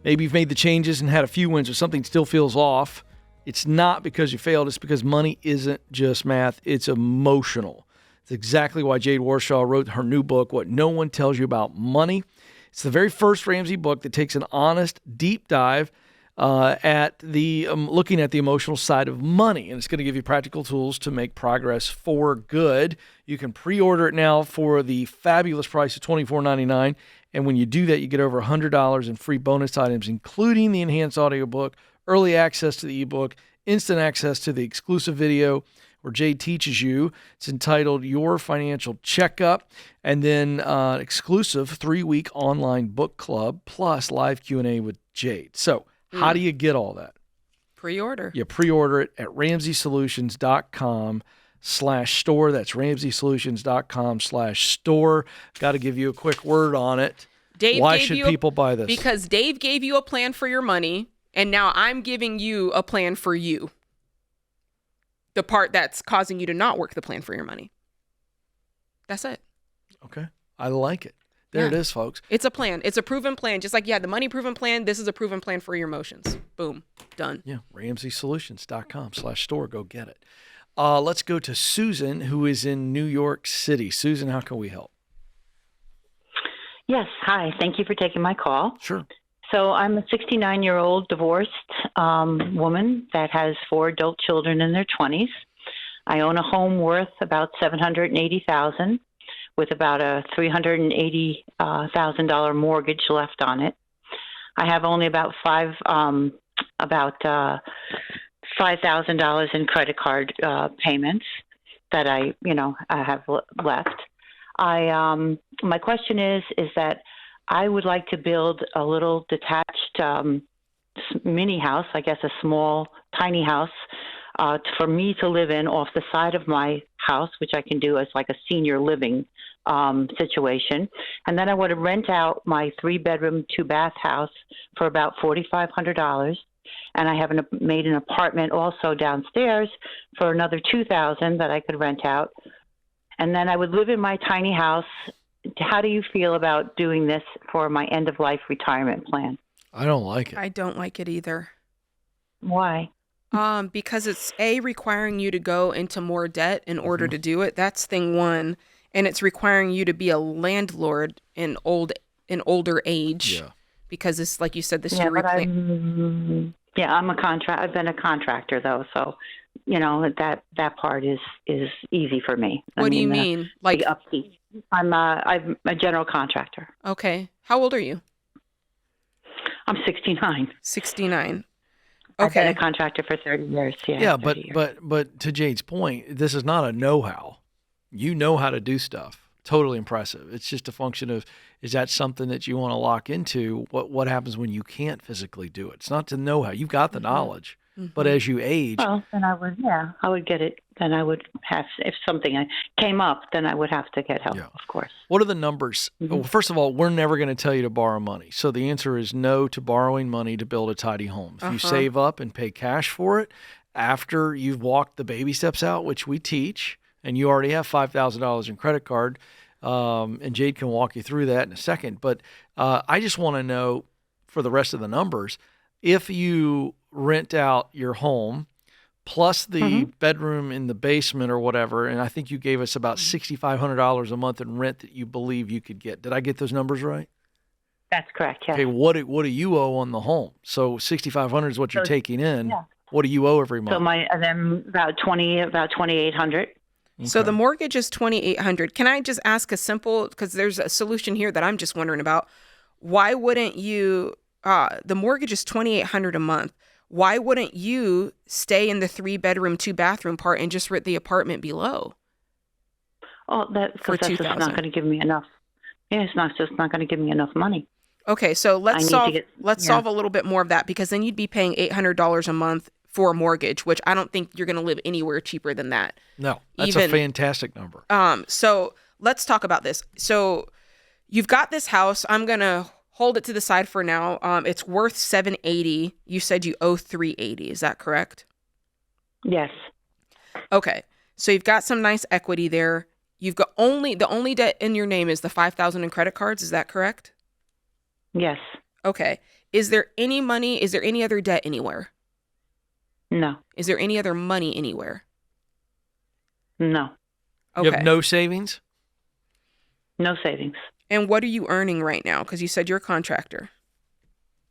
Maybe you've made the changes and had a few wins, or something still feels off. It's not because you failed. It's because money isn't just math. It's emotional. It's exactly why Jade Warshaw wrote her new book, What No One Tells You About Money. It's the very first Ramsey book that takes an honest, deep dive at the looking at the emotional side of money, and it's going to give you practical tools to make progress for good. You can pre-order it now for the fabulous price of $24.99, and when you do that, you get over $100 in free bonus items, including the enhanced audiobook, early access to the ebook, instant access to the exclusive video where Jade teaches you. It's entitled Your Financial Checkup, and then exclusive 3-week online book club plus live Q&A with Jade. So how do you get all that? Pre-order. You pre-order it at RamseySolutions.com/store. That's RamseySolutions.com/store. Got to give you a quick word on it. Why should people buy this? Because Dave gave you a plan for your money, and now I'm giving you a plan for you. The part that's causing you to not work the plan for your money. That's it. Okay. I like it. There it is, folks. It's a plan. It's a proven plan. Just like you had the money proven plan, this is a proven plan for your emotions. Boom. Done. Yeah. RamseySolutions.com/store. Go get it. Let's go to Susan, who is in New York City. Susan, how can we help? Yes. Hi. Thank you for taking my call. Sure. So I'm a 69-year-old divorced woman that has 4 adult children in their 20s. I own a home worth about $780,000. with about a $380,000 mortgage left on it. I have only about $5,000 in credit card payments that I have left. My question is that I would like to build a little detached mini house, I guess a small, tiny house, for me to live in off the side of my house, which I can do as like a senior living situation. And then I would rent out my 3-bedroom, 2-bath house for about $4,500. And I have made an apartment also downstairs for another $2,000 that I could rent out. And then I would live in my tiny house. How do you feel about doing this for my end-of-life retirement plan? I don't like it. I don't like it either. Why? Because it's requiring you to go into more debt in order to do it. That's thing one. And it's requiring you to be a landlord in older age. Yeah. Because this, like you said, this Yeah, year but I'm a I've been a contractor though, so that part is easy for me. What do you mean? Like the upkeep. I'm a general contractor. Okay. How old are you? I'm 69. 69. I've Okay. been a contractor for 30 years. Yeah, 30 years. but to Jade's point, this is not a know-how. You know how to do stuff. Totally impressive. It's just a function of, is that something that you want to lock into? What happens when you can't physically do it? It's not the know-how. You've got the knowledge, but as you age, Well, then I would get it. Then I would have, if something came up, then I would have to get help, of course. what are the numbers? Well, first of all, we're never going to tell you to borrow money. So the answer is no to borrowing money to build a tidy home. If you save up and pay cash for it, after you've walked the baby steps out, which we teach, and you already have $5,000 in credit card, and Jade can walk you through that in a second. But I just want to know, for the rest of the numbers, if you rent out your home plus the bedroom in the basement or whatever, and I think you gave us about $6,500 a month in rent that you believe you could get. Did I get those numbers right? That's correct, yeah. Okay, what do you owe on the home? So $6,500 is what you're taking in. Yeah. What do you owe every month? So then about $2,800. Okay. So the mortgage is $2,800. Can I just ask a simple, because there's a solution here that I'm just wondering about. Why wouldn't you, the mortgage is $2,800 a month. Why wouldn't you stay in the 3-bedroom, 2-bathroom part and just rent the apartment below? Oh, that's just not going to give me enough. Yeah, it's just not going to give me enough money. Okay, so let's solve a little bit more of that, because then you'd be paying $800 a month for a mortgage, which I don't think you're going to live anywhere cheaper than that. No, that's a fantastic number. So let's talk about this. So you've got this house. I'm going to hold it to the side for now. It's worth $780. You said you owe $380. Is that correct? Yes. Okay. So you've got some nice equity there. You've got the only debt in your name is the $5,000 in credit cards. Is that correct? Yes. Okay. Is there any money? Is there any other debt anywhere? No. Is there any other money anywhere? No. Okay. You have no savings? No savings. And what are you earning right now? Because you said you're a contractor.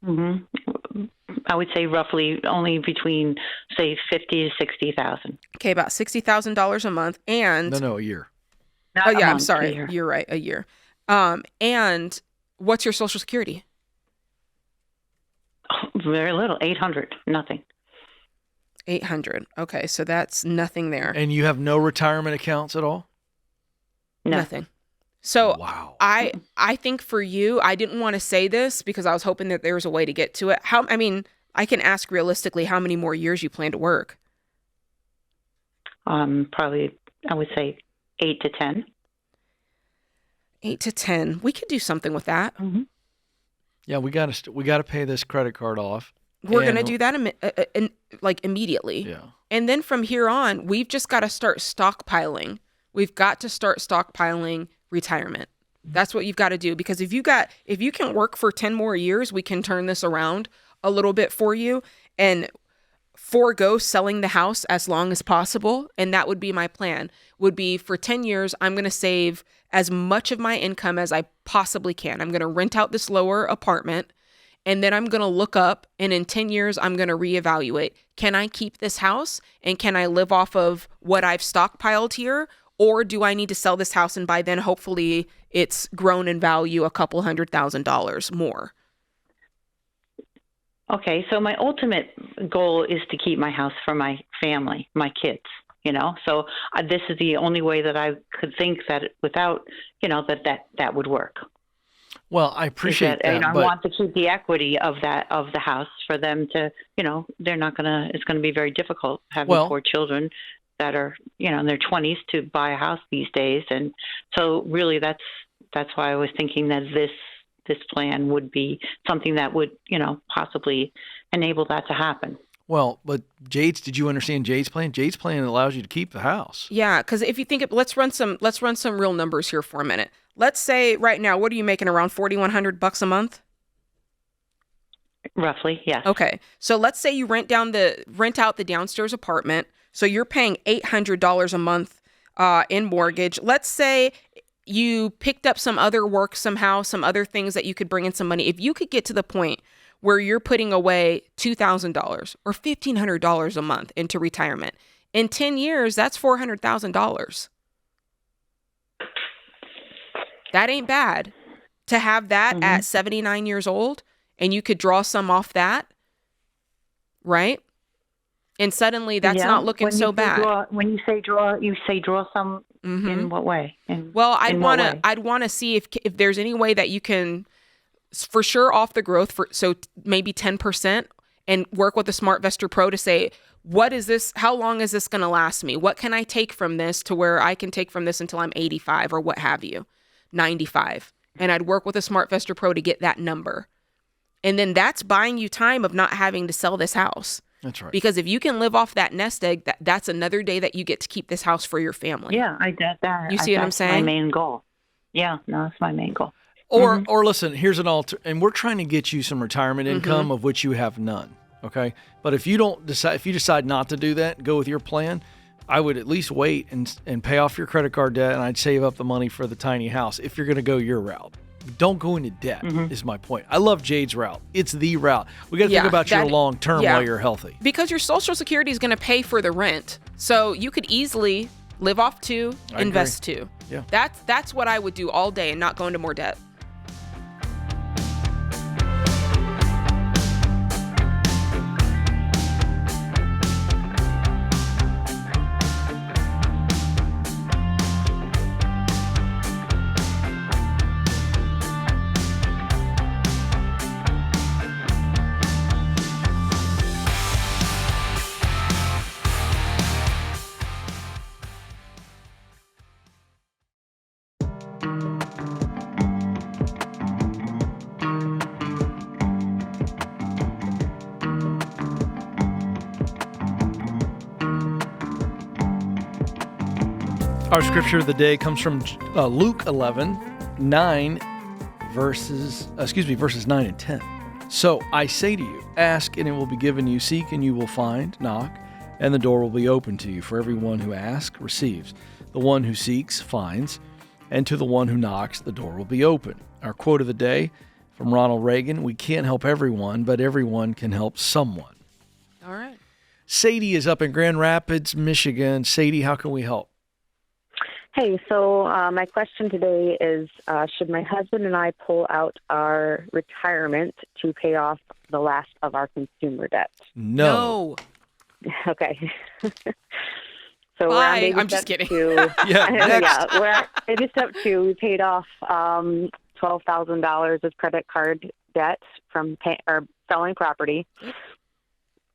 I would say roughly only between, say, $50,000 to $60,000. Okay, about $60,000 a month, and No, a year. Not oh yeah, a I'm month, sorry, a year. you're right, a year. And what's your Social Security? Very little, 800, nothing. 800. Okay, so that's nothing there. And you have no retirement accounts at all? No. Nothing. So wow. I think for you, I didn't want to say this because I was hoping that there was a way to get to it. I can ask realistically how many more years you plan to work. Probably, I would say 8 to 10. 8 to 10. We could do something with that. Yeah, we got to pay this credit card off. We're going to do that immediately. Yeah. And then from here on, we've just got to start stockpiling. We've got to start stockpiling retirement. That's what you've got to do, because if you can work for 10 more years, we can turn this around a little bit for you and forego selling the house as long as possible. And that would be my plan, would be for 10 years, I'm going to save as much of my income as I possibly can. I'm going to rent out this lower apartment, and then I'm going to look up, and in 10 years, I'm going to reevaluate. Can I keep this house, and can I live off of what I've stockpiled here? Or do I need to sell this house, and by then, hopefully, it's grown in value a couple $100,000 more? Okay, so my ultimate goal is to keep my house for my family, my kids, So this is the only way that I could think that without, that would work. Well, I appreciate that. I want to keep the equity of the house for them to, it's going to be very difficult having 4 children that are, in their 20s to buy a house these days. And so really that's why I was thinking that this plan would be something that would, possibly enable that to happen. Well, but did you understand Jade's plan? Jade's plan allows you to keep the house. Yeah, because if you think let's run some real numbers here for a minute. Let's say right now, what are you making, around $4,100 a month? Roughly, yes. Okay, so let's say you rent out the downstairs apartment, so you're paying $800 a month in mortgage. Let's say you picked up some other work somehow, some other things that you could bring in some money. If you could get to the point where you're putting away $2,000 or $1,500 a month into retirement, in 10 years, that's $400,000. That ain't bad. To have that at 79 years old, and you could draw some off that, right? And suddenly that's not looking so bad. When you say draw, you say draw some in what way? I'd want to see if there's any way that you can, for sure, off the growth so maybe 10%, and work with a SmartVestor Pro to say, what is this? How long is this going to last me? What can I take from this to where I can take from this until I'm 85 or what have you, 95? And I'd work with a SmartVestor Pro to get that number. And then that's buying you time of not having to sell this house. That's right. Because if you can live off that nest egg, that's another day that you get to keep this house for your family. Yeah, I get that. You see what I'm saying? That's my main goal. Yeah, no, that's my main goal. Or listen, here's an and we're trying to get you some retirement income of which you have none. Okay, but if you decide not to do that, go with your plan, I would at least wait and pay off your credit card debt, and I'd save up the money for the tiny house if you're going to go your route. Don't go into debt is my point. I love Jade's route. It's the route. We got to think about your long term while you're healthy. Because your Social Security is going to pay for the rent. So you could easily live off 2, invest 2. Yeah. That's what I would do all day and not go into more debt. Our scripture of the day comes from Luke 11, verses 9 and 10. So I say to you, ask and it will be given you, seek and you will find, knock, and the door will be open to you. For everyone who asks receives, the one who seeks finds, and to the one who knocks, the door will be open. Our quote of the day from Ronald Reagan: we can't help everyone, but everyone can help someone. All right. Sadie is up in Grand Rapids, Michigan. Sadie, how can we help? Hey, so my question today is, should my husband and I pull out our retirement to pay off the last of our consumer debt? No. Okay. So Bye. we're on I'm just kidding. We're at baby step 2. We paid off $12,000 of credit card debt from selling property.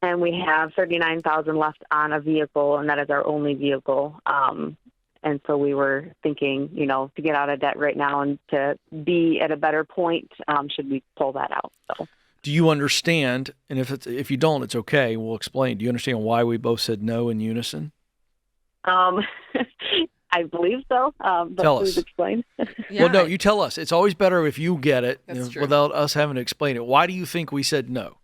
And we have $39,000 left on a vehicle, and that is our only vehicle. And so we were thinking, to get out of debt right now and to be at a better point, should we pull that out? So, do you understand? And if you don't, it's okay. We'll explain. Do you understand why we both said no in unison? I believe so. But tell please us. Explain. Well, no, you tell us. It's always better if you get it true. without us having to explain it. Why do you think we said no?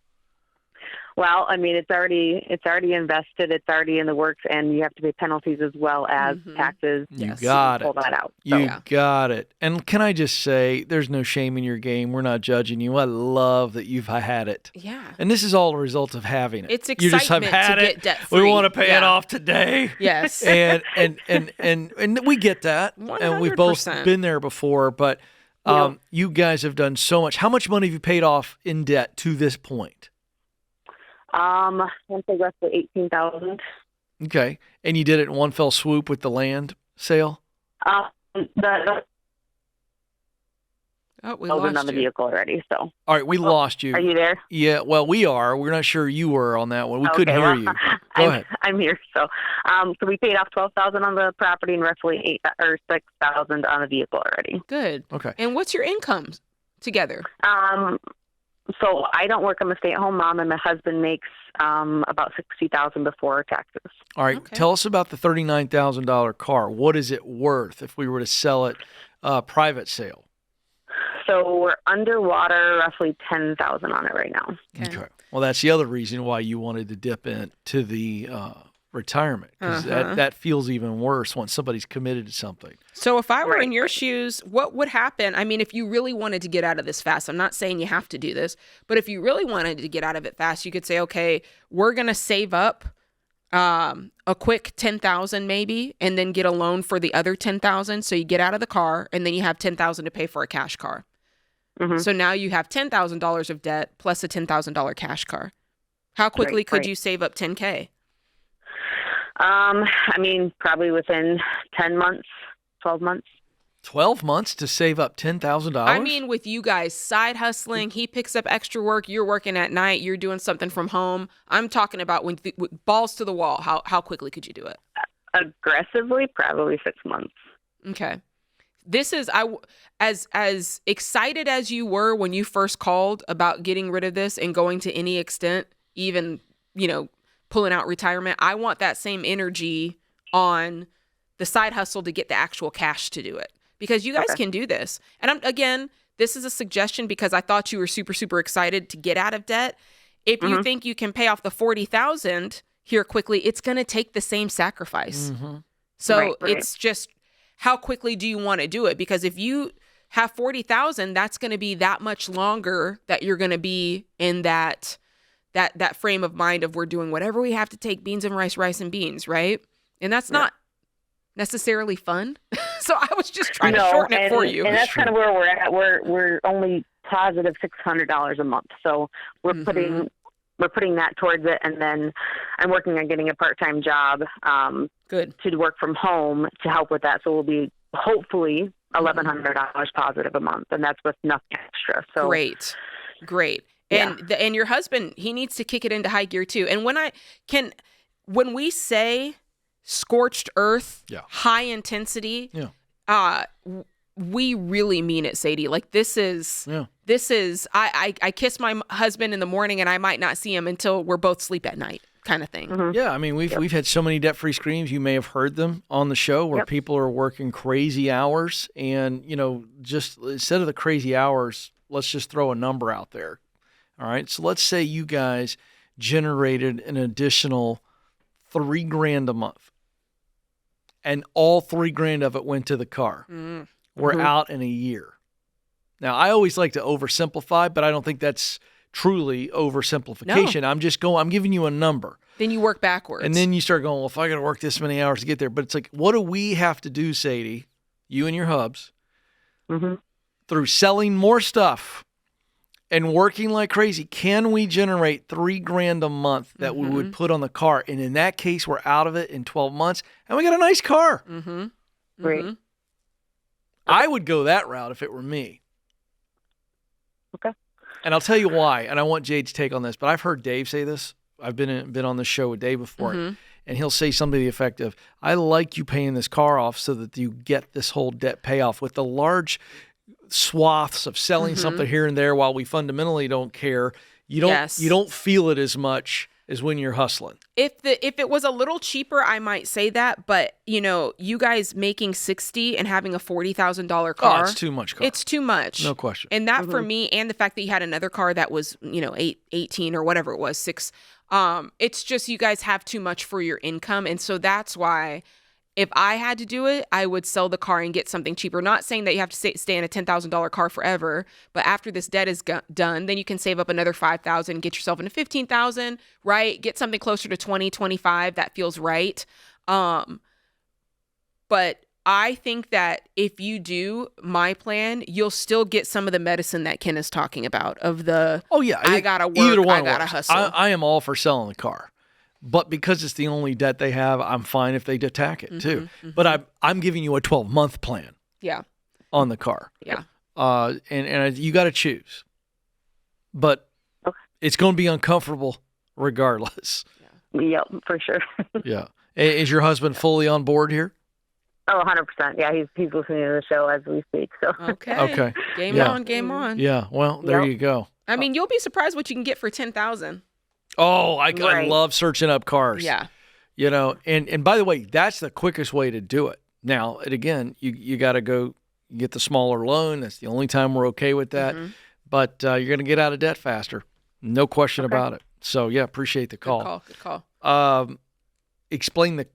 Well, I mean, it's already invested. It's already in the works, and you have to pay penalties as well as taxes. You got it. Pull that out. You got it. And can I just say, there's no shame in your game. We're not judging you. I love that you've had it. Yeah. And this is all a result of having it. It's You just have excitement had to it. get debt-free. We want to pay it off today. Yes. And we get that. 100%. And we've both been there before. But you guys have done so much. How much money have you paid off in debt to this point? I want to say roughly $18,000. Okay. And you did it in one fell swoop with the land sale? We lost lost on the you. vehicle already. So. All right, we lost you. Are you there? Yeah, well, we are. We're not sure you were on that one. We couldn't hear you. Go ahead. I'm here. So we paid off $12,000 on the property and roughly $6,000 on the vehicle already. Good. Okay. And what's your income together? So I don't work. I'm a stay-at-home mom, and my husband makes about $60,000 before taxes. All right. Okay. Tell us about the $39,000 car. What is it worth if we were to sell it private sale? So we're underwater, roughly $10,000 on it right now. Okay. Well, that's the other reason why you wanted to dip into the retirement, because that feels even worse once somebody's committed to something. So if I were in your shoes, what would happen? I mean, if you really wanted to get out of this fast, I'm not saying you have to do this, but if you really wanted to get out of it fast, you could say, okay, we're going to save up a quick $10,000 maybe, and then get a loan for the other $10,000. So you get out of the car, and then you have $10,000 to pay for a cash car. So now you have $10,000 of debt plus a $10,000 cash car. How quickly could you save up $10K? I mean, probably within 10 months, 12 months. 12 months to save up $10,000? I mean, with you guys side hustling, he picks up extra work, you're working at night, you're doing something from home. I'm talking about when balls to the wall. How quickly could you do it? Aggressively, probably 6 months. Okay. This is as excited as you were when you first called about getting rid of this and going to any extent, even, pulling out retirement. I want that same energy on the side hustle to get the actual cash to do it, because you guys can do this. And this is a suggestion because I thought you were super, super excited to get out of debt. If you think you can pay off the $40,000 here quickly, it's going to take the same sacrifice. So it's just, how quickly do you want to do it? Because if you have $40,000, that's going to be that much longer that you're going to be in that frame of mind of we're doing whatever we have to take, beans and rice and beans, right? And that's not necessarily fun. So I was just trying to shorten it for you. And that's kind of where we're at. We're only positive $600 a month. So we're putting that towards it, and then I'm working on getting a part-time job to work from home to help with that. So we'll be hopefully $1,100 positive a month, and that's with nothing extra. So great. And your husband, he needs to kick it into high gear too. And when we say scorched earth, high intensity, we really mean it, Sadie. Like this is, I kiss my husband in the morning and I might not see him until we're both asleep at night, kind of thing. Yeah, I mean, we've had so many debt-free screams. You may have heard them on the show where people are working crazy hours, and just instead of the crazy hours, let's just throw a number out there. All right, so let's say you guys generated an additional $3,000 a month, and all $3,000 of it went to the car. We're out in a year. Now, I always like to oversimplify, but I don't think that's truly oversimplification. No. I'm giving you a number. Then you work backwards. And then you start going, well, if I got to work this many hours to get there. But it's like, what do we have to do, Sadie, you and your hubs, through selling more stuff and working like crazy? Can we generate $3,000 a month that we would put on the car? And in that case, we're out of it in 12 months, and we got a nice car. Great. I would go that route if it were me. Okay. And I'll tell you why, and I want Jade's take on this, but I've heard Dave say this. I've been on this show with Dave before, and he'll say something to the effect of, I like you paying this car off so that you get this whole debt payoff. With the large swaths of selling something here and there while we fundamentally don't care, you don't feel it as much as when you're hustling. If it was a little cheaper, I might say that, but you guys making $60,000 and having a $40,000 car, it's too much car. It's too much, no question. And that for me, and the fact that you had another car that was 18 or whatever it was, 6. It's just you guys have too much for your income, and so that's why. If I had to do it, I would sell the car and get something cheaper. Not saying that you have to stay in a $10,000 car forever, but after this debt is done, then you can save up another $5,000, get yourself into $15,000, right? Get something closer to 20, 25. That feels right. But I think that if you do my plan, you'll still get some of the medicine that Ken is talking about of the, I gotta work, either one I gotta hustle. I am all for selling the car. But because it's the only debt they have, I'm fine if they attack it too. But I'm giving you a 12-month plan. On the car. And you got to choose. But it's going to be uncomfortable regardless. Yep, for sure. Yeah. Is your husband fully on board here? Oh, 100%. Yeah, he's listening to the show as we speak. So Okay. Game on. Yeah. Well, there you go. I mean, you'll be surprised what you can get for $10,000. Oh, I love searching up cars. Yeah. And by the way, that's the quickest way to do it. Now, and again, you got to go get the smaller loan. That's the only time we're okay with that. But you're going to get out of debt faster. No question about it. So, yeah, appreciate the call. Good call. explain the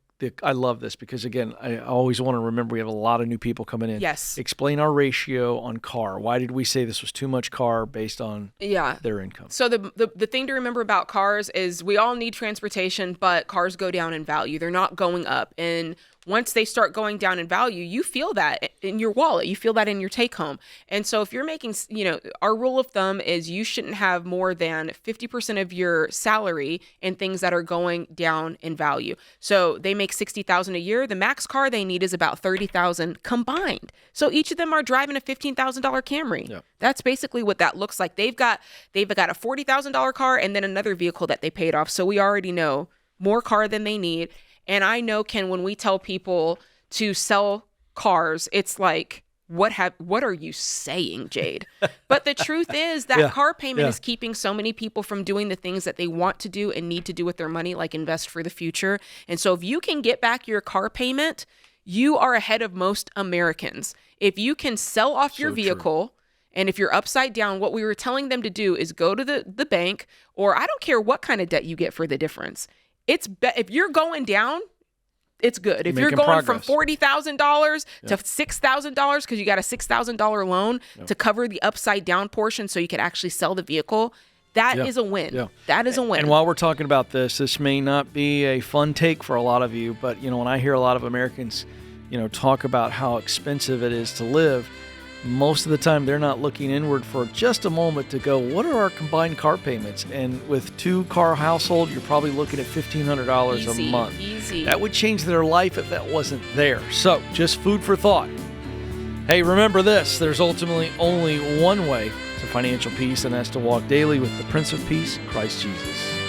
I love this because, again, I always want to remember we have a lot of new people coming in. Yes. Explain our ratio on car. Why did we say this was too much car based on their income? So the thing to remember about cars is we all need transportation, but cars go down in value. They're not going up. And once they start going down in value, you feel that in your wallet. You feel that in your take home. And so if you're making, our rule of thumb is you shouldn't have more than 50% of your salary in things that are going down in value. So they make $60,000 a year. The max car they need is about $30,000 combined. So each of them are driving a $15,000 Camry. Yeah. That's basically what that looks like. They've got a $40,000 car and then another vehicle that they paid off. So we already know more car than they need. And I know, Ken, when we tell people to sell cars, it's like, what are you saying, Jade? But the truth is that car payment is keeping so many people from doing the things that they want to do and need to do with their money, like invest for the future. And so if you can get back your car payment, you are ahead of most Americans. If you can sell off your vehicle, and if you're upside down, what we were telling them to do is go to the bank, or I don't care what kind of debt you get for the difference. If you're going down, it's good. If you're going from $40,000 to $6,000 because you got a $6,000 loan to cover the upside down portion so you can actually sell the vehicle, that is a win. Yeah. That is a win. And while we're talking about this may not be a fun take for a lot of you, but when I hear a lot of Americans, talk about how expensive it is to live, most of the time they're not looking inward for just a moment to go, what are our combined car payments? And with 2-car household, you're probably looking at $1,500 a month. Easy. That would change their life if that wasn't there. So just food for thought. Hey, remember this, there's ultimately only one way to financial peace, and that's to walk daily with the Prince of Peace, Christ Jesus.